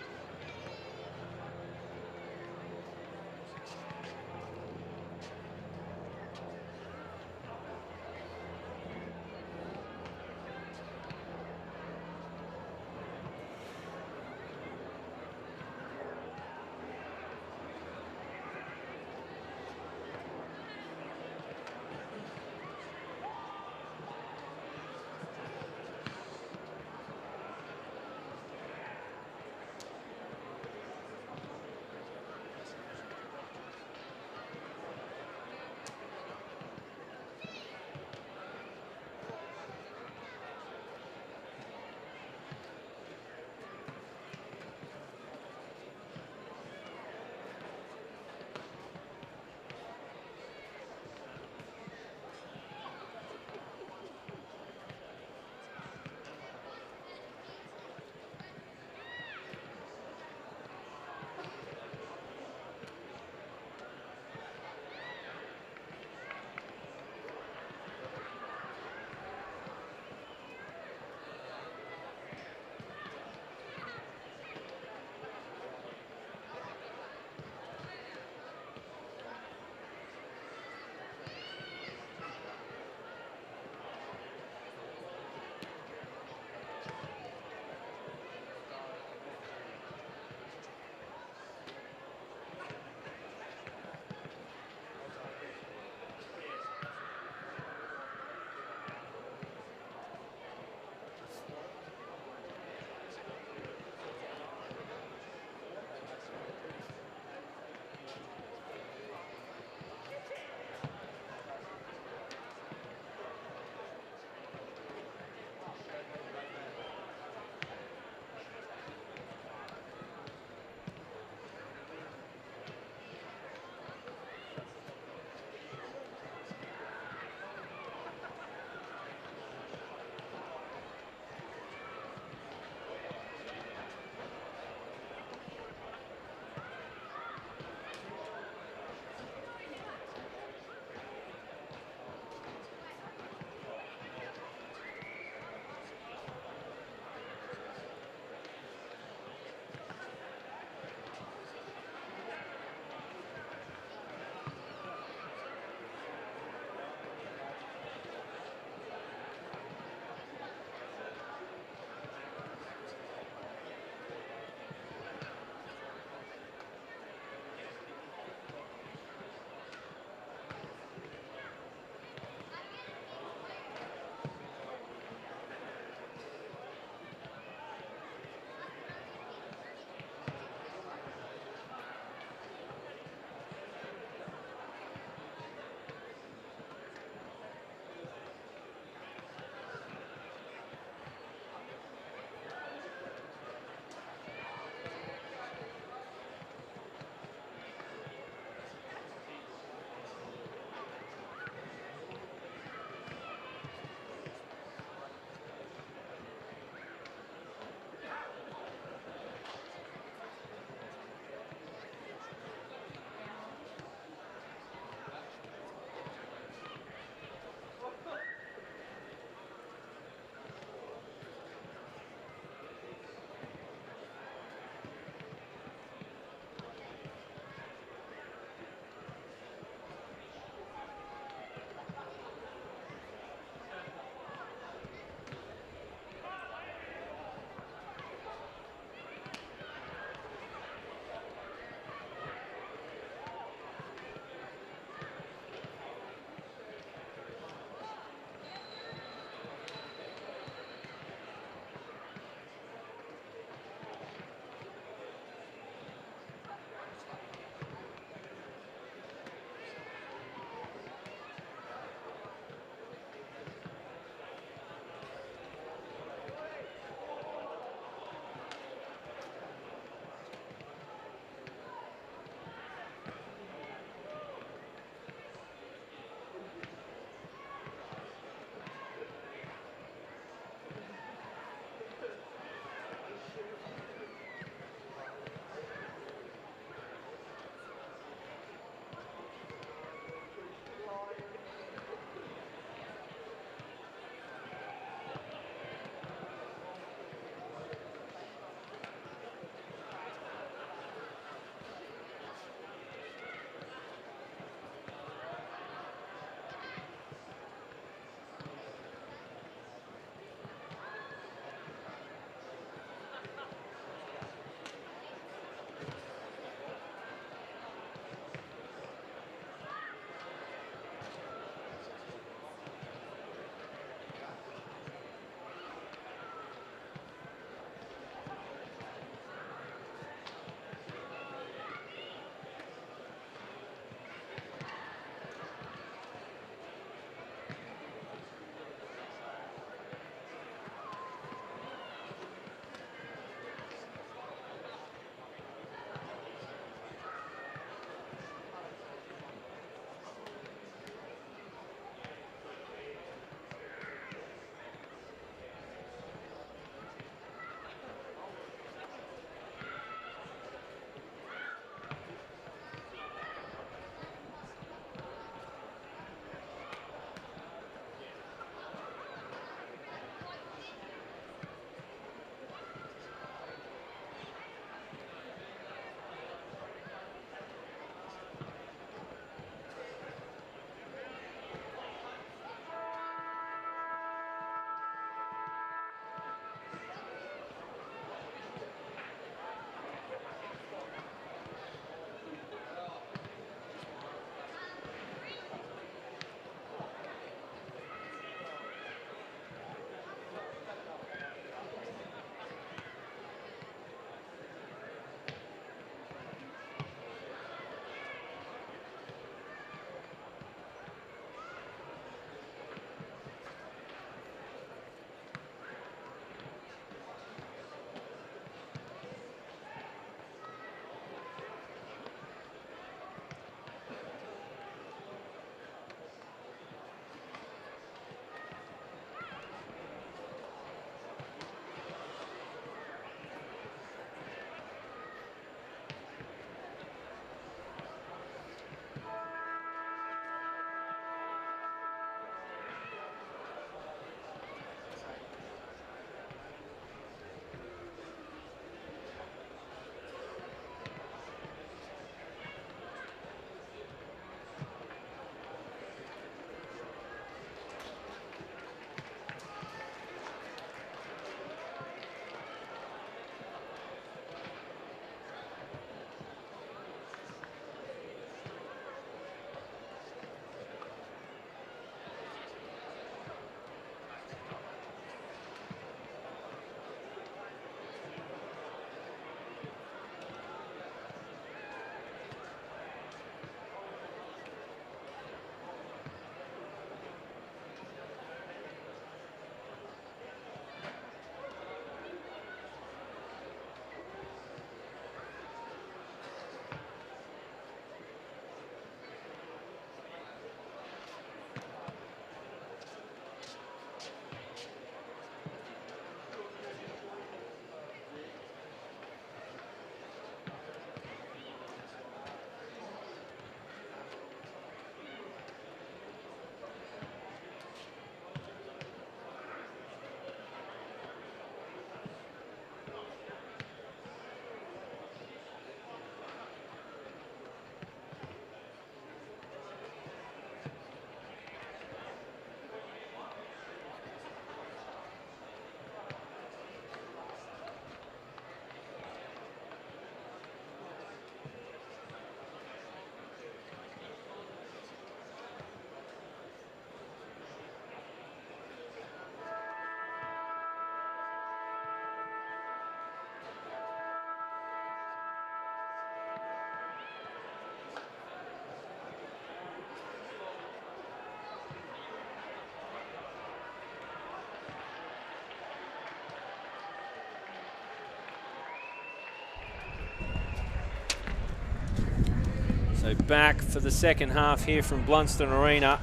So back for the second half here from Blundstone Arena.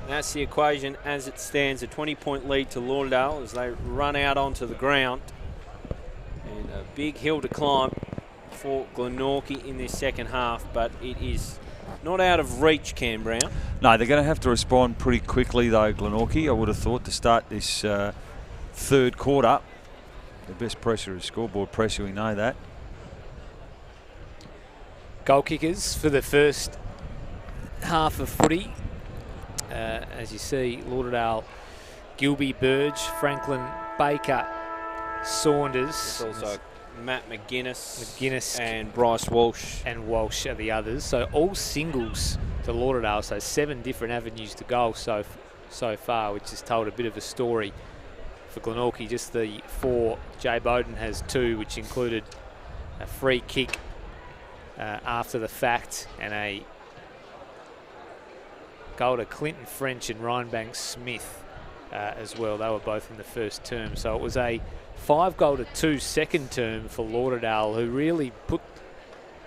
That's the equation as it stands. A 20-point lead to Lauderdale as they run out onto the ground. And a big hill to climb for Glenorchy in this second half, but it is not out of reach, Cam Brown. No, they're going to have to respond pretty quickly though, Glenorchy, I would have thought, to start this third quarter. The best pressure is scoreboard pressure, we know that. Goal kickers for the first half of footy. As you see, Lauderdale, Gilby, Burge, Franklin, Baker, Saunders. There's also Matt McGuinness and Bryce Walsh. And Walsh are the others. So all singles to Lauderdale. So 7 different avenues to goal so far, which has told a bit of a story for Glenorchy. Just the 4. Jay Bowden has 2, which included a free kick after the fact and a goal to Clinton French and Ryan Banks Smith as well. They were both in the first term. So it was a 5-goal-to-2 second term for Lauderdale, who really put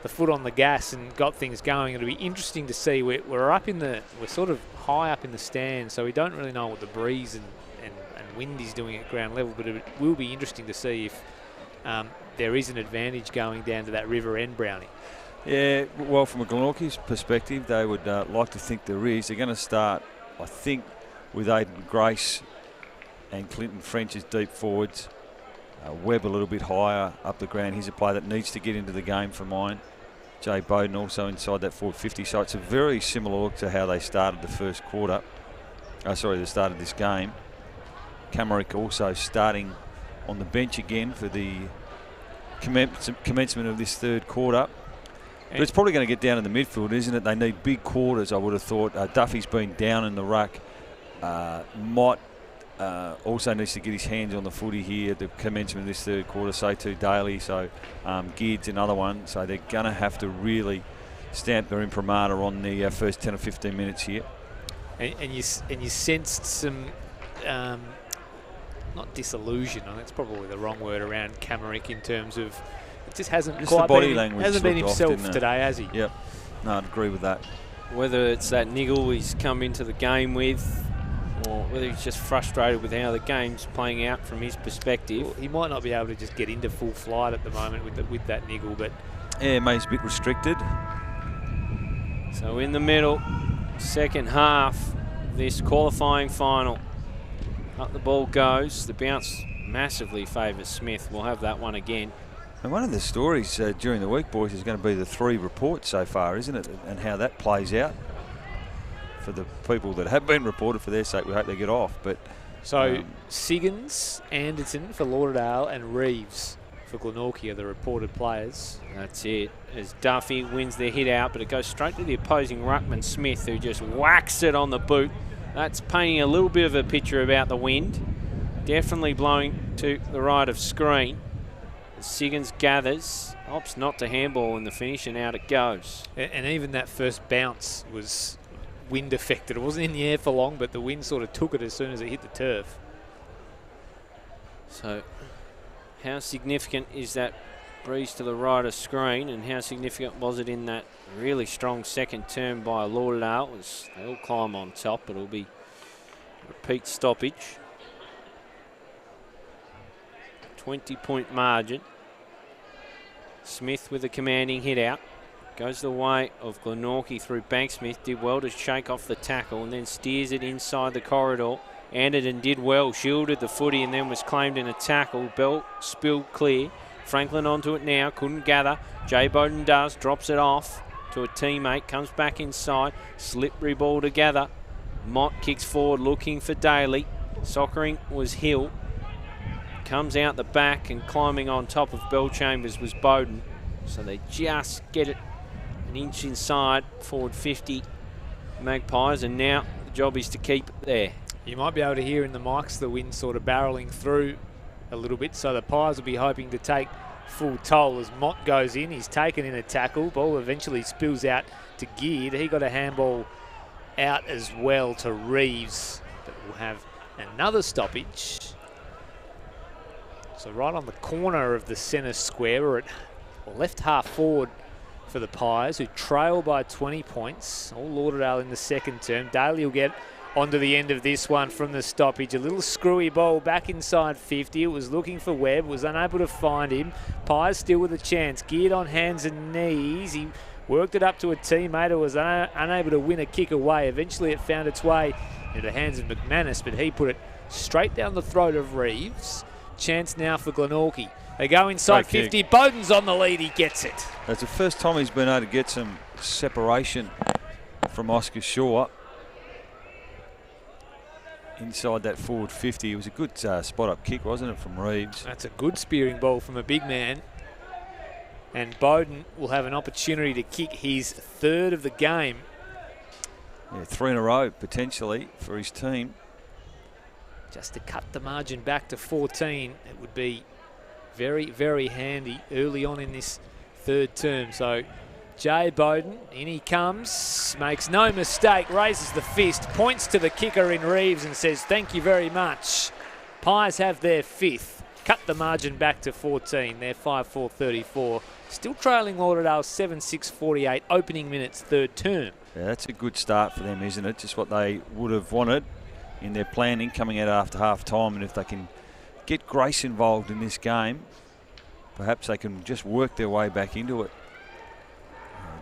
the foot on the gas and got things going. It'll be interesting to see. We're sort of high up in the stand, so we don't really know what the breeze and wind is doing at ground level, but it will be interesting to see if there is an advantage going down to that river end, Brownie. Yeah, well, from a Glenorchy's perspective, they would like to think there is. They're going to start, I think, with Aidan Grace and Clinton French as deep forwards. Webb a little bit higher up the ground. He's a player that needs to get into the game for mine. Jay Bowden also inside that forward 50. So it's a very similar look to how they started the first quarter. They started this game. Camerick also starting on the bench again for the commencement of this third quarter. But it's probably going to get down in the midfield, isn't it? They need big quarters, I would have thought. Duffy's been down in the ruck. Mott also needs to get his hands on the footy here at the commencement of this third quarter. So too Daly, so Gid's another one. So they're going to have to really stamp their imprimatur on the first 10 or 15 minutes here. And you sensed some, not disillusion, that's probably the wrong word around Camerick in terms of it just hasn't just quite the body been, language hasn't been himself today, has he? Yep. No, I'd agree with that. Whether it's that niggle he's come into the game with, or whether he's just frustrated with how the game's playing out from his perspective. Well, he might not be able to just get into full flight at the moment with that niggle, but yeah, maybe he's a bit restricted. So in the middle, second half, this qualifying final. Up the ball goes. The bounce massively favours Smith. We'll have that one again. And one of the stories during the week, boys, is going to be the 3 reports so far, isn't it? And how that plays out. For the people that have been reported, for their sake, we hope they get off. But so Siggins, Anderson for Lauderdale, and Reeves for Glenorchy are the reported players. That's it. As Duffy wins the hit out, but it goes straight to the opposing ruckman Smith, who just whacks it on the boot. That's painting a little bit of a picture about the wind. Definitely blowing to the right of screen. Siggins gathers, opts not to handball in the finish, and out it goes. And even that first bounce was wind affected. It wasn't in the air for long, but the wind sort of took it as soon as it hit the turf. So how significant is that breeze to the right of screen, and how significant was it in that really strong second term by Lauderdale? They all climb on top. It'll be repeat stoppage. 20-point margin. Smith with a commanding hit out. Goes the way of Glenorchy through Banksmith. Did well to shake off the tackle and then steers it inside the corridor. Anderton did well, shielded the footy and then was claimed in a tackle. Bell spilled clear. Franklin onto it now, couldn't gather. Jay Bowden does, drops it off to a teammate, comes back inside. Slippery ball to gather. Mott kicks forward looking for Daly. Sockering was Hill. Comes out the back, and climbing on top of Bell Chambers was Bowden. So they just get it an inch inside, forward 50 Magpies, and now the job is to keep it there. You might be able to hear in the mics the wind sort of barrelling through a little bit, so the Pies will be hoping to take full toll as Mott goes in. He's taken in a tackle. Ball eventually spills out to Geard. He got a handball out as well to Reeves, but we'll have another stoppage. So right on the corner of the centre square, we're at left half forward for the Pies, who trail by 20 points. All Lauderdale in the second term. Daly will get onto the end of this one from the stoppage. A little screwy ball back inside 50. It was looking for Webb, was unable to find him. Pies still with a chance. Geared on hands and knees. He worked it up to a teammate who was unable to win a kick away. Eventually it found its way into the hands of McManus, but he put it straight down the throat of Reeves. Chance now for Glenorchy. They go inside 50. Bowden's on the lead. He gets it. That's the first time he's been able to get some separation from Oscar Shaw inside that forward 50. It was a good spot-up kick, wasn't it, from Reeves? That's a good spearing ball from a big man. And Bowden will have an opportunity to kick his third of the game. Yeah, 3 in a row, potentially, for his team. Just to cut the margin back to 14, it would be very, very handy early on in this third term. So Jay Bowden, in he comes, makes no mistake, raises the fist, points to the kicker in Reeves and says, thank you very much. Pies have their fifth. Cut the margin back to 14. They're 5-4-34. Still trailing Lauderdale 7-6-48, opening minutes, third term. Yeah, that's a good start for them, isn't it? Just what they would have wanted in their planning coming out after half time. And if they can get Grace involved in this game, perhaps they can just work their way back into it.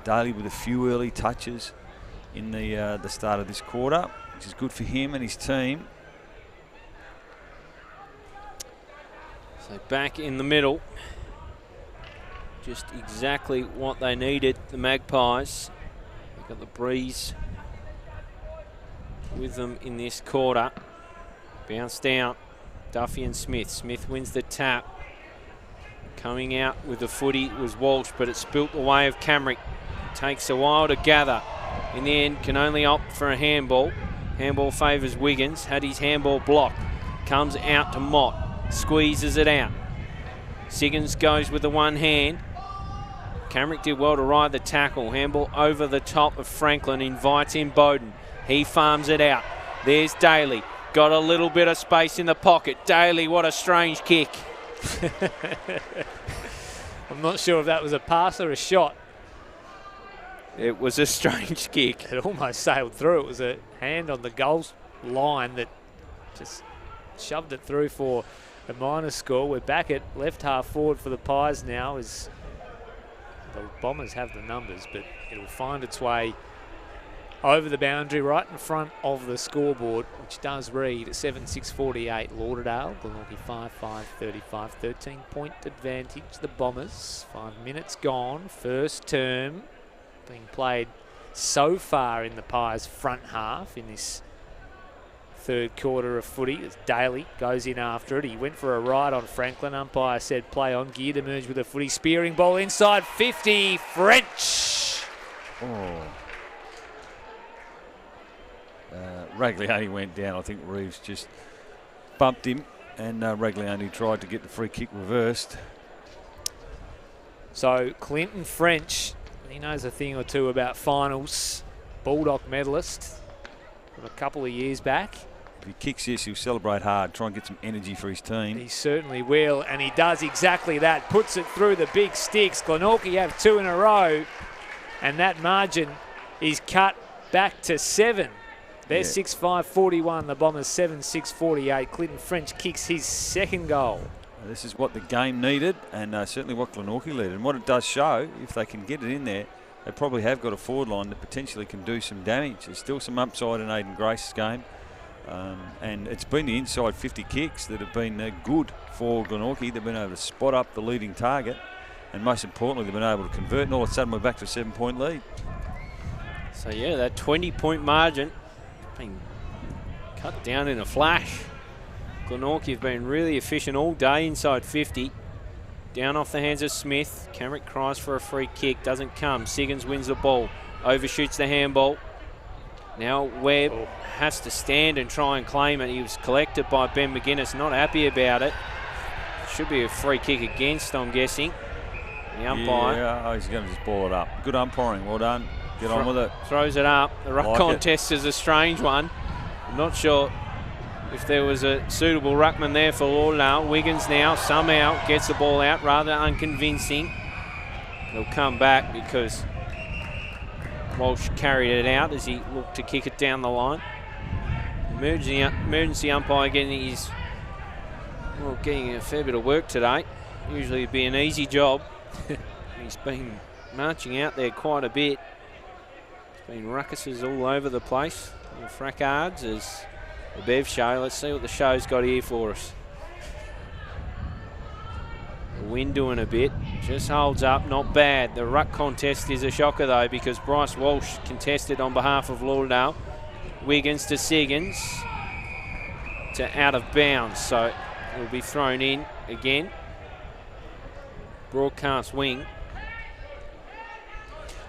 Daly with a few early touches in the start of this quarter, which is good for him and his team. So back in the middle, just exactly what they needed, the Magpies. They've got the breeze with them in this quarter. Bounce down, Duffy and Smith. Smith wins the tap. Coming out with the footy was Walsh, but it spilt the way of Camrick. Takes a while to gather. In the end, can only opt for a handball. Handball favours Wiggins. Had his handball blocked. Comes out to Mott. Squeezes it out. Siggins goes with the one hand. Camrick did well to ride the tackle. Handball over the top of Franklin. Invites in Bowden. He farms it out. There's Daly. Got a little bit of space in the pocket. Daly, what a strange kick. I'm not sure if that was a pass or a shot. It was a strange kick. It almost sailed through. It was a hand on the goal line that just shoved it through for a minor score. We're back at left half forward for the Pies now as the Bombers have the numbers, but it'll find its way over the boundary right in front of the scoreboard, which does read 7-6-48 Lauderdale. Glenorchy 5-5-35, 13-point advantage. The Bombers, 5 minutes gone. First term being played so far in the Pies' front half in this third quarter of footy as Daly goes in after it. He went for a ride on Franklin. Umpire said play on. Geared to merge with a footy. Spearing ball inside 50. French. Oh. Ragliani went down. I think Reeves just bumped him, and Ragliani tried to get the free kick reversed. So Clinton French, he knows a thing or two about finals. Bulldog medalist from a couple of years back. If he kicks this, he'll celebrate hard, try and get some energy for his team. He certainly will, and he does exactly that. Puts it through the big sticks. Glenorchy have 2 in a row, and that margin is cut back to 7. They're 6-5-41. The Bombers 7-6-48. Clinton French kicks his second goal. This is what the game needed, and certainly what Glenorchy needed. And what it does show, if they can get it in there, they probably have got a forward line that potentially can do some damage. There's still some upside in Aiden Grace's game. And it's been the inside 50 kicks that have been good for Glenorchy. They've been able to spot up the leading target, and most importantly, they've been able to convert, and all of a sudden we're back to a 7-point lead. So yeah, that 20-point margin been cut down in a flash. Glenorchy have been really efficient all day inside 50. Down off the hands of Smith. Camrick cries for a free kick, doesn't come. Siggins wins the ball, overshoots the handball. Now Webb has to stand and try and claim it. He was collected by Ben McGuinness, not happy about it. Should be a free kick against, I'm guessing. The umpire. Yeah, he's going to just ball it up. Good umpiring, well done. Get on with it. Throws it up. The ruck contest is a strange one. I'm not sure if there was a suitable ruckman there for Lauderdale. Wiggins now somehow gets the ball out, rather unconvincing. He'll come back because Walsh carried it out as he looked to kick it down the line. Emergency umpire getting a fair bit of work today. Usually it'd be an easy job. He's been marching out there quite a bit. There's been ruckuses all over the place. Little frackards as the Bev show. Let's see what the show's got here for us. The wind doing a bit. Just holds up, not bad. The ruck contest is a shocker though, because Bryce Walsh contested on behalf of Lauderdale. Wiggins to Siggins to out of bounds, so it will be thrown in again. Broadcast wing.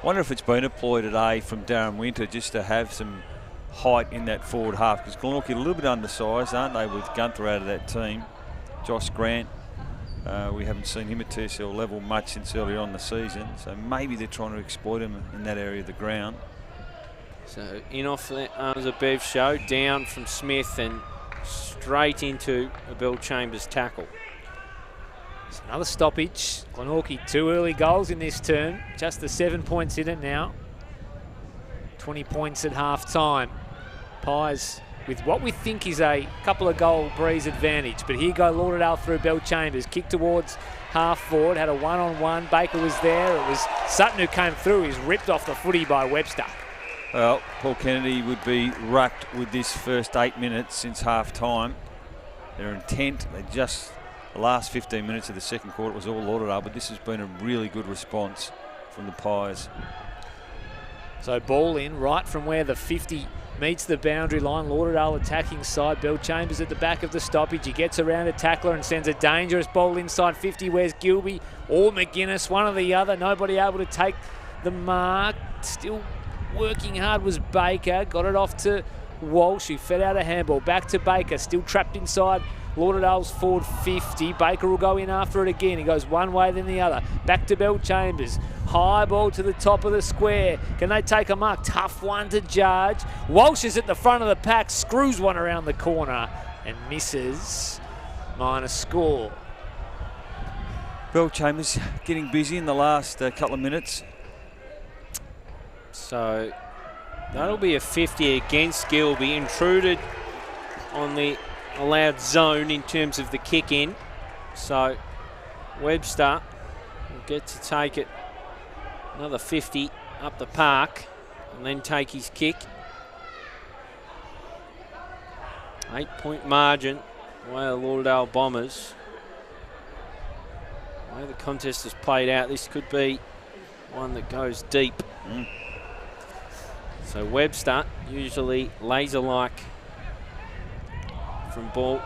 Wonder if it's been a ploy today from Darren Winter just to have some height in that forward half, because Glenorchy a little bit undersized, aren't they, with Gunther out of that team. Josh Grant, we haven't seen him at TSL level much since earlier on in the season, so maybe they're trying to exploit him in that area of the ground. So in off the arms of Bev show, down from Smith and straight into a Bill Chambers tackle. It's another stoppage. Glenorchy 2 early goals in this term. Just the 7 points in it now. 20 points at half time. Pies with what we think is a couple of goal breeze advantage. But here go Lauderdale through Bell Chambers. Kick towards half forward. Had a one-on-one. Baker was there. It was Sutton who came through. He's ripped off the footy by Webster. Well, Paul Kennedy would be rucked with this first 8 minutes since half time. Their intent, the last 15 minutes of the second quarter was all Lauderdale, but this has been a really good response from the Pies. So ball in right from where the 50 meets the boundary line. Lauderdale attacking side. Bell Chambers at the back of the stoppage. He gets around a tackler and sends a dangerous ball inside 50. Where's Gilby or McGuinness? One or the other. Nobody able to take the mark. Still working hard was Baker. Got it off to Walsh, who fed out a handball. Back to Baker. Still trapped inside Lauderdale's forward 50. Baker will go in after it again. He goes one way then the other. Back to Bell Chambers. High ball to the top of the square. Can they take a mark? Tough one to judge. Walsh is at the front of the pack. Screws one around the corner and misses. Minus score. Bell Chambers getting busy in the last couple of minutes. So that'll be a 50 against Gilby. Intruded on the allowed zone in terms of the kick in. So Webster will get to take it another 50 up the park and then take his kick. 8-point margin away the Lauderdale Bombers. The way the contest has played out, this could be one that goes deep. So Webster, usually laser-like from ball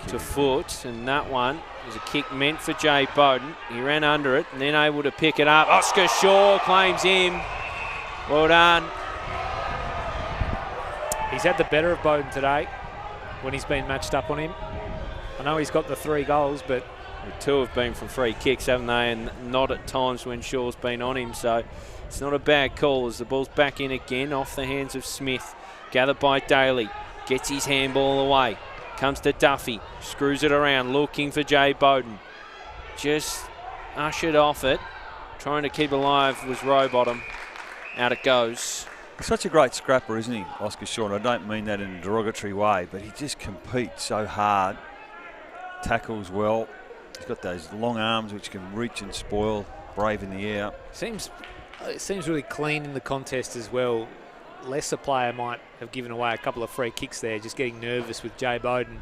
to foot, and that one was a kick meant for Jay Bowden. He ran under it and then able to pick it up. Oscar Shaw claims him. Well done. He's had the better of Bowden today when he's been matched up on him. I know he's got the 3 goals, but the 2 have been from free kicks, haven't they? And not at times when Shaw's been on him, so it's not a bad call as the ball's back in again off the hands of Smith. Gathered by Daly. Gets his handball away. Comes to Duffy. Screws it around. Looking for Jay Bowden. Just ushered off it. Trying to keep alive was Rowbottom. Out it goes. Such a great scrapper, isn't he, Oscar Shaw? I don't mean that in a derogatory way, but he just competes so hard. Tackles well. He's got those long arms which can reach and spoil. Brave in the air. It seems really clean in the contest as well. Lesser player might have given away a couple of free kicks there, just getting nervous with Jay Bowden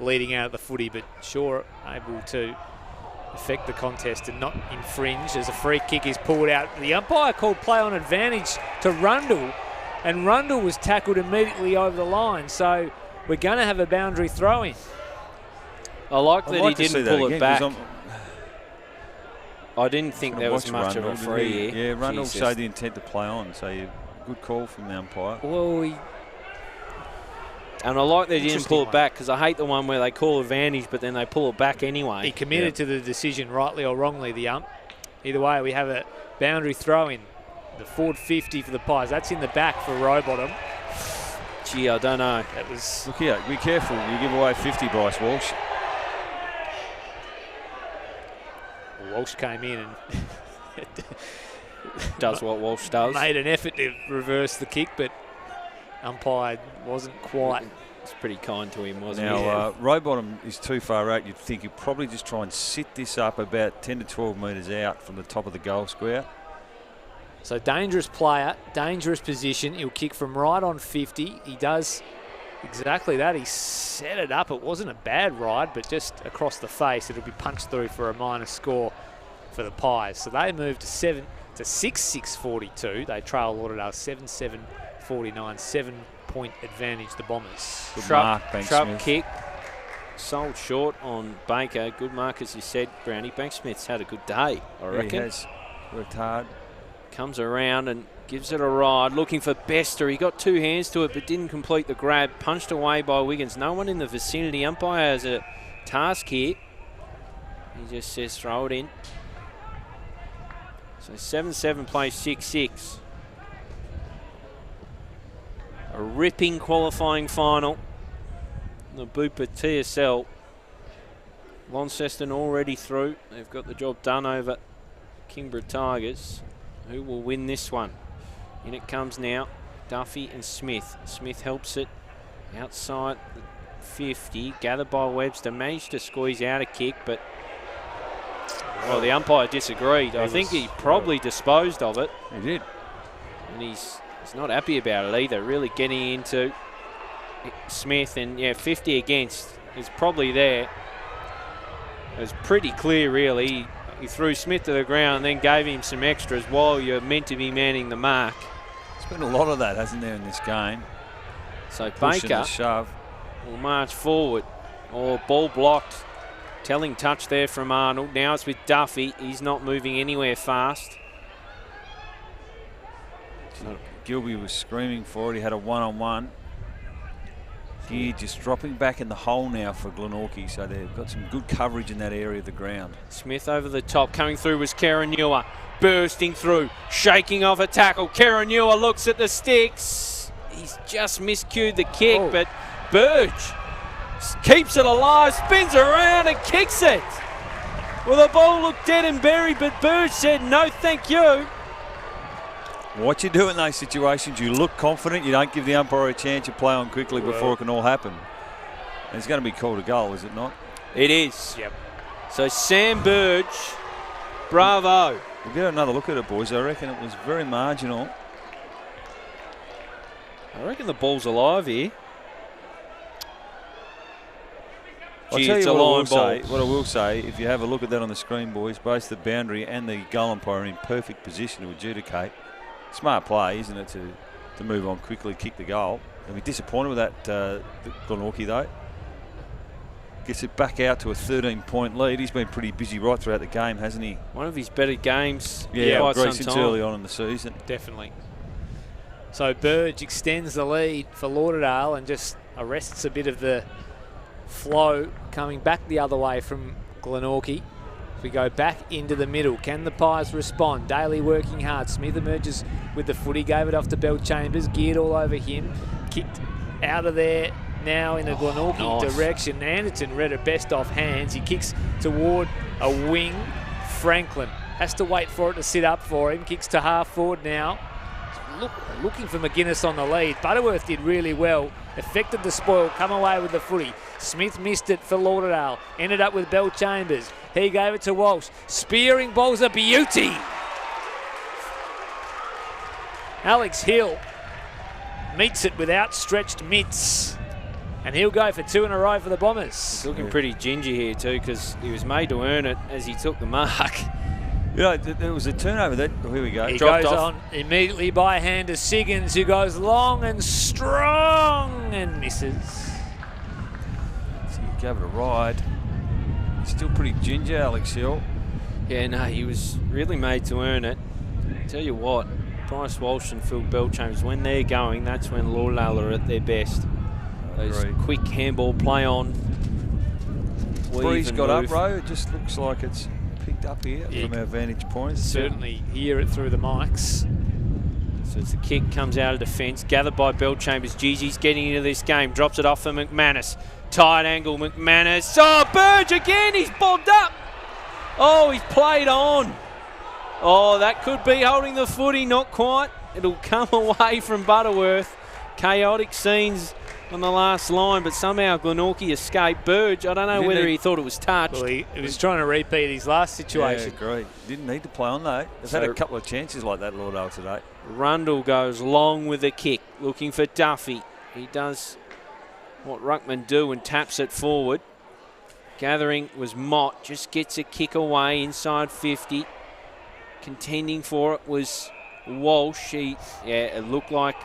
leading out of the footy, but Shaw able to affect the contest and not infringe as a free kick is pulled out. The umpire called play on advantage to Rundle, and Rundle was tackled immediately over the line, so we're going to have a boundary throw-in. I like that he didn't pull it back. I didn't think there was much Rundle, of a free here. Yeah, Rundle showed the intent to play on, so good call from the umpire. Well, and I like that he didn't pull it back, because I hate the one where they call advantage but then they pull it back anyway. He committed to the decision, rightly or wrongly, the ump. Either way, we have a boundary throw-in. The forward 50 for the Pies. That's in the back for Rowbottom. Gee, I don't know. That was. Look here, be careful. You give away 50, Bryce Walsh. Walsh came in and Does what Walsh does. Made an effort to reverse the kick, but umpire wasn't quite. It's pretty kind to him, wasn't Now, Rowbottom is too far out. You'd think he'd probably just try and sit this up about 10 to 12 metres out from the top of the goal square. So dangerous player, dangerous position. He'll kick from right on 50. He does exactly that. He set it up. It wasn't a bad ride, but just across the face. It'll be punched through for a minus score for the Pies. So they moved to 6-6-42. They trail Lauderdale 7-7-49. 7-point advantage, the Bombers. Good mark, Shrub kick. Sold short on Baker. Good mark, as you said, Brownie. Banksmith's had a good day, I reckon. He has worked hard. Comes around and gives it a ride. Looking for Bester. He got 2 hands to it but didn't complete the grab. Punched away by Wiggins. No one in the vicinity. Umpire has a task here. He just says throw it in. So 7-7 plays 6-6. A ripping qualifying final. The Bupa TSL. Launceston already through. They've got the job done over Kingborough Tigers. Who will win this one? In it comes now. Duffy and Smith. Smith helps it outside the 50. Gathered by Webster. Managed to squeeze out a kick, but well, the umpire disagreed. I think he probably disposed of it. He did. And he's not happy about it either. Really getting into Smith, and yeah, 50 against is probably there. It was pretty clear, really. He threw Smith to the ground and then gave him some extras while you're meant to be manning the mark. There's been a lot of that, hasn't there, in this game? So Pushing Baker the shove. will march forward. Or ball blocked. Telling touch there from Arnold. Now it's with Duffy. He's not moving anywhere fast. So Gilby was screaming for it. He had a one-on-one. Gear just dropping back in the hole now for Glenorchy, so they've got some good coverage in that area of the ground. Smith over the top. Coming through was Karanua. Bursting through. Shaking off a tackle. Karanua looks at the sticks. He's just miscued the kick, but Burge keeps it alive, spins around and kicks it. Well, the ball looked dead and buried, but Burge said no thank you. What you do in those situations, you look confident, you don't give the umpire a chance to play on quickly before it can all happen. And it's going to be called a goal, is it not? It is. Yep. So Sam Burge, bravo. We'll get another look at it, boys. I reckon it was very marginal. I reckon the ball's alive here. I'll tell you what I will say, if you have a look at that on the screen, boys, both the boundary and the goal umpire are in perfect position to adjudicate. Smart play, isn't it, to move on quickly, kick the goal. They'll be disappointed with that, Glenorchy, though. Gets it back out to a 13-point lead. He's been pretty busy right throughout the game, hasn't he? One of his better games. Yeah, I agree, since early on in the season. Definitely. So Burge extends the lead for Lauderdale and just arrests a bit of the flow coming back the other way from Glenorchy. If we go back into the middle, can the Pies respond? Daly working hard. Smith emerges with the footy, gave it off to Bell Chambers, geared all over him, kicked out of there now in a Glenorchy direction. Anderton read it best off hands. He kicks toward a wing. Franklin has to wait for it to sit up for him. Kicks to half forward now. Looking for McGuinness on the lead. Butterworth did really well. Affected the spoil, come away with the footy. Smith missed it for Lauderdale. Ended up with Bell Chambers. He gave it to Walsh. Spearing ball's a beauty. Alex Hill meets it with outstretched mitts. And he'll go for 2 in a row for the Bombers. He's looking pretty gingy here too, because he was made to earn it as he took the mark. You know, there was a turnover there. Oh, here we go. He Dropped goes off. on immediately by hand to Siggins, who goes long and strong and misses. So he gave it a ride. He's still pretty ginger, Alex Hill. Yeah, no, he was really made to earn it. Tell you what, Bryce Walsh and Phil Belchambers, when they're going, that's when Lauderdale are at their best. Those quick handball play on. Breeze got up, Ro. It just looks like it's picked up here from our vantage point. Certainly hear it through the mics. So it's the kick, comes out of defence, gathered by Belchambers. Jeezy's getting into this game, drops it off for McManus. Tight angle, McManus. Oh, Burge again, he's bobbed up. Oh, he's played on. Oh, that could be holding the footy, not quite. It'll come away from Butterworth. Chaotic scenes on the last line, but somehow Glenorchy escaped. Burge, I don't know whether he thought it was touched. Well, he was trying to repeat his last situation. Yeah, great. Didn't need to play on though. They've had a couple of chances like that, Lauderdale, today. Rundle goes long with the kick, looking for Duffy. He does what ruckmen do and taps it forward. Gathering was Mott, just gets a kick away inside 50. Contending for it was Walsh. It looked like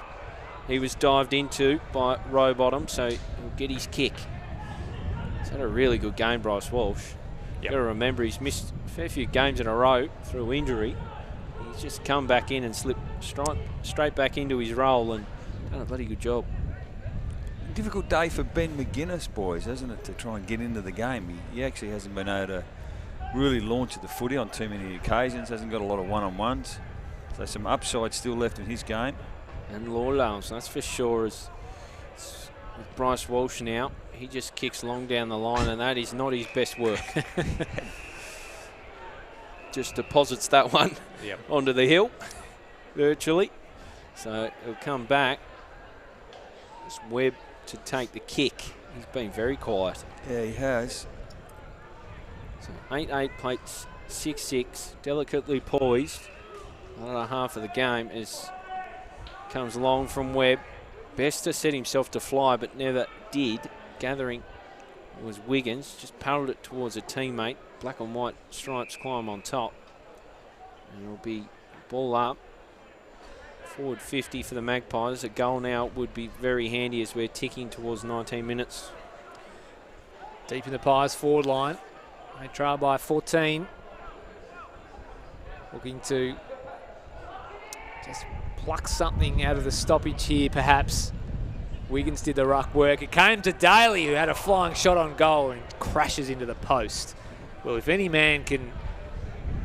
he was dived into by Rowbottom, so he'll get his kick. He's had a really good game, Bryce Walsh. You've got to remember he's missed a fair few games in a row through injury. He's just come back in and slipped straight back into his role and done a bloody good job. Difficult day for Ben McGuinness, boys, hasn't it, to try and get into the game. He actually hasn't been able to really launch at the footy on too many occasions, hasn't got a lot of one-on-ones. So some upside still left in his game. And Lauderdale, so that's for sure. With Bryce Walsh now, he just kicks long down the line, and that is not his best work. Just deposits that one onto the hill, virtually. So it'll come back. It's Webb to take the kick. He's been very quiet. Yeah, he has. So 8-8 plates 6-6, delicately poised. Another half of the game is comes long from Webb. Bester set himself to fly, but never did. Gathering was Wiggins, just paddled it towards a teammate. Black and white stripes climb on top. And it'll be ball up. Forward 50 for the Magpies. A goal now would be very handy as we're ticking towards 19 minutes. Deep in the Pies forward line. They trail by 14. Looking to just pluck something out of the stoppage here, perhaps. Wiggins did the ruck work. It came to Daly, who had a flying shot on goal and crashes into the post. Well, if any man can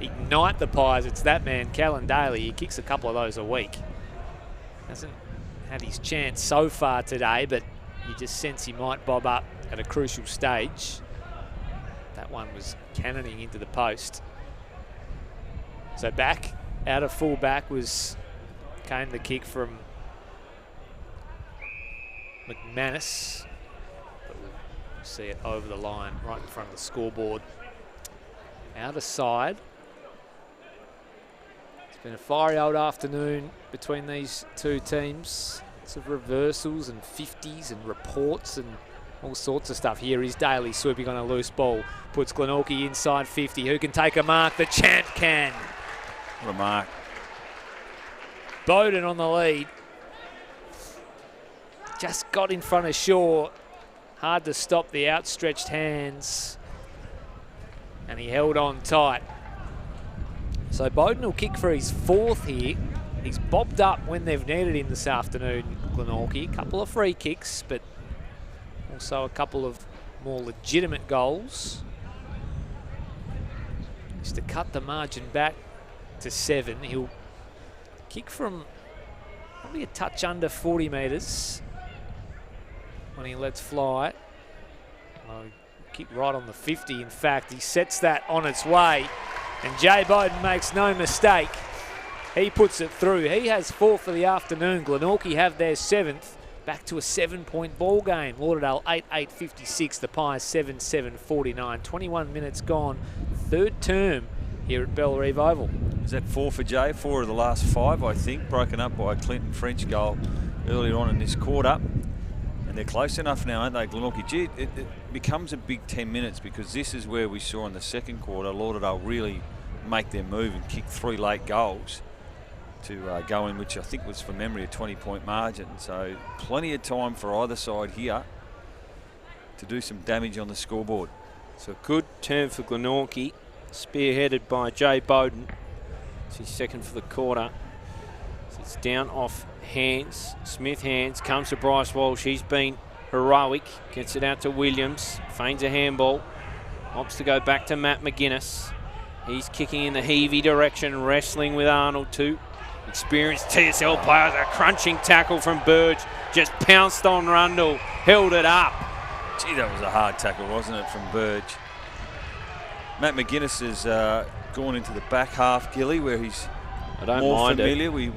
ignite the Pies, it's that man, Callan Daly. He kicks a couple of those a week. Hasn't had his chance so far today, but you just sense he might bob up at a crucial stage. That one was cannoning into the post. So back, out of full back came the kick from McManus. But we'll see it over the line, right in front of the scoreboard. Out of side. It's been a fiery old afternoon between these two teams. Lots of reversals and 50s and reports and all sorts of stuff. Here is Daly swooping on a loose ball. Puts Glenorchy inside 50. Who can take a mark? The champ can. What a mark. Bowden on the lead. Just got in front of Shaw. Hard to stop the outstretched hands. And he held on tight. So Bowden will kick for his fourth here. He's bobbed up when they've needed him this afternoon, Glenorchy. A couple of free kicks, but also a couple of more legitimate goals. Just to cut the margin back to 7. He'll kick from probably a touch under 40 metres when he lets fly. Well, kick right on the 50, in fact. He sets that on its way, and Jay Bowden makes no mistake. He puts it through. He has 4 for the afternoon. Glenorchy have their 7th. Back to a 7-point ball game. Lauderdale 8-8-56. The Pies 7-7-49. 21 minutes gone. Third term here at Bellerive Oval. Is that 4 for Jay? 4 of the last 5, I think. Broken up by a Clinton French goal earlier on in this quarter. And they're close enough now, aren't they, Glenorchy? Gee, it becomes a big 10 minutes because this is where we saw in the second quarter Lauderdale really make their move and kick 3 late goals to go in, which I think was, from memory, a 20-point margin. So plenty of time for either side here to do some damage on the scoreboard. So good turn for Glenorchy, spearheaded by Jay Bowden. It's his second for the quarter. So it's down off hands. Smith hands, comes to Bryce Walsh. He's been heroic. Gets it out to Williams. Feigns a handball. Opts to go back to Matt McGuinness. He's kicking in the heavy direction, wrestling with Arnold too. Experienced TSL players. A crunching tackle from Burge. Just pounced on Rundle. Held it up. Gee, that was a hard tackle, wasn't it, from Burge? Matt McGuinness has gone into the back half, Gilly, where he's more familiar. We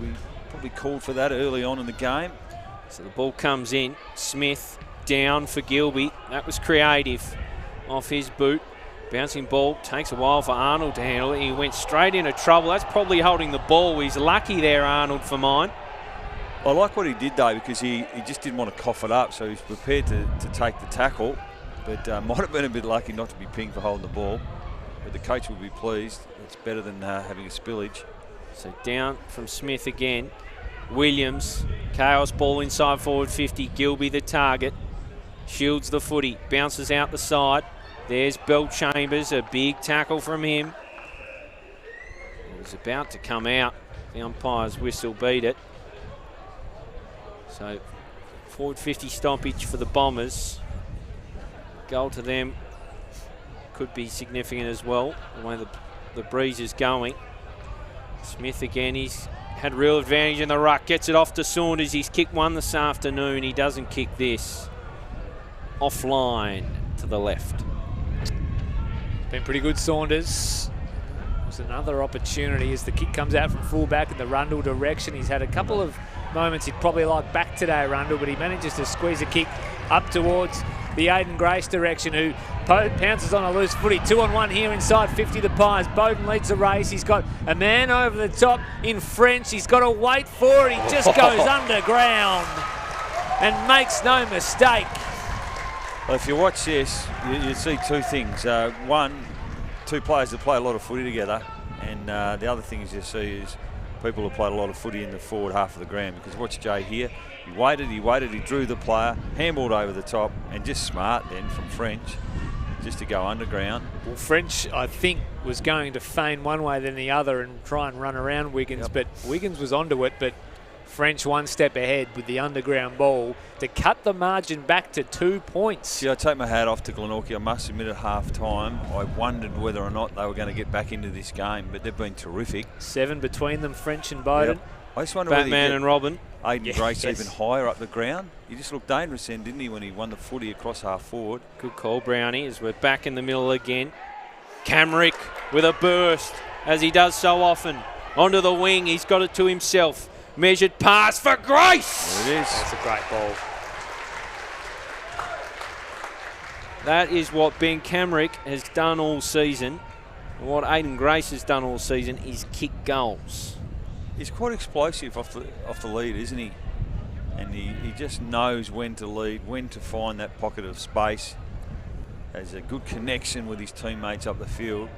probably called for that early on in the game. So the ball comes in. Smith down for Gilby. That was creative off his boot. Bouncing ball, takes a while for Arnold to handle it. He went straight into trouble. That's probably holding the ball. He's lucky there, Arnold, for mine. I like what he did, though, because he just didn't want to cough it up, so he's prepared to take the tackle, but might have been a bit lucky not to be pinged for holding the ball. But the coach will be pleased. It's better than having a spillage. So down from Smith again. Williams, chaos ball inside forward 50. Gilby the target. Shields the footy, bounces out the side. There's Bellchambers, a big tackle from him. It was about to come out. The umpire's whistle beat it. So forward 50 stoppage for the Bombers. Goal to them could be significant as well, the way the breeze is going. Smith again, he's had real advantage in the ruck. Gets it off to Saunders. He's kicked one this afternoon. He doesn't kick this. Offline to the left. Been pretty good, Saunders. There's another opportunity as the kick comes out from fullback in the Rundle direction. He's had a couple of moments he'd probably like back today, Rundle, but he manages to squeeze a kick up towards the Aiden Grace direction, who pounces on a loose footy. 2-on-1 here inside 50 the Pies. Bowden leads the race. He's got a man over the top in French. He's got to wait for it. He just goes underground and makes no mistake. Well, if you watch this, you see two things. One, two players that play a lot of footy together, and the other things you see is people who played a lot of footy in the forward half of the ground. Because watch Jay here. He waited, he drew the player, handballed over the top, and just smart then from French, just to go underground. Well, French, I think, was going to feign one way than the other and try and run around Wiggins, but Wiggins was onto it, but French one step ahead with the underground ball to cut the margin back to 2 points. See, I take my hat off to Glenorchy. I must admit at half-time, I wondered whether or not they were going to get back into this game, but they've been terrific. 7 between them, French and Bowden. Yep. I just wonder Batman and Robin. Aiden Grace even higher up the ground. He just looked dangerous then, didn't he, when he won the footy across half forward. Good call, Brownie, as we're back in the middle again. Camrick with a burst, as he does so often. Onto the wing, he's got it to himself. Measured pass for Grace. There it is. That's a great ball. That is what Ben Camrick has done all season. And what Aiden Grace has done all season is kick goals. He's quite explosive off the lead, isn't he? And he just knows when to lead, when to find that pocket of space. Has a good connection with his teammates up the field.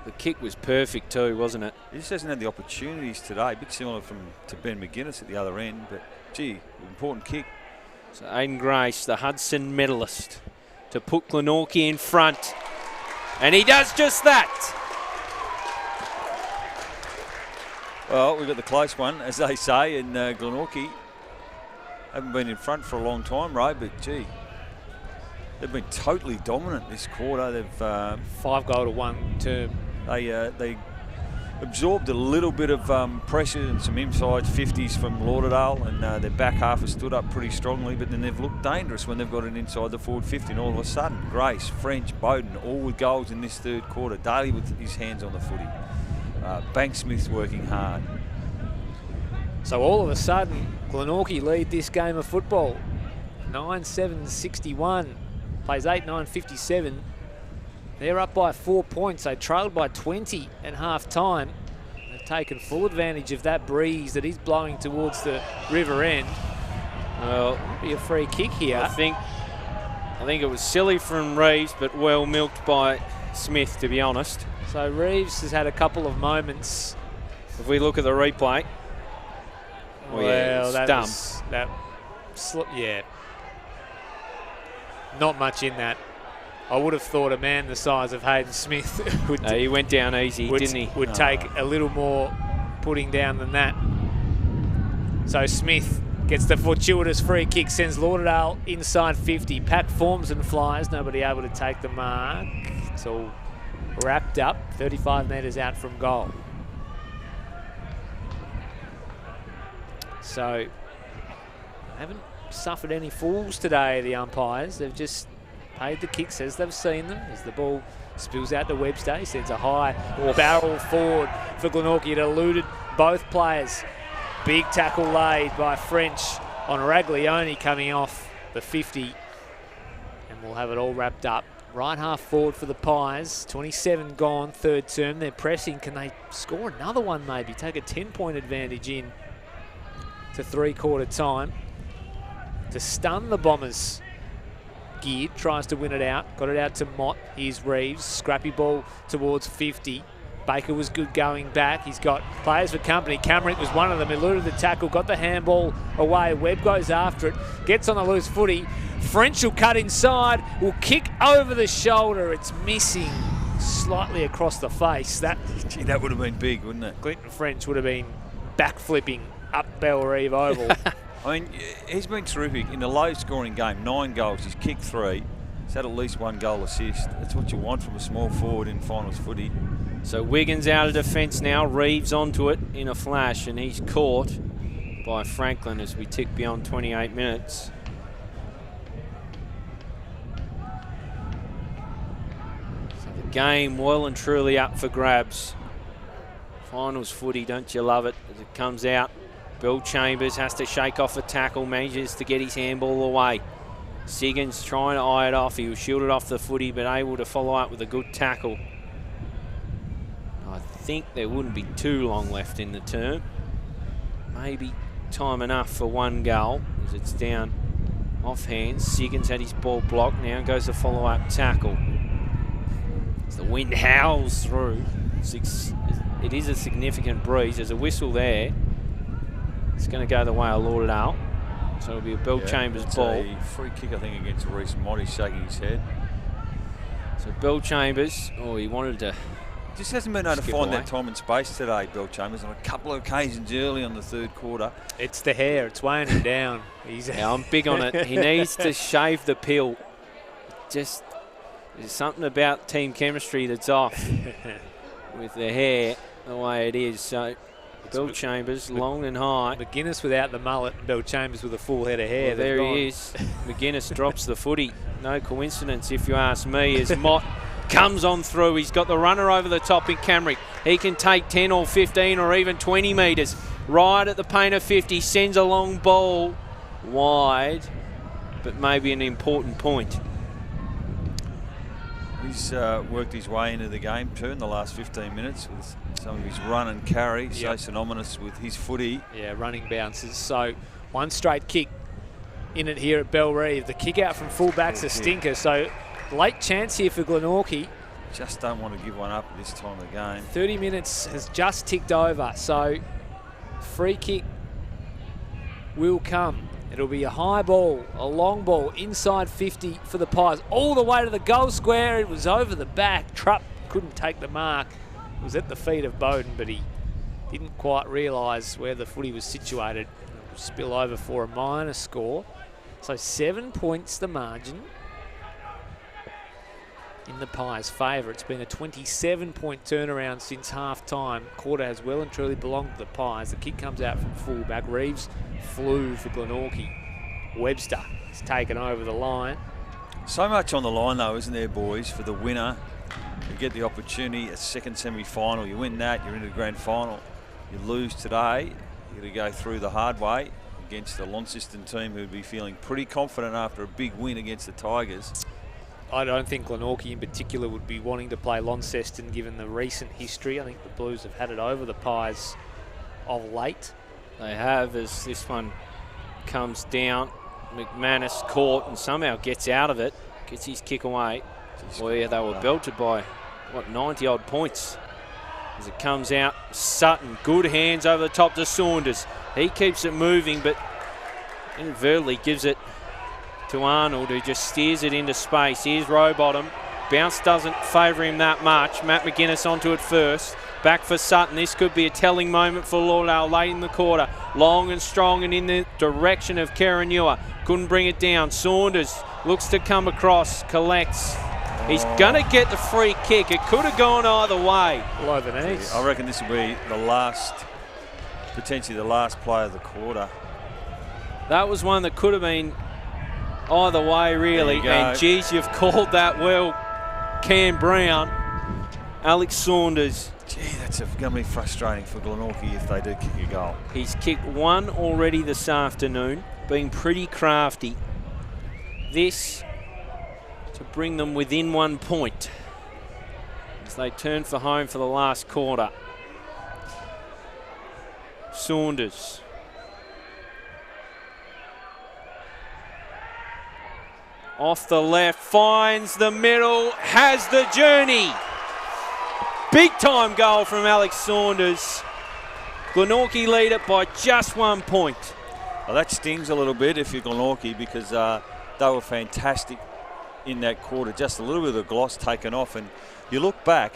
The kick was perfect too, wasn't it? He just hasn't had the opportunities today. A bit similar to Ben McGuinness at the other end, but gee, important kick. So Aiden Grace, the Hudson medalist, to put Glenorchy in front. And he does just that. Well, we've got the close one, as they say, and Glenorchy haven't been in front for a long time, Ray, but gee, they've been totally dominant this quarter. They've 5-goal-to-1 term. They absorbed a little bit of pressure and some inside 50s from Lauderdale, and their back half has stood up pretty strongly, but then they've looked dangerous when they've got it inside the forward 50, and all of a sudden, Grace, French, Bowden, all with goals in this third quarter. Daly with his hands on the footy. Banksmith's working hard. So all of a sudden, Glenorchy lead this game of football. 9-7-61. Plays 8-9-57. They're up by 4 points. They trailed by 20 at half-time. They've taken full advantage of that breeze that is blowing towards the river end. Well, be a free kick here. I think it was silly from Reeves, but well milked by Smith, to be honest. So Reeves has had a couple of moments. If we look at the replay, yeah. Not much in that. I would have thought a man the size of Hayden Smith would. He went down easy, didn't he? Would take a little more putting down than that. So Smith gets the fortuitous free kick, sends Lauderdale inside 50. Pat forms and flies. Nobody able to take the mark. It's all wrapped up. 35 metres out from goal. So haven't suffered any fools today, the umpires. They've just paid the kicks as they've seen them, as the ball Spills out to Webster. He sends a high barrel forward for Glenorchy. It eluded both players. Big tackle laid by French on Raglione coming off the 50. And we'll have it all wrapped up. Right half forward for the Pies. 27 gone, third term. They're pressing. Can they score another one maybe? Take a 10-point advantage in to three-quarter time. To stun the Bombers. Geared, tries to win it out. Got it out to Mott. Here's Reeves. Scrappy ball towards 50. Baker was good going back. He's got players for company. Camrick was one of them. Eluded the tackle. Got the handball away. Webb goes after it. Gets on the loose footy. French will cut inside. Will kick over the shoulder. It's missing slightly across the face. Gee, that would have been big, wouldn't it? Clinton French would have been backflipping up Bellerive Oval. I mean, he's been terrific in a low-scoring game. 9 goals. He's kicked 3. He's had at least 1 goal assist. That's what you want from a small forward in finals footy. So Wiggins out of defence now. Reeves onto it in a flash, and he's caught by Franklin as we tick beyond 28 minutes. So the game well and truly up for grabs. Finals footy, don't you love it, as it comes out. Bill Chambers has to shake off a tackle, manages to get his handball away. Siggins trying to eye it off. He was shielded off the footy, but able to follow up with a good tackle. I think there wouldn't be too long left in the term. Maybe time enough for 1 goal as it's down off hands. Siggins had his ball blocked. Now goes the follow-up tackle. As the wind howls through. It is a significant breeze. There's a whistle there. It's going to go the way of Lauderdale. So it'll be a Bill Chambers ball. A free kick, I think, against Reece Mott. He's shaking his head. So Bill Chambers, he wanted to... Just hasn't been able to find away. that time and space today, Bill Chambers, on a couple of occasions early on the third quarter. It's the hair. It's weighing him down. Yeah, I'm big on it. He needs to shave the pill. Just, there's something about team chemistry that's off with the hair the way it is. So Bill Chambers, long and high. McGuinness without the mullet, and Bill Chambers with a full head of hair. Well, there he is. McGuinness drops the footy. No coincidence, if you ask me, as Mott comes on through. He's got the runner over the top in Camrick. He can take 10 or 15 or even 20 metres. Right at the paint of 50, sends a long ball wide, but maybe an important point. He's worked his way into the game too in the last 15 minutes with some of his run and carry. So synonymous with his footy. Yeah, running bounces. So one straight kick in it here at Bellerive. The kick out from fullback's a stinker. So late chance here for Glenorchy. Just don't want to give one up at this time of the game. 30 minutes has just ticked over. So free kick will come. It'll be a high ball, a long ball, inside 50 for the Pies. All the way to the goal square. It was over the back. Trupp couldn't take the mark. It was at the feet of Bowden, but he didn't quite realise where the footy was situated. It will spill over for a minor score. So 7 points the margin in the Pies' favour. It's been a 27-point turnaround since half-time. Quarter has well and truly belonged to the Pies. The kick comes out from full-back. Reeves flew for Glenorchy. Webster has taken over the line. So much on the line, though, isn't there, boys, for the winner? You get the opportunity, a second semi-final. You win that, you're into the grand final. You lose today, you're going to go through the hard way against the Launceston team who would be feeling pretty confident after a big win against the Tigers. I don't think Glenorchy in particular would be wanting to play Launceston given the recent history. I think the Blues have had it over the Pies of late. They have, as this one comes down. McManus caught and somehow gets out of it, gets his kick away. Well, yeah, they were belted by, 90-odd points. As it comes out, Sutton, good hands over the top to Saunders. He keeps it moving, but inadvertently gives it to Arnold, who just steers it into space. Here's Rowbottom. Bounce doesn't favour him that much. Matt McGuinness onto it first. Back for Sutton. This could be a telling moment for Lauderdale late in the quarter. Long and strong and in the direction of Karanua. Couldn't bring it down. Saunders looks to come across, collects. He's going to get the free kick. It could have gone either way. Below the knees. I reckon this will be the last, potentially the last play of the quarter. That was one that could have been either way, really. And geez, you've called that well. Cam Brown, Alex Saunders. Gee, that's going to be frustrating for Glenorchy if they do kick a goal. He's kicked one already this afternoon, being pretty crafty. This to bring them within 1 point as they turn for home for the last quarter. Saunders. Off the left, finds the middle, has the journey. Big time goal from Alex Saunders. Glenorchy lead it by just 1 point. Well, that stings a little bit if you're Glenorchy, because they were fantastic in that quarter. Just a little bit of the gloss taken off. And you look back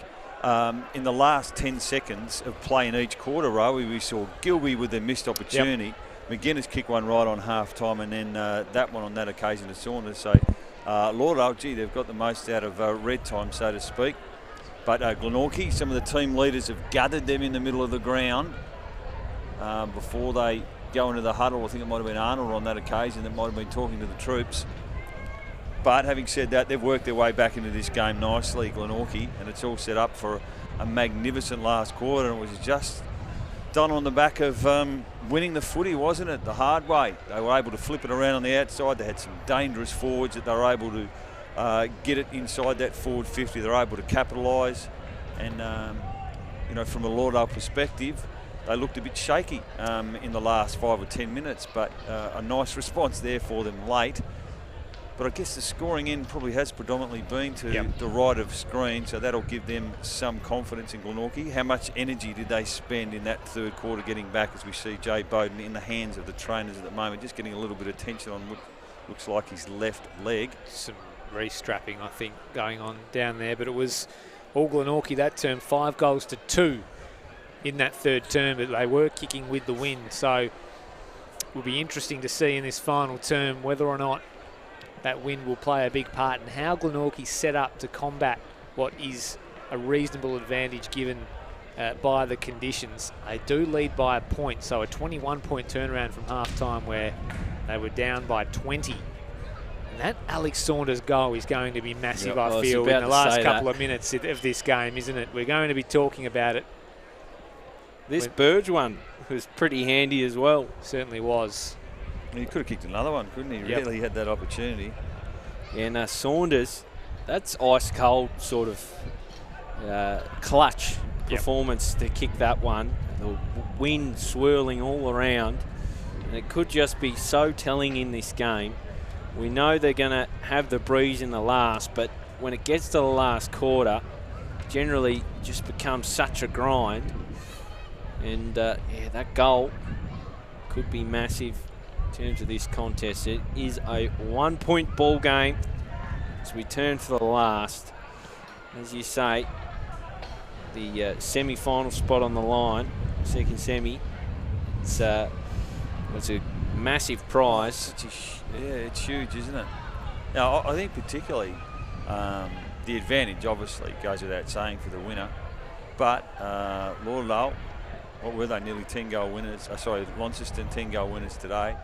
in the last 10 seconds of play in each quarter, Rowie, we saw Gilby with a missed opportunity. Yep. McGuinness kicked one right on half time, and then that one on that occasion to Saunders. So Lauderdale, gee, they've got the most out of red time, so to speak. But Glenorchy, some of the team leaders have gathered them in the middle of the ground before they go into the huddle. I think it might have been Arnold on that occasion that might have been talking to the troops. But having said that, they've worked their way back into this game nicely, Glenorchy, and it's all set up for a magnificent last quarter. And it was just done on the back of winning the footy, wasn't it? The hard way. They were able to flip it around on the outside. They had some dangerous forwards that they were able to get it inside that forward 50. They're able to capitalise, and you know, from a Lauderdale perspective, they looked a bit shaky in the last 5 or 10 minutes, but a nice response there for them late. But I guess the scoring end probably has predominantly been to the right of screen, so that'll give them some confidence in Glenorchy. How much energy did they spend in that third quarter getting back, as we see Jay Bowden in the hands of the trainers at the moment, just getting a little bit of tension on what looks like his left leg. Some restrapping, I think, going on down there, but it was all Glenorchy that term, 5 goals to 2 in that third term, but they were kicking with the wind. So it will be interesting to see in this final term whether or not that wind will play a big part in how Glenorchy set up to combat what is a reasonable advantage given by the conditions. They do lead by a point, so a 21-point turnaround from half-time where they were down by 20. And that Alex Saunders goal is going to be massive, I feel, in the last couple of minutes of this game, isn't it? We're going to be talking about it. This Burge one was pretty handy as well. Certainly was. He could have kicked another one, couldn't he? Really had that opportunity. Yeah, and Saunders, that's ice cold sort of clutch performance to kick that one. The wind swirling all around, and it could just be so telling in this game. We know they're going to have the breeze in the last, but when it gets to the last quarter, generally just becomes such a grind. And yeah, that goal could be massive in terms of this contest. It is a 1-point ball game as we turn for the last. As you say, the semi-final spot on the line, second semi. It's a massive prize. Yeah, it's huge, isn't it? Now, I think particularly the advantage, obviously, goes without saying for the winner. But Lauderdale, what were they? Nearly 10-goal winners. Sorry, Launceston 10-goal winners today.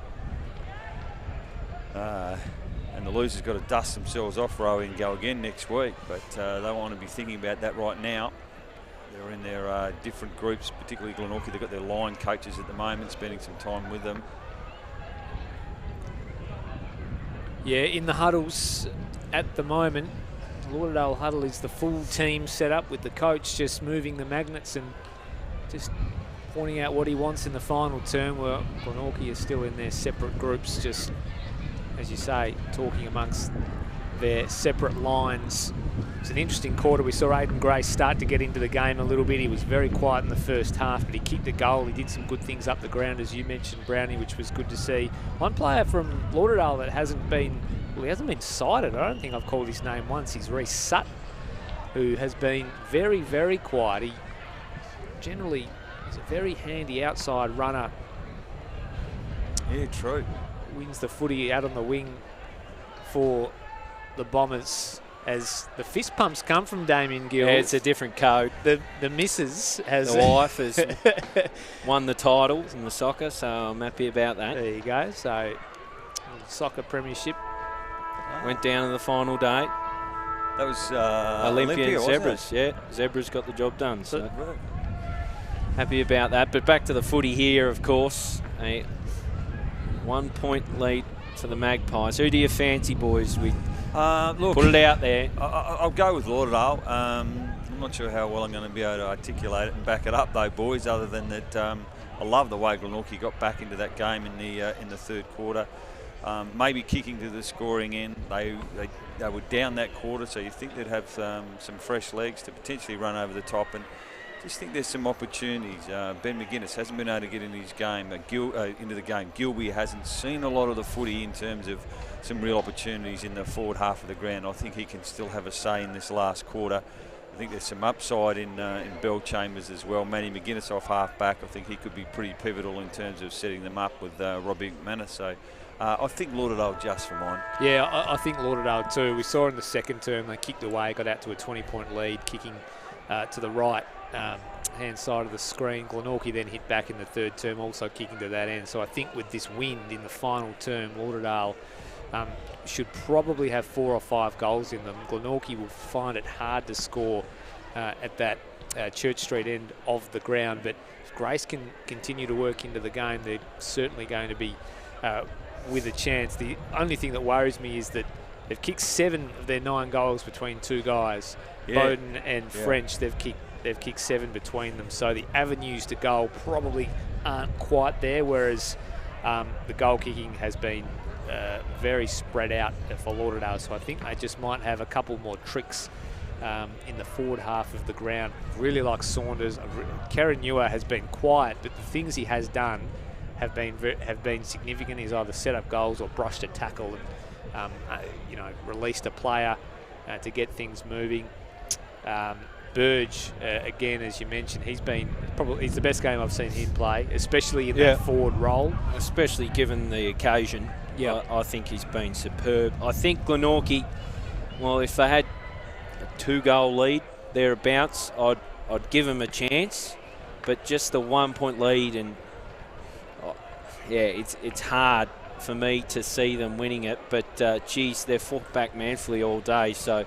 And the losers got to dust themselves off, Rowie, and go again next week. But they want to be thinking about that right now. They're in their different groups, particularly Glenorchy. They've got their line coaches at the moment, spending some time with them. Yeah, in the huddles at the moment, Lauderdale huddle is the full team set up with the coach just moving the magnets and just pointing out what he wants in the final term, where Glenorchy is still in their separate groups, just, as you say, talking amongst their separate lines. It's an interesting quarter. We saw Aidan Gray start to get into the game a little bit. He was very quiet in the first half, but he kicked a goal. He did some good things up the ground, as you mentioned, Brownie, which was good to see. One player from Lauderdale that hasn't been, well, he hasn't been cited. I don't think I've called his name once. He's Reece Sutton, who has been very, very quiet. He generally is a very handy outside runner. Yeah, true. Wins the footy out on the wing for the Bombers as the fist pumps come from Damien Gill. Yeah, it's a different code. The missus has... The wife has won the title in the soccer, so I'm happy about that. There you go. So, soccer premiership. Went down to the final day. That was Olympian wasn't Zebras. it? Yeah, Zebras got the job done. So Right. happy about that. But back to the footy here, of course. A 1 point lead for the Magpies. Who do you fancy, boys? We Look, put it out there. I'll go with Lauderdale. I'm not sure how well I'm going to be able to articulate it and back it up, though, boys. Other than that, I love the way Glenorchy got back into that game in the third quarter. Maybe kicking to the scoring end. They were down that quarter, so you think they'd have some fresh legs to potentially run over the top. And just think there's some opportunities. Ben McGuinness hasn't been able to get into his game, into the game. Gilby hasn't seen a lot of the footy in terms of some real opportunities in the forward half of the ground. I think he can still have a say in this last quarter. I think there's some upside in Bell Chambers as well. Manny McGuinness off half back. I think he could be pretty pivotal in terms of setting them up with Robbie McManus. So I think Lauderdale just for mine. Yeah, I think Lauderdale too. We saw in the second term they kicked away, got out to a 20-point lead, kicking to the right hand side of the screen. Glenorchy then hit back in the third term, also kicking to that end. So I think with this wind in the final term, Lauderdale should probably have 4 or 5 goals in them. Glenorchy will find it hard to score at that Church Street end of the ground, but if Grace can continue to work into the game, they're certainly going to be with a chance. The only thing that worries me is that they've kicked 7 of their 9 goals between 2 guys. Yeah. Bowden and French, they've kicked 7 between them, so the avenues to goal probably aren't quite there, whereas the goal kicking has been very spread out for Lauderdale, so I think they just might have a couple more tricks in the forward half of the ground. Really like Saunders. Karen Ewer has been quiet, but the things he has done have been significant. He's either set up goals or brushed a tackle and released a player to get things moving. Burge, again, as you mentioned, he's the best game I've seen him play, especially in that forward role. Especially given the occasion. Yeah, I think he's been superb. I think Glenorchy, well, if they had a 2-goal lead thereabouts, I'd give him a chance. But just the 1 point lead, and it's hard for me to see them winning it. But geez, they've fought back manfully all day, so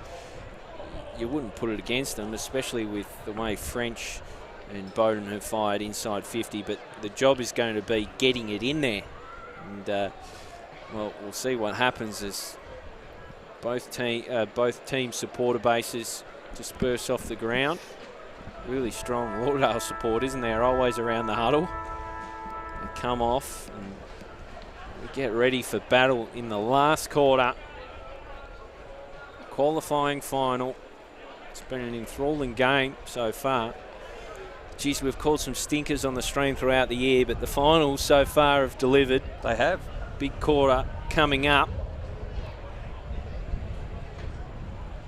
you wouldn't put it against them, especially with the way French and Bowden have fired inside 50. But the job is going to be getting it in there, and well, we'll see what happens as both team supporter bases disperse off the ground. Really strong Lauderdale support, isn't there? Always around the huddle. They come off and we get ready for battle in the last quarter. Qualifying final. It's been an enthralling game so far. Geez, we've called some stinkers on the stream throughout the year, but the finals so far have delivered. They have. Big quarter coming up.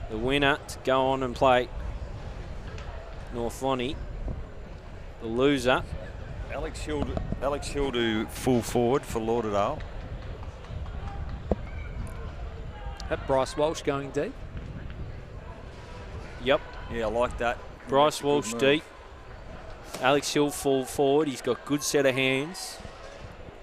The winner to go on and play North Lonnie. The loser. Alex Hildu full forward for Lauderdale. That Bryce Walsh going deep. Yep. Yeah, I like that. Bryce Walsh deep. Alex Hill full forward. He's got good set of hands.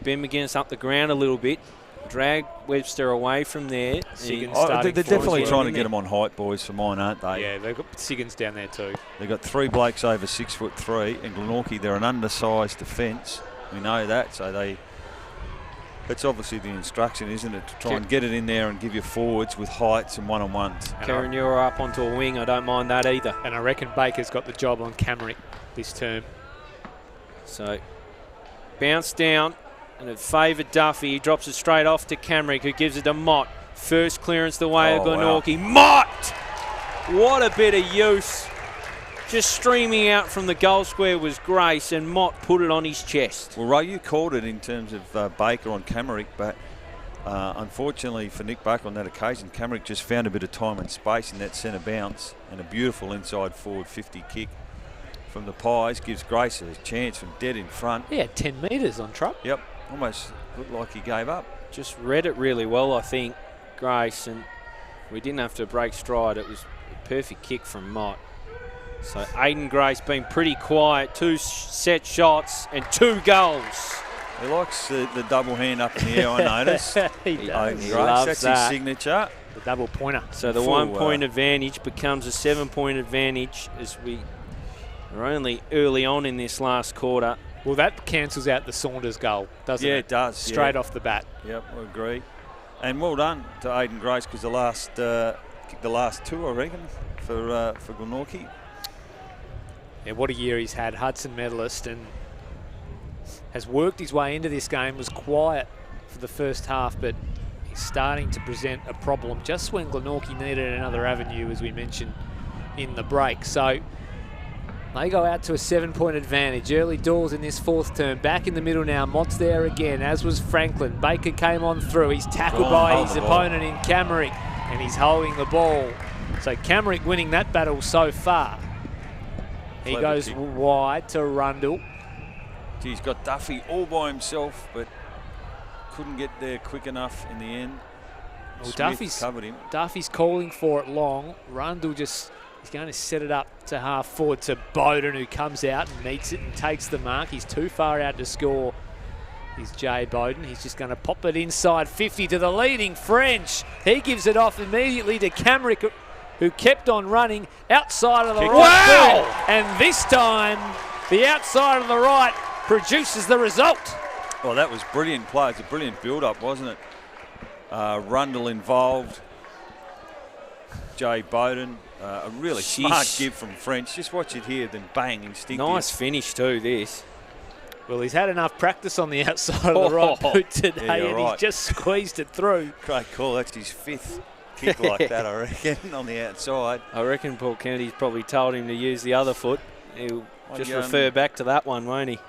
Ben McGuinness up the ground a little bit. Drag Webster away from there. They're definitely trying to get them on height, boys, for mine, aren't they? Yeah, they've got Siggins down there too. They've got 3 blokes over 6'3", and Glenorchy, they're an undersized defence. We know that, so that's obviously the instruction, isn't it? To try and get it in there and give you forwards with heights and one-on-ones. Karen, you're up onto a wing. I don't mind that either. And I reckon Baker's got the job on Camrick this term. So, bounce down. And it favoured Duffy. He drops it straight off to Camrick, who gives it to Mott. First clearance the way of Glenorchy. Wow. Mott! What a bit of use. Just streaming out from the goal square was Grace, and Mott put it on his chest. Well, Ray, you called it in terms of Baker on Camrick, but unfortunately for Nick Baker on that occasion, Camrick just found a bit of time and space in that centre bounce, and a beautiful inside forward 50 kick from the Pies gives Grace a chance from dead in front. Yeah, 10 metres on truck. Yep. Almost looked like he gave up. Just read it really well, I think, Grace, and we didn't have to break stride. It was a perfect kick from Mott. So Aiden Grace been pretty quiet. 2 set shots and 2 goals. He likes the double hand up in the air, I noticed. He does. He loves that's that. his signature. The double pointer. So the 1 point advantage becomes a 7 point advantage as we are only early on in this last quarter. Well, that cancels out the Saunders goal, doesn't it? Yeah, it does. Straight off the bat. Yep, I agree. And well done to Aidan Grace, because kicked the last two, I reckon, for Glenorchy. Yeah, what a year he's had. Hudson medalist, and has worked his way into this game. Was quiet for the first half, but he's starting to present a problem just when Glenorchy needed another avenue, as we mentioned in the break. So they go out to a 7 point advantage. Early doors in this fourth term. Back in the middle now. Mott's there again, as was Franklin. Baker came on through. He's tackled by his opponent in Camerick, and he's holding the ball. So Camerick winning that battle so far. He goes wide to Rundle. He's got Duffy all by himself, but couldn't get there quick enough in the end. Well, Smith covered him. Duffy's calling for it long. Rundle he's going to set it up to half forward to Bowden, who comes out and meets it and takes the mark. He's too far out to score. He's Jay Bowden. He's just going to pop it inside 50 to the leading French. He gives it off immediately to Camerick, who kept on running outside of the right foot. And this time, the outside of the right produces the result. Well, that was brilliant play. It's a brilliant build-up, wasn't it? Rundle involved. Jay Bowden, a really smart give from French. Just watch it here, then bang, instinctive. Nice finish too, this. Well, he's had enough practice on the outside of the right boot today, and he's just squeezed it through. Great call. That's his fifth kick like that, I reckon, on the outside. I reckon Paul Kennedy's probably told him to use the other foot. He'll just refer back to that one, won't he?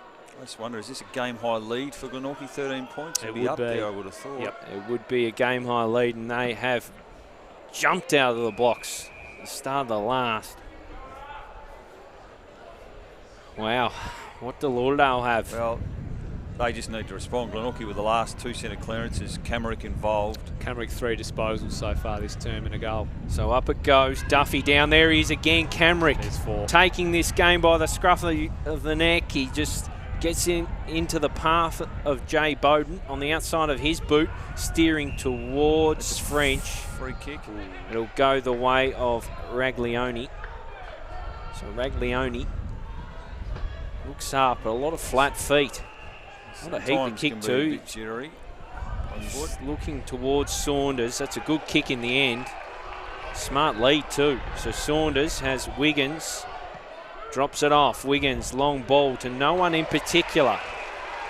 I just wonder, is this a game-high lead for Glenorchy? 13 points? It would be would up be. there, I would have thought. Yep, it would be a game-high lead, and they have jumped out of the blocks at the start of the last. Wow, what do Lauderdale have? Well, they just need to respond. Glenorchy with the last two centre clearances. Camerick involved. Camerick 3 disposals so far this term and a goal. So up it goes. Duffy down there. He is again. Camerick taking this game by the scruff of the neck. He just gets into the path of Jay Bowden on the outside of his boot, steering towards French. Free kick. It'll go the way of Raglione. So Raglione looks up, but a lot of flat feet. What a heap of kick too. He's looking towards Saunders. That's a good kick in the end. Smart lead too. So Saunders has Wiggins. Drops it off. Wiggins, long ball to no one in particular.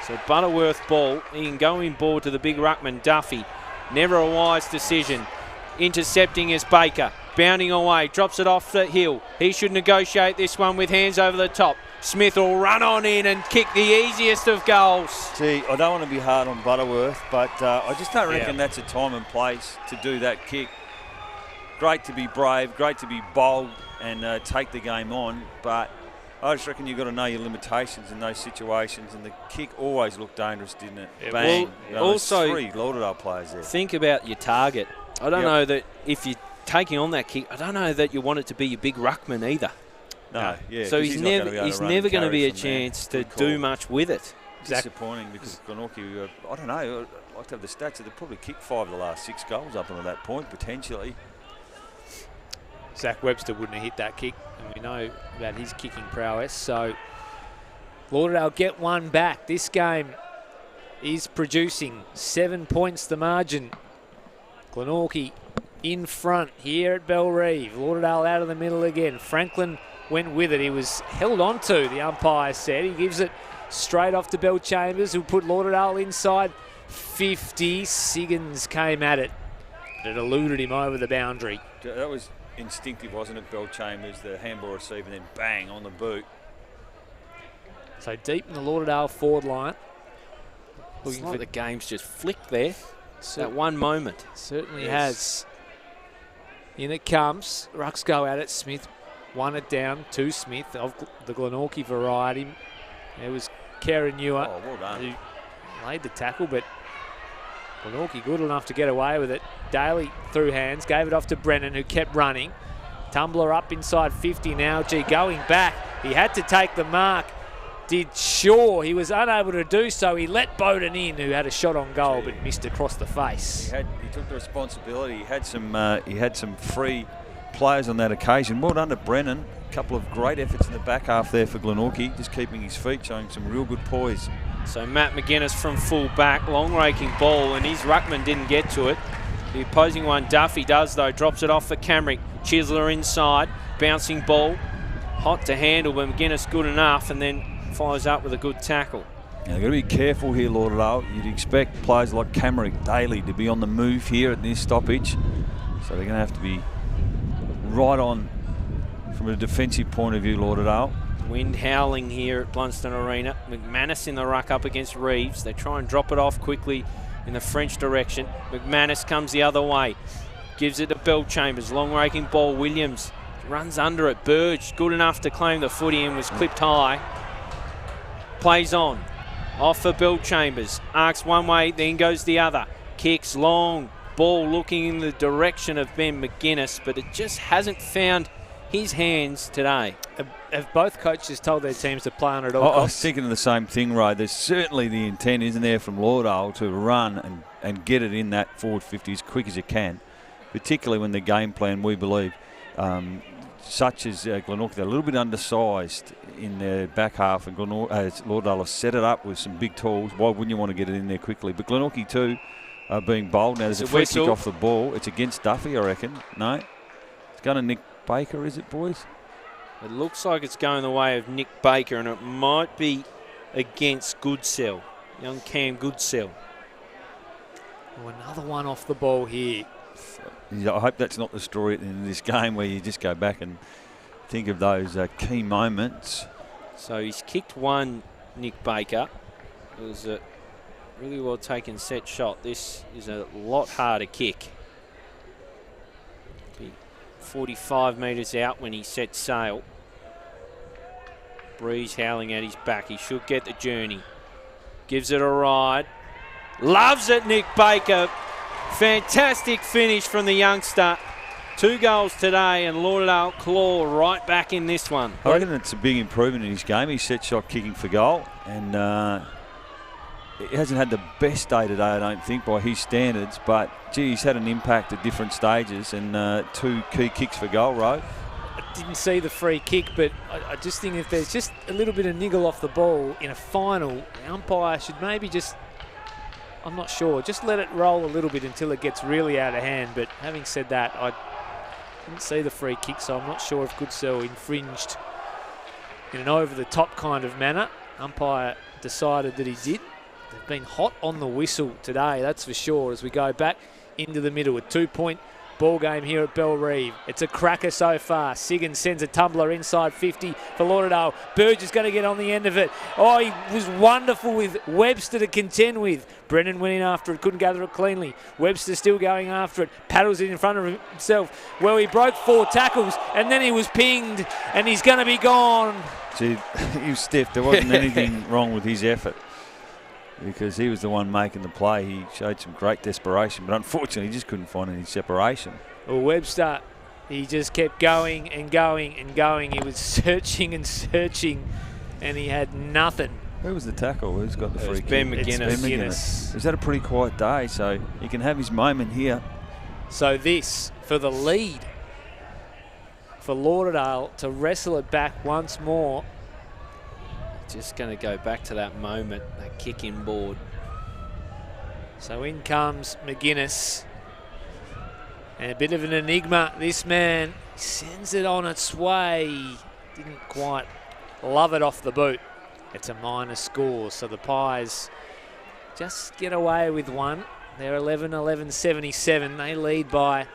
So Butterworth ball. He can go in ball to the big ruckman, Duffy. Never a wise decision. Intercepting is Baker. Bounding away. Drops it off the hill. He should negotiate this one with hands over the top. Smith will run on in and kick the easiest of goals. See, I don't want to be hard on Butterworth, but I just don't reckon that's a time and place to do that kick. Great to be brave, great to be bold and take the game on, but I just reckon you've got to know your limitations in those situations, and the kick always looked dangerous, didn't it? Yeah, bang. well, also, 3 Lauderdale players there. Think about your target. I don't know that if you're taking on that kick, I don't know that you want it to be your big ruckman either. No, yeah. So he's never going to be a chance to do much with it. Disappointing because Glenorchy, I don't know, I'd like to have the stats. They've probably kicked 5 of the last 6 goals up until that point, potentially. Zach Webster wouldn't have hit that kick, and we know about his kicking prowess. So Lauderdale get one back. This game is producing 7 points the margin. Glenorchy in front here at Bellerive. Lauderdale out of the middle again. Franklin went with it. He was held onto, the umpire said. He gives it straight off to Bell Chambers, who put Lauderdale inside 50. Siggins came at it, but it eluded him over the boundary. That was instinctive, wasn't it, Bell Chambers? The handball receive and then bang on the boot. So deep in the Lauderdale forward line. Looking like the game's just flicked there. That one moment. Certainly has. In it comes. Rucks go at it. Smith won it down to Smith of the Glenorchy variety. It was Karen Ewer who made the tackle, but Glenorchy good enough to get away with it. Daly through hands, gave it off to Brennan, who kept running. Tumbler up inside 50 now. Going back. He had to take the mark. did Shaw. He was unable to do so. He let Bowden in, who had a shot on goal but missed across the face. He took the responsibility. He had some free players on that occasion. Well done to Brennan. A couple of great efforts in the back half there for Glenorchy, just keeping his feet, showing some real good poise. So Matt McGuinness from full back, long raking ball, and his ruckman didn't get to it. The opposing one, Duffy, does though, drops it off for Camrick. Chisler inside, bouncing ball, hot to handle, but McGuinness good enough, and then follows up with a good tackle. Now, you've got to be careful here, Lauderdale. You'd expect players like Camrick, Daly to be on the move here at this stoppage, so they're going to have to be right on from a defensive point of view, Lauderdale. Wind howling here at Blundstone Arena. McManus in the ruck up against Reeves. They try and drop it off quickly in the French direction. McManus comes the other way. Gives it to Bellchambers. Long raking ball. Williams runs under it. Burge good enough to claim the footy and was clipped high. Plays on. Off for Bellchambers. Arcs one way, then goes the other. Kicks long. Ball looking in the direction of Ben McGuinness, but it just hasn't found his hands today. Have both coaches told their teams to play on at all I was costs? thinking of the same thing, Ray. There's certainly the intent, isn't there, from Lauderdale to run and get it in that forward 50 as quick as you can, particularly when the game plan, we believe, such as Glenorchy, they're a little bit undersized in their back half, and Lauderdale have set it up with some big tools. Why wouldn't you want to get it in there quickly? But Glenorchy too, being bold. Now there's a free kick off the ball. It's against Duffy, I reckon. No, it's going to Nick Baker, is it, boys? It looks like it's going the way of Nick Baker, and it might be against Goodsell, young Cam Goodsell. Oh, another one off the ball here. I hope that's not the story at the end of this game, where you just go back and think of those key moments. So he's kicked one, Nick Baker. It was a really well taken set shot. This is a lot harder kick. Be 45 metres out when he sets sail. Breeze howling at his back. He should get the journey. Gives it a ride. Loves it, Nick Baker. Fantastic finish from the youngster. 2 goals today, and Lauderdale claw right back in this one. I reckon it's a big improvement in his game. He's set shot kicking for goal, and he hasn't had the best day today, I don't think, by his standards, but gee, he's had an impact at different stages, and 2 key kicks for goal, Ro. I didn't see the free kick, but I just think if there's just a little bit of niggle off the ball in a final, the umpire should maybe just, I'm not sure, just let it roll a little bit until it gets really out of hand. But having said that, I didn't see the free kick, so I'm not sure if Goodsell infringed in an over-the-top kind of manner. Umpire decided that he did. They've been hot on the whistle today, that's for sure, as we go back into the middle. A 2-point ball game here at Bellreeve. It's a cracker so far. Siggins sends a tumbler inside 50 for Lauderdale. Burge is going to get on the end of it. Oh, he was wonderful with Webster to contend with. Brennan went in after it, couldn't gather it cleanly. Webster still going after it. Paddles it in front of himself. Well, he broke 4 tackles and then he was pinged and he's going to be gone. Gee, he was stiff. There wasn't anything wrong with his effort, because he was the one making the play. He showed some great desperation, but unfortunately he just couldn't find any separation. Well, Webster, he just kept going and going and going. He was searching and searching, and he had nothing. Who was the tackle? Who's got the free kick? Ben McGuinness. Ben McGuinness. He's had a pretty quiet day, so he can have his moment here. So this for the lead for Lauderdale to wrestle it back once more. Just going to go back to that moment, that kick in board. So in comes McGuinness. And a bit of an enigma, this man sends it on its way. Didn't quite love it off the boot. It's a minor score, so the Pies just get away with one. They're 11-11-77. They lead by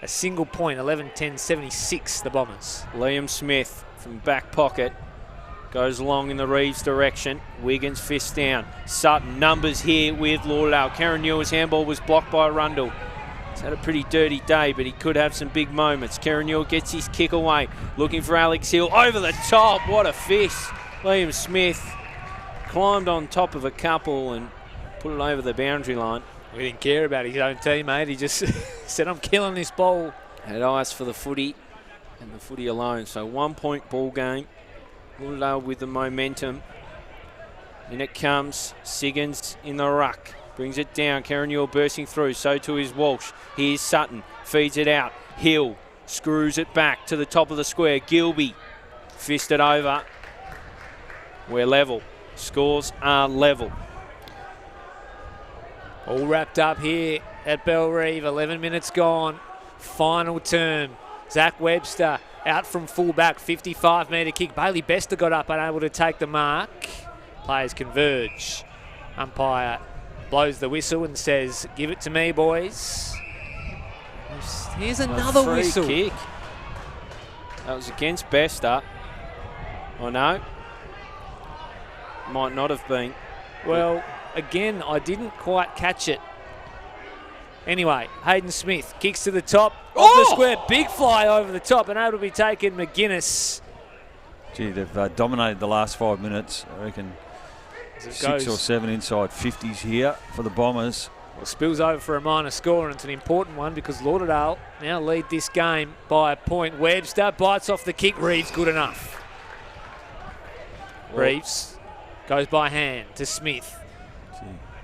a single point, 11-10-76, the Bombers. Liam Smith from back pocket goes long in the Reeves direction. Wiggins fist down. Sutton numbers here with Lauderdale. Karen Newer's handball was blocked by Rundle. He's had a pretty dirty day, but he could have some big moments. Karen Newer gets his kick away. Looking for Alex Hill. Over the top. What a fist. Liam Smith climbed on top of a couple and put it over the boundary line. We didn't care about his own teammate. He just said, I'm killing this ball. Had eyes for the footy and the footy alone. So 1 point ball game. Lauderdale with the momentum. In it comes Siggins in the ruck. Brings it down. Karen Newell bursting through. So too is Walsh. Here's Sutton. Feeds it out. Hill screws it back to the top of the square. Gilby fisted over. We're level. Scores are level. All wrapped up here at Bellerive. 11 minutes gone. Final term. Zach Webster out from full-back. 55-metre kick. Bailey Bester got up, unable to take the mark. Players converge. Umpire blows the whistle and says, give it to me, boys. Here's another free whistle. Kick. That was against Bester. Oh, no. Might not have been. Well, again, I didn't quite catch it. Anyway, Hayden Smith kicks to the top of the square. Big fly over the top and able to be taken. McGuinness. Gee, they've dominated the last 5 minutes. I reckon 6 or 7 inside 50s here for the Bombers. Well, spills over for a minor score, and it's an important one because Lauderdale now lead this game by a point. Webster bites off the kick. Reeves good enough. Reeves goes by hand to Smith.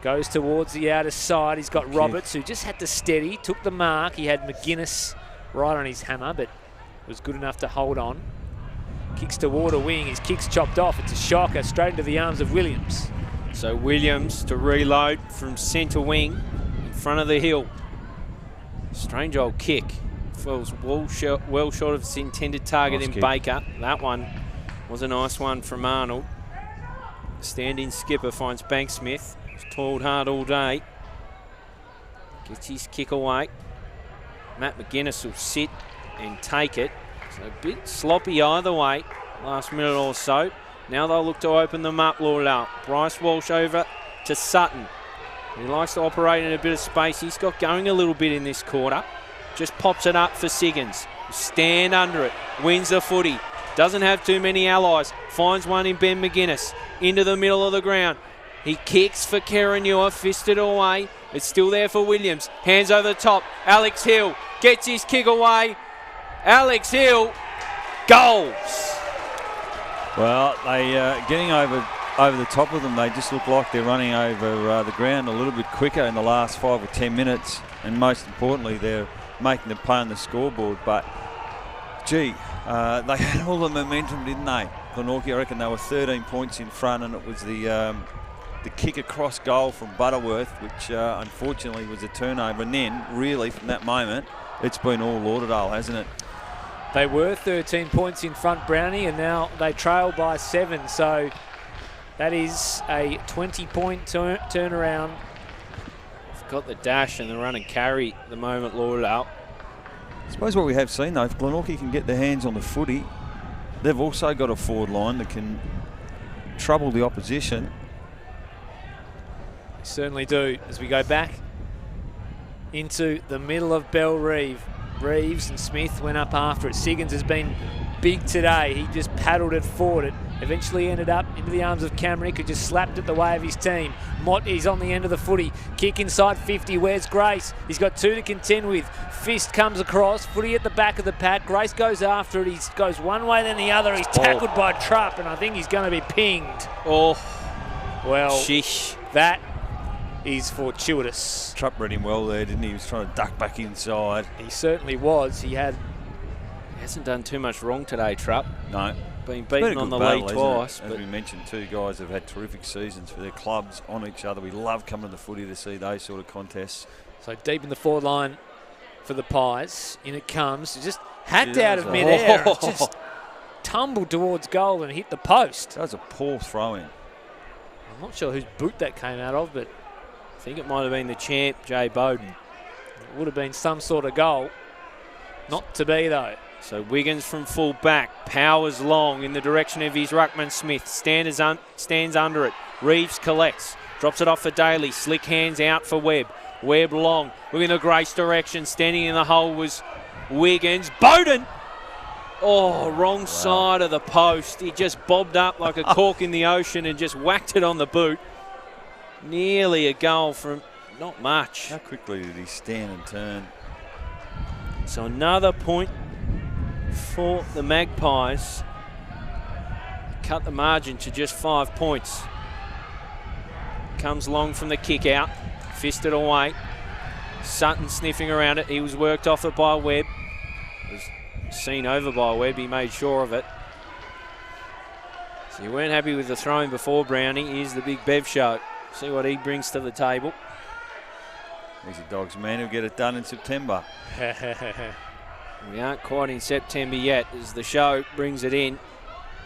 Goes towards the outer side. He's got Roberts, who just had to steady, took the mark. He had McGuinness right on his hammer, but was good enough to hold on. Kicks toward a wing. His kick's chopped off. It's a shocker straight into the arms of Williams. So Williams to reload from centre wing in front of the hill. Strange old kick. Falls well short of its intended target in Baker. That one was a nice one from Arnold. Stand-in skipper finds Banksmith. He's toiled hard all day. Gets his kick away. Matt McGuinness will sit and take it. So a bit sloppy either way. Last minute or so. Now they'll look to open them up, Lauderdale. Bryce Walsh over to Sutton. He likes to operate in a bit of space. He's got going a little bit in this quarter. Just pops it up for Siggins. Stand under it. Wins the footy. Doesn't have too many allies. Finds one in Ben McGuinness. Into the middle of the ground. He kicks for Kerenua. Fisted away. It's still there for Williams. Hands over the top. Alex Hill gets his kick away. Alex Hill. Goals. Well, they getting over the top of them. They just look like they're running over the ground a little bit quicker in the last 5 or 10 minutes. And most importantly, they're making the play on the scoreboard. But, gee, they had all the momentum, didn't they? Glenorchy, I reckon they were 13 points in front, and it was the kick across goal from Butterworth, which unfortunately was a turnover. And then, really, from that moment, it's been all Lauderdale, hasn't it? They were 13 points in front, Brownie, and now they trail by 7. So that is a 20-point turnaround. They've got the dash and the run and carry at the moment, Lauderdale. I suppose what we have seen, though, if Glenorchy can get their hands on the footy, they've also got a forward line that can trouble the opposition. They certainly do. As we go back into the middle of Bellerive, Reeves and Smith went up after it. Siggins has been big today. He just paddled it forward. It eventually ended up into the arms of Camrick, who just slapped it the way of his team. Mott is on the end of the footy. Kick inside 50. Where's Grace? He's got 2 to contend with. Fist comes across. Footy at the back of the pack. Grace goes after it. He goes one way then the other. He's tackled by Trupp, and I think he's going to be pinged. Oh, well, sheesh. That is fortuitous. Trupp read him well there, didn't he? He was trying to duck back inside. He certainly was. He hasn't done too much wrong today, Trupp. No. Been beaten on the lead twice. As we mentioned, 2 guys have had terrific seasons for their clubs on each other. We love coming to the footy to see those sort of contests. So deep in the forward line for the Pies. In it comes. It just hacked out of mid-air. It just tumbled towards goal and hit the post. That was a poor throw-in. I'm not sure whose boot that came out of, but I think it might have been the champ, Jay Bowden. It would have been some sort of goal. Not to be, though. So Wiggins from full back, powers long in the direction of his ruckman Smith. Stands under it. Reeves collects, drops it off for Daly. Slick hands out for Webb. Webb long, looking in the Grace direction. Standing in the hole was Wiggins. Bowden! Oh, wrong side of the post. He just bobbed up like a cork in the ocean and just whacked it on the boot. Nearly a goal from not much. How quickly did he stand and turn? So another point for the Magpies. Cut the margin to just 5 points. comes long from the kick out. Fisted away. Sutton sniffing around it. He was worked off it by Webb. Was seen over by Webb. He made sure of it. So you weren't happy with the throwing before, Brownie. Here's the big Bev show. See what he brings to the table. He's a Dogs man who'll get it done in September. We aren't quite in September yet as the show brings it in.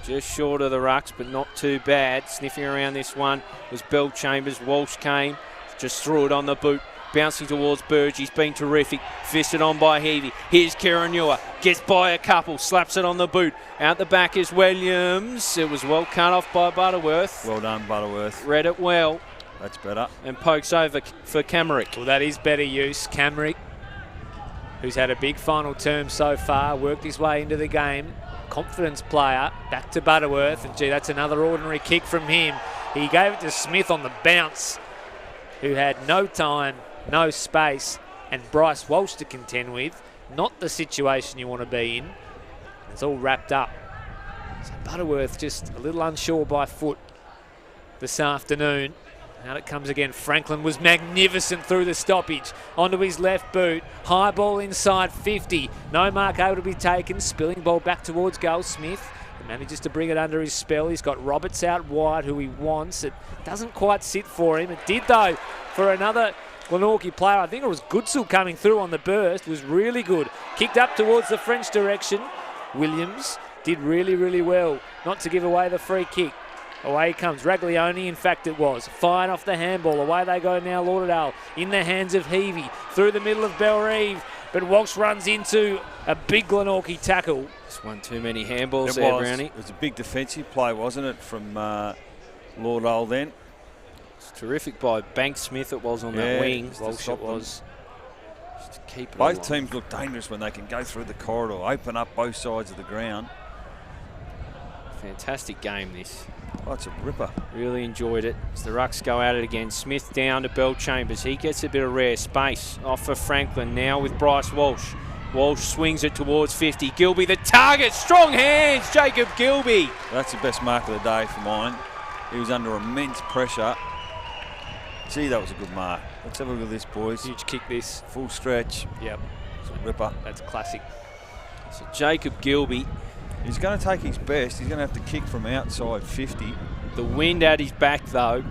Just short of the rucks, but not too bad. Sniffing around this one was Bell Chambers. Walsh came, just threw it on the boot. Bouncing towards Burge. He's been terrific. Fisted on by Heavey. Here's Kiranua. Gets by a couple. Slaps it on the boot. Out the back is Williams. It was well cut off by Butterworth. Well done, Butterworth. Read it well. That's better. And pokes over for Camerick. Well, that is better use. Camerick, who's had a big final term so far, worked his way into the game. Confidence player. Back to Butterworth. And, gee, that's another ordinary kick from him. He gave it to Smith on the bounce, who had no time, no space, and Bryce Walsh to contend with. Not the situation you want to be in. It's all wrapped up. So Butterworth just a little unsure by foot this afternoon. Out it comes again. Franklin was magnificent through the stoppage. Onto his left boot. High ball inside 50. No mark able to be taken. Spilling ball back towards goal. Smith manages to bring it under his spell. He's got Roberts out wide, who he wants. It doesn't quite sit for him. It did, though, for another Glenorchy player. I think it was Goodsell coming through on the burst. Was really good. Kicked up towards the French direction. Williams did really, really well not to give away the free kick. Away he comes. Raglione, in fact it was. Fired off the handball. Away they go now, Lauderdale. In the hands of Heavey. Through the middle of Belrive. But Walsh runs into a big Glenorchy tackle. Just one too many handballs there, Brownie. It was a big defensive play, wasn't it, from Lauderdale then? It's terrific by Bank Smith. It was on that wing. Walsh it was. Just to keep it Both alive. teams look dangerous when they can go through the corridor, open up both sides of the ground. Fantastic game this. Oh, it's a ripper. Really enjoyed it. As the rucks go at it again. Smith down to Bell Chambers. He gets a bit of rare space. Off for Franklin now with Bryce Walsh. Walsh swings it towards 50. Gilby the target. Strong hands. Jacob Gilby. That's the best mark of the day for mine. He was under immense pressure. Gee, that was a good mark. Let's have a look at this, boys. Huge kick this. Full stretch. Yep. It's a ripper. That's classic. So Jacob Gilby. He's going to take his best. He's going to have to kick from outside 50. The wind at his back, though.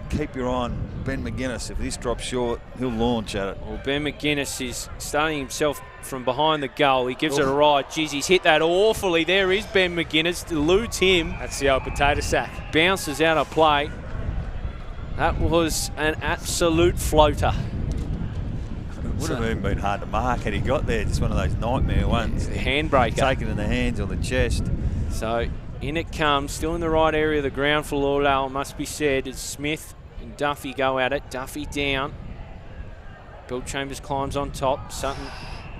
Keep your eye on Ben McGuinness. If this drops short, he'll launch at it. Well, Ben McGuinness is starting himself from behind the goal. He gives it a ride. Jeez, he's hit that awfully. There is Ben McGuinness. Eludes him. That's the old potato sack. Bounces out of play. That was an absolute floater. It would have even been hard to mark had he got there. Just one of those nightmare ones. Handbreaker. Taken in the hands or the chest. So in it comes, still in the right area of the ground for Lauderdale, must be said, as Smith and Duffy go at it. Duffy down. Bill Chambers climbs on top. Sutton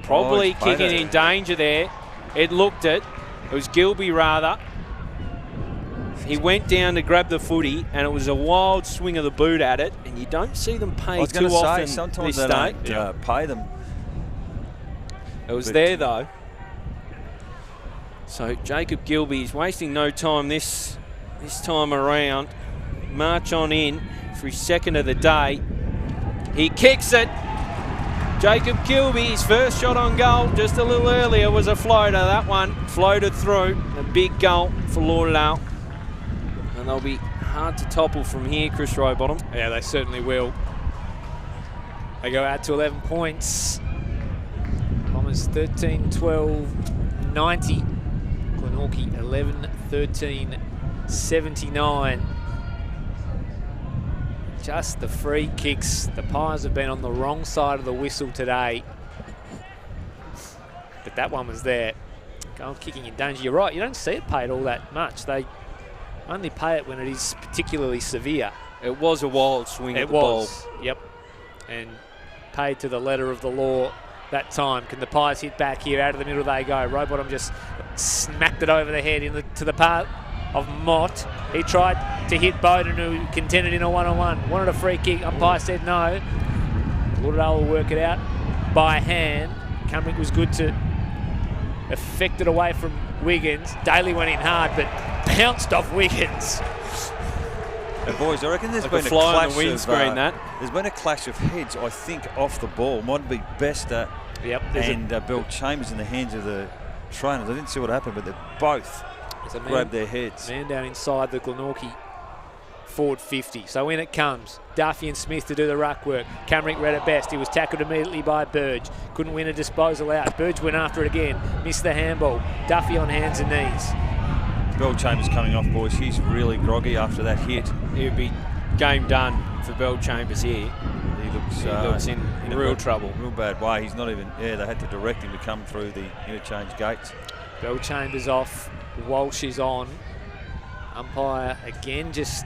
probably kicking in danger there. It looked it. It was Gilby rather. He went down to grab the footy, and it was a wild swing of the boot at it, and you don't see them pay too often sometimes this they day. don't pay them. It was there, though. So Jacob Gilby is wasting no time this time around. March on in for his second of the day. He kicks it. Jacob Gilby, his first shot on goal just a little earlier was a floater. That one floated through. A big goal for Lauderdale. And they'll be hard to topple from here, Chris Rowbottom. Yeah, they certainly will. They go out to 11 points. Bombers 13, 12, 90. Glenorchy 11, 13, 79. Just the free kicks. The Pies have been on the wrong side of the whistle today. But that one was there. Goal kicking in danger. You're right, you don't see it paid all that much. They only pay it when it is particularly severe. It was a wild swing at the ball. Yep. And paid to the letter of the law that time. Can the Pies hit back here? Out of the middle they go. Rowbottom just smacked it over the head to the path of Mott. He tried to hit Bowden, who contended in a one-on-one. Wanted a free kick. Umpire said no. Lauderdale will work it out by hand. Camerick was good to effect it away from Wiggins. Daly went in hard, but bounced off Wiggins. Boys, I reckon there's like been a fly clash on the windscreen. There's been a clash of heads, I think, off the ball. Might be Bester and Bill Chambers in the hands of the trainers. I didn't see what happened, but they both grabbed their heads. Man down inside the Glenorchy forward 50. So in it comes. Duffy and Smith to do the ruck work. Camrick read it best. He was tackled immediately by Burge. Couldn't win a disposal out. Burge went after it again. Missed the handball. Duffy on hands and knees. Bell Chambers coming off, boys. He's really groggy after that hit. He'll be game done for Bell Chambers here. He looks in real trouble. Real bad way. He's not even, they had to direct him to come through the interchange gates. Bell Chambers off. Walsh is on. Umpire again just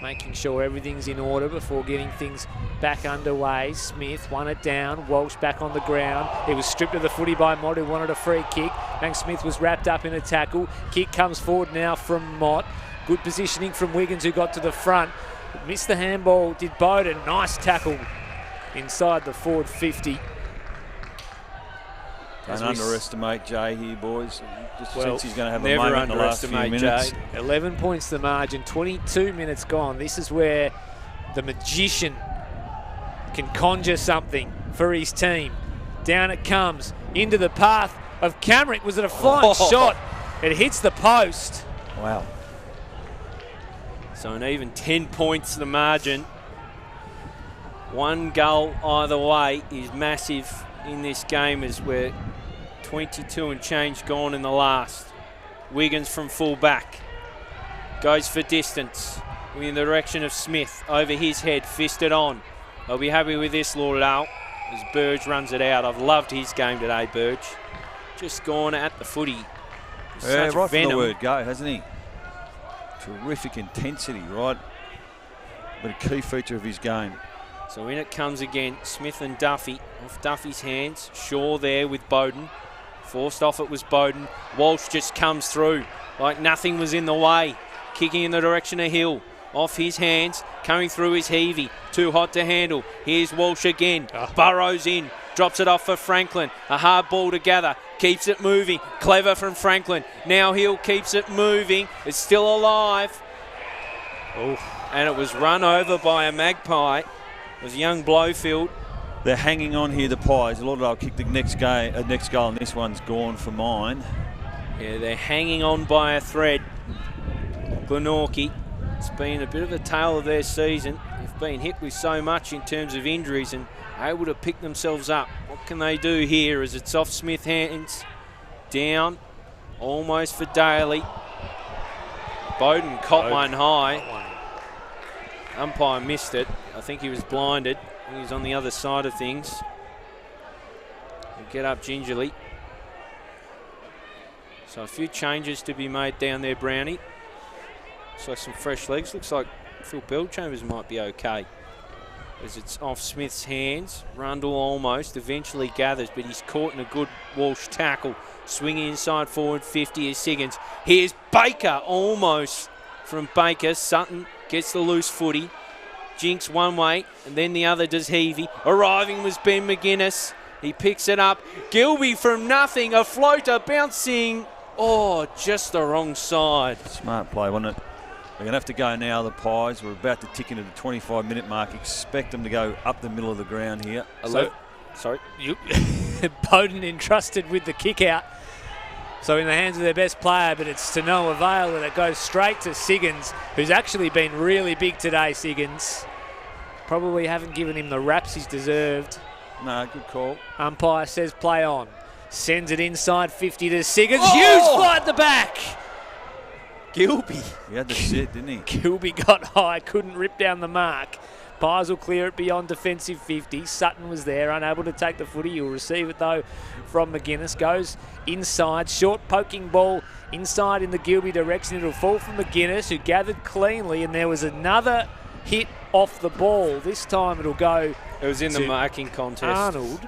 making sure everything's in order before getting things back underway. Smith won it down. Walsh back on the ground. He was stripped of the footy by Mott, who wanted a free kick. Hank Smith was wrapped up in a tackle. Kick comes forward now from Mott. Good positioning from Wiggins, who got to the front. Missed the handball, did Bowden. Nice tackle inside the forward 50. Don't underestimate Jay here, boys. Just well, since he's going to have a moment in the last few minutes. Jay. 11 points the margin, 22 minutes gone. This is where the magician can conjure something for his team. Down it comes, into the path of Camrick. Was it a flying shot? It hits the post. Wow. So an even 10 points the margin. One goal either way is massive in this game, as we're 22 and change gone in the last. Wiggins from full back. Goes for distance in the direction of Smith. Over his head, fisted on. I'll be happy with this, Lauderdale, as Burge runs it out. I've loved his game today, Burge. Just gone at the footy. Yeah, Such right venom. from the word go, hasn't he? Terrific intensity, right? But a key feature of his game. So in it comes again, Smith and Duffy, off Duffy's hands. Shaw there with Bowden. Forced off it was Bowden. Walsh just comes through like nothing was in the way. Kicking in the direction of Hill. Off his hands, coming through is Heavey. Too hot to handle. Here's Walsh again. Burrows in. Drops it off for Franklin. A hard ball to gather. Keeps it moving. Clever from Franklin. Now Hill keeps it moving. It's still alive. And it was run over by a Magpie. It was young Blowfield. They're hanging on here, the Pies. Lauderdale kicked the next goal, and this one's gone for mine. Yeah, they're hanging on by a thread. Glenorchy, it's been a bit of a tale of their season. They've been hit with so much in terms of injuries and able to pick themselves up. What can they do here as it's off Smith's hands? Down, almost for Daly. Bowden caught one high. Umpire missed it. I think he was blinded. He was on the other side of things. He'll get up gingerly. So a few changes to be made down there, Brownie. Looks like some fresh legs. Looks like Phil Bellchambers might be okay. As it's off Smith's hands. Rundle almost, eventually gathers, but he's caught in a good Walsh tackle. Swinging inside forward 50 is Siggins. Here's Baker, almost from Baker. Sutton gets the loose footy. Jinks one way, and then the other does Heavey. Arriving was Ben McGuinness. He picks it up. Gilby from nothing, a floater bouncing. Oh, just the wrong side. Smart play, wasn't it? They're going to have to go now, the Pies. We're about to tick into the 25-minute mark. Expect them to go up the middle of the ground here. Sorry. Bowden entrusted with the kick out. So in the hands of their best player, but it's to no avail, and it goes straight to Siggins, who's actually been really big today, Siggins. Probably haven't given him the raps he's deserved. No, good call. Umpire says play on. Sends it inside 50 to Siggins. Huge fly at the back. Gilby. He had the sit, didn't he? Gilby got high, couldn't rip down the mark. Pies will clear it beyond defensive 50. Sutton was there, unable to take the footy. He'll receive it though from McGuinness. Goes inside, short poking ball inside in the Gilby direction. It'll fall from McGuinness, who gathered cleanly, and there was another hit off the ball. This time it'll go. It was in the marking contest. Arnold.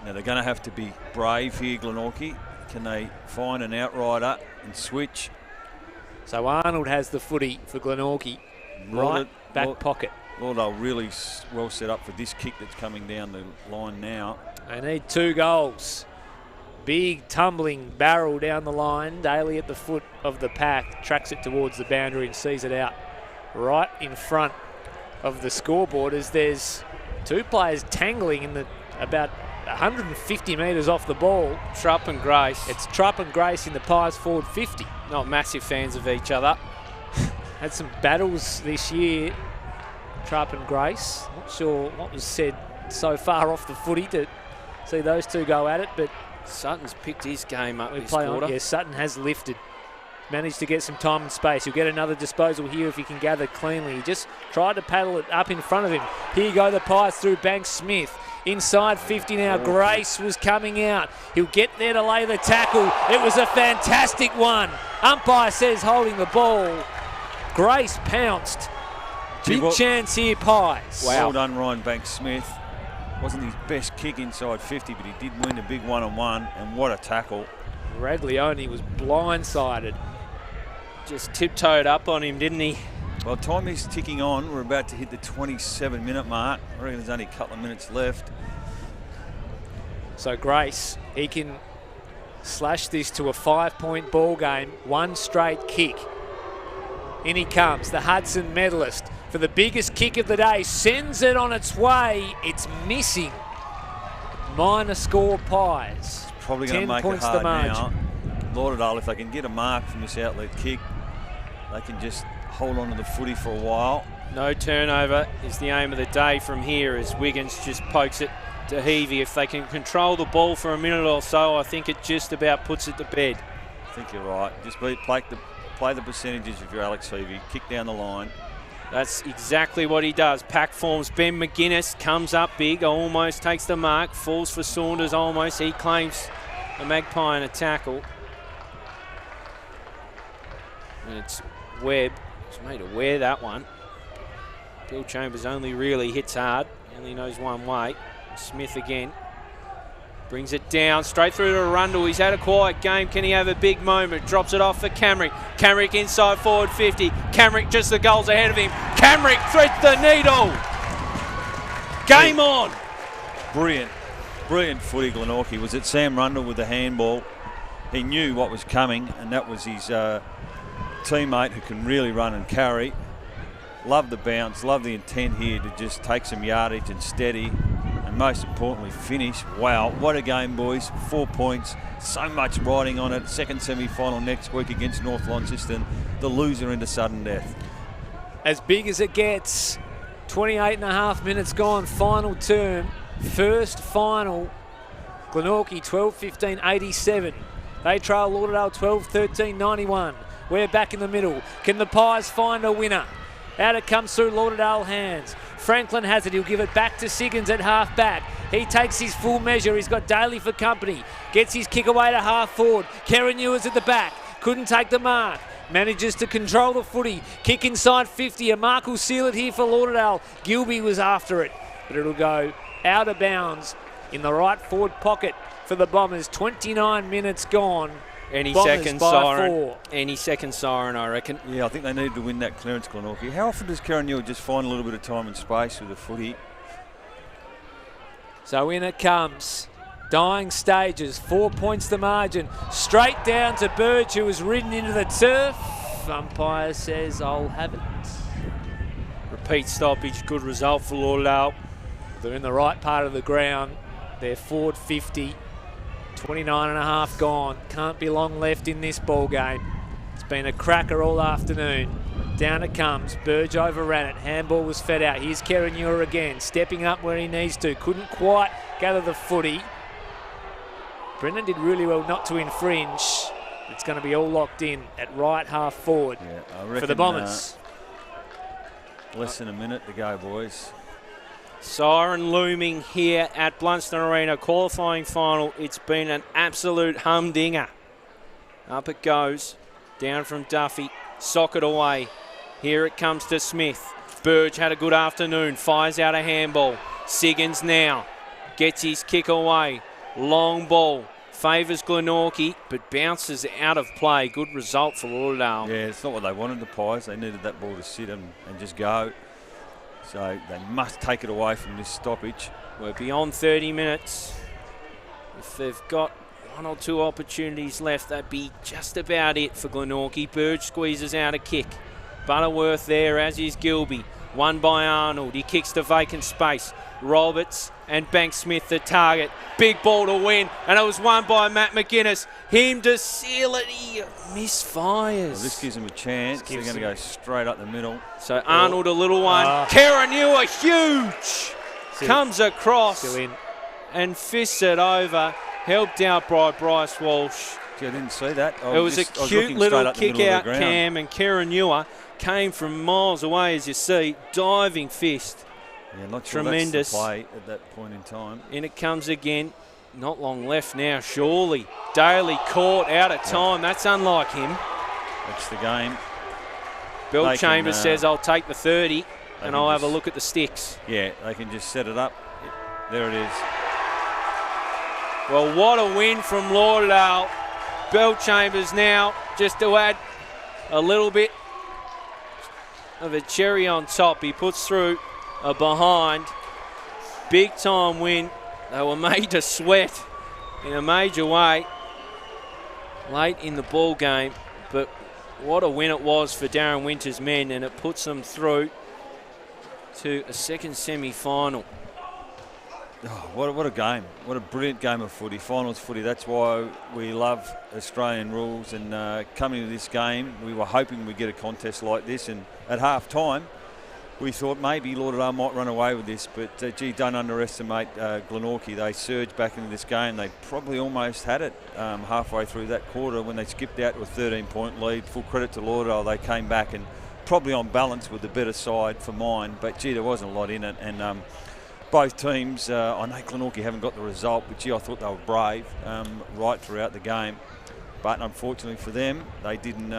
Now they're going to have to be brave here, Glenorchy. Can they find an outrider and switch? So Arnold has the footy for Glenorchy. Right back pocket. Lauderdale really well set up for this kick that's coming down the line now. They need 2 goals. Big tumbling barrel down the line. Daly at the foot of the pack. Tracks it towards the boundary and sees it out right in front of the scoreboard as there's two players tangling in the about 150 metres off the ball. Trupp and Grace. It's Trupp and Grace in the Pies forward 50. Not massive fans of each other. Had some battles this year, Trupp and Grace. Not sure what was said so far off the footy to see those two go at it, but Sutton's picked his game up this play quarter. on. Yeah, Sutton has lifted. Managed to get some time and space. He'll get another disposal here if he can gather cleanly. He just tried to paddle it up in front of him. Here you go, the Pies through Banks Smith. Inside 50 now, Grace was coming out. He'll get there to lay the tackle. It was a fantastic one. Umpire says holding the ball. Grace pounced. Big chance here, Pies. Wow. Well done, Ryan Banks Smith. Wasn't his best kick inside 50, but he did win a big one-on-one, and what a tackle. Raglione was blindsided. Just tiptoed up on him, didn't he? Well, time is ticking on. We're about to hit the 27-minute mark. I reckon there's only a couple of minutes left. So Grace, he can slash this to a 5-point ball game. One straight kick. In he comes, the Hudson medalist for the biggest kick of the day. Sends it on its way. It's missing. Minor score, Pies. Probably going to make it hard now. Lauderdale, if they can get a mark from this outlet kick, they can just hold on to the footy for a while. No turnover is the aim of the day from here as Wiggins just pokes it to Heavey. If they can control the ball for a minute or so, I think it just about puts it to bed. I think you're right. Just play the percentages if you're Alex Heavey. Kick down the line. That's exactly what he does. Pack forms. Ben McGuinness comes up big, almost takes the mark, falls for Saunders almost. He claims a Magpie and a tackle. And it's Webb. He's made aware that one. Bill Chambers only really hits hard. He only knows one way. Smith again. Brings it down, straight through to Arundel. He's had a quiet game. Can he have a big moment? Drops it off for Camrick. Camrick inside forward 50. Camrick just the goals ahead of him. Camrick threads the needle. Game on. Brilliant footy, Glenorchy. Was it Sam Rundle with the handball? He knew what was coming, and that was his teammate who can really run and carry. Love the bounce, love the intent here to just take some yardage and steady. Most importantly, finish. Wow, what a game, boys. 4 points, so much riding on it. Second semi-final next week against North Launceston, the loser into sudden death. As big as it gets, 28.5 minutes gone, final term. First final, Glenorchy 12-15-87. They trail Lauderdale 12-13-91. We're back in the middle. Can the Pies find a winner? Out it comes through Lauderdale hands. Franklin has it. He'll give it back to Siggins at half back. He takes his full measure. He's got Daly for company. Gets his kick away to half forward. Karen Ewers at the back. Couldn't take the mark. Manages to control the footy. Kick inside 50. A mark will seal it here for Lauderdale. Gilby was after it, but it'll go out of bounds in the right forward pocket for the Bombers. 29 minutes gone. Any Bombers second by siren. 4. Any second siren, I reckon. Yeah, I think they needed to win that clearance, Glenorchy. How often does Karen Ewers just find a little bit of time and space with the footy? So in it comes. Dying stages. 4 points the margin. Straight down to Burge, who was ridden into the turf. Umpire says, I'll have it. Repeat stoppage. Good result for Lauderdale. They're in the right part of the ground. They're forward 50. 29.5 gone. Can't be long left in this ball game. It's been a cracker all afternoon. Down it comes. Burge overran it. Handball was fed out. Here's Karen Ewers again, stepping up where he needs to. Couldn't quite gather the footy. Brendan did really well not to infringe. It's going to be all locked in at right half forward for the Bombers. Less than a minute to go, boys. Siren looming here at Blundstone Arena, qualifying final. It's been an absolute humdinger. Up it goes, down from Duffy, socket away. Here it comes to Smith. Burge had a good afternoon, fires out a handball. Siggins now gets his kick away. Long ball, favours Glenorchy, but bounces out of play. Good result for Lauderdale. Yeah, it's not what they wanted, the Pies. They needed that ball to sit and just go. So they must take it away from this stoppage. We're beyond 30 minutes. If they've got one or two opportunities left, that'd be just about it for Glenorchy. Burge squeezes out a kick. Butterworth there, as is Gilby. Won by Arnold. He kicks to vacant space. Roberts and Banks-Smith the target. Big ball to win, and it was won by Matt McGuinness. Him to seal it. He misfires. Well, this gives him a chance. They're going to go straight up the middle. So Arnold, a little one. Karanua, huge. Comes across and fists it over. Helped out by Bryce Walsh. Gee, I didn't see that. It was a cute little kick out, Cam, and Karanua came from miles away, as you see. Diving fist. Yeah, not sure tremendous. That's the play at that point in time. In it comes again. Not long left now, surely. Daly caught out of time. That's unlike him. That's the game. Bill Chambers says, I'll take the 30 and I'll have a look at the sticks. Yeah, they can just set it up. There it is. Well, what a win from Lauderdale. Bill Chambers now, just to add a little bit of a cherry on top. He puts through a behind. Big time win. They were made to sweat in a major way late in the ball game, but what a win it was for Darren Winter's men, and it puts them through to a second semi-final. Oh, what a game. What a brilliant game of footy. Finals footy. That's why we love Australian rules. And coming to this game, we were hoping we'd get a contest like this. And at half time, we thought maybe Lauderdale might run away with this. But, gee, don't underestimate Glenorchy. They surged back into this game. They probably almost had it halfway through that quarter when they skipped out to a 13-point lead. Full credit to Lauderdale. They came back and probably on balance with the better side for mine. But, gee, there wasn't a lot in it. And both teams, I know Glenorchy haven't got the result, but gee, I thought they were brave right throughout the game. But unfortunately for them, they didn't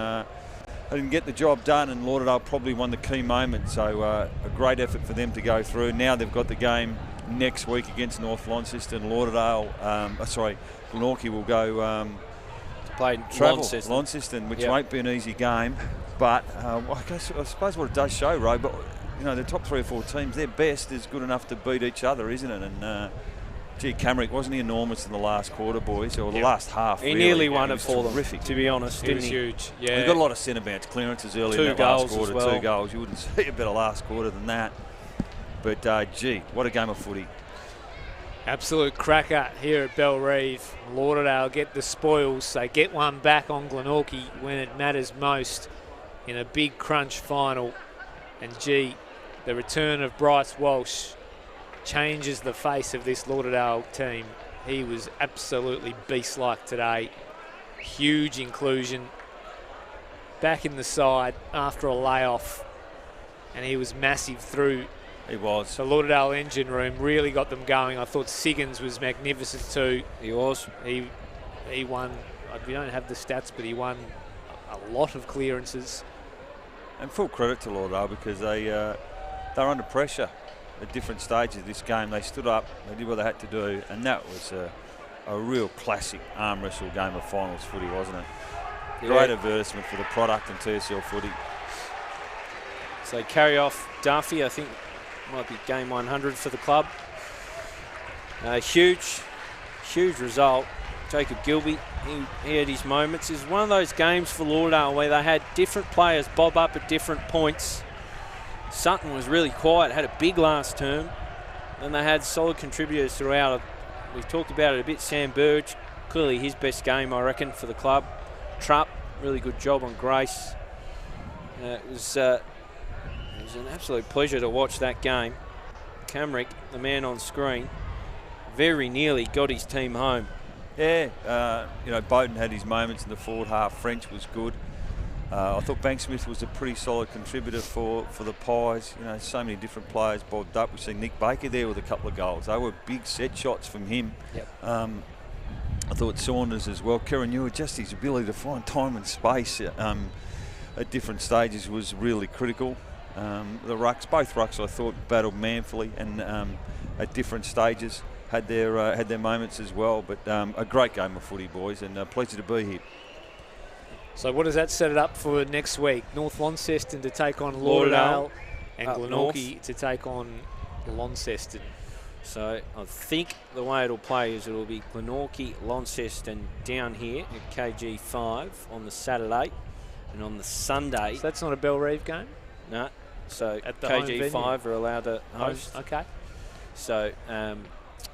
get the job done, and Lauderdale probably won the key moment. So a great effort for them to go through. Now they've got the game next week against North Launceston. Lauderdale, Glenorchy will go to play Launceston, which won't be an easy game. But I suppose what it does show, Ray, but you know, the top 3 or 4 teams, their best is good enough to beat each other, isn't it? And gee, Camrick, wasn't he enormous in the last quarter, boys, or the last half? He really. Nearly won it for terrific. them, to be honest. He was huge. Yeah, he got a lot of centre bounce clearances early in that last quarter. 2 goals. You wouldn't see a better last quarter than that. But gee, what a game of footy. Absolute cracker here at Bellerive. Lauderdale get the spoils. They get one back on Glenorchy when it matters most in a big crunch final. And gee, the return of Bryce Walsh changes the face of this Lauderdale team. He was absolutely beast-like today. Huge inclusion. Back in the side after a layoff. And he was massive through. He was. The Lauderdale engine room really got them going. I thought Siggins was magnificent too. He was. He won, we don't have the stats, but he won a lot of clearances. And full credit to Lauderdale because they're under pressure at different stages of this game. They stood up, they did what they had to do, and that was a real classic arm wrestle game of finals footy, wasn't it? Yeah. Great advertisement for the product and TSL footy. So they carry off Duffy, I think might be game 100 for the club. Huge result. Jacob Gilby, he had his moments. It's one of those games for Lauderdale where they had different players bob up at different points. Sutton was really quiet, had a big last term. Then they had solid contributors throughout. We've talked about it a bit. Sam Burge, clearly his best game, I reckon, for the club. Trupp, really good job on Grace. It was an absolute pleasure to watch that game. Camrick, the man on screen, very nearly got his team home. Yeah, Bowden had his moments in the forward half. French was good. I thought Banks-Smith was a pretty solid contributor for the Pies. You know, so many different players bobbed up. We see Nick Baker there with a couple of goals. They were big set shots from him. Yep. I thought Saunders as well. Karanua, just his ability to find time and space at different stages was really critical. The rucks, both rucks, I thought battled manfully and at different stages. Had their moments as well, but a great game of footy, boys, and a pleasure to be here. So what does that set it up for next week? North Launceston to take on Lauderdale and Glenorchy to take on Launceston. So I think the way it'll play is it'll be Glenorchy, Launceston down here at KG5 on the Saturday, And on the Sunday... So that's not a Bell Reeve game? No. So At the home KG5 are allowed to host. Okay. So,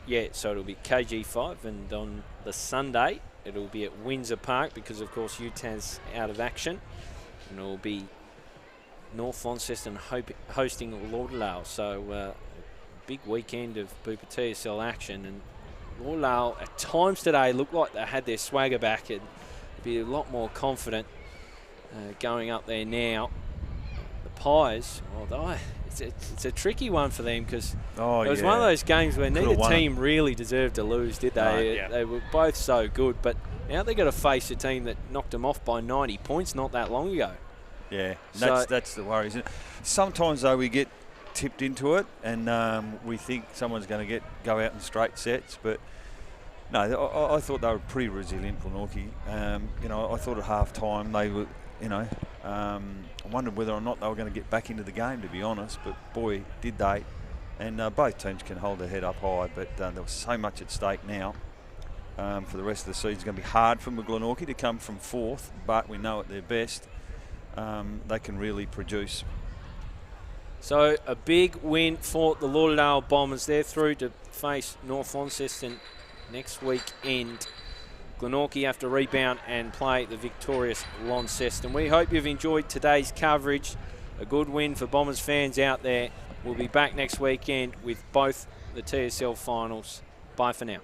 yeah, so it'll be KG5, and on the Sunday it'll be at Windsor Park because, of course, UTAS out of action. And it'll be North Launceston hosting Lauderdale. So, big weekend of Bupa TSL action. And Lauderdale, at times today, looked like they had their swagger back and be a lot more confident going up there now. The Pies, although it's a tricky one for them because it was one of those games where neither team really deserved to lose, did they? They were both so good, but now they've got to face a team that knocked them off by 90 points not that long ago. Yeah, So that's the worry, isn't it? Sometimes, though, we get tipped into it and we think someone's going to go out in straight sets, but no, I thought they were pretty resilient, Glenorchy. You know, I thought at half-time they were, you know, I wondered whether or not they were going to get back into the game, to be honest, but boy, did they. And both teams can hold their head up high, but there was so much at stake now. For the rest of the season, it's going to be hard for Glenorchy to come from fourth, but we know at their best they can really produce. So a big win for the Lauderdale Bombers. They're through to face North Launceston next weekend. Glenorchy have to rebound and play the victorious Launceston. We hope you've enjoyed today's coverage. A good win for Bombers fans out there. We'll be back next weekend with both the TSL finals. Bye for now.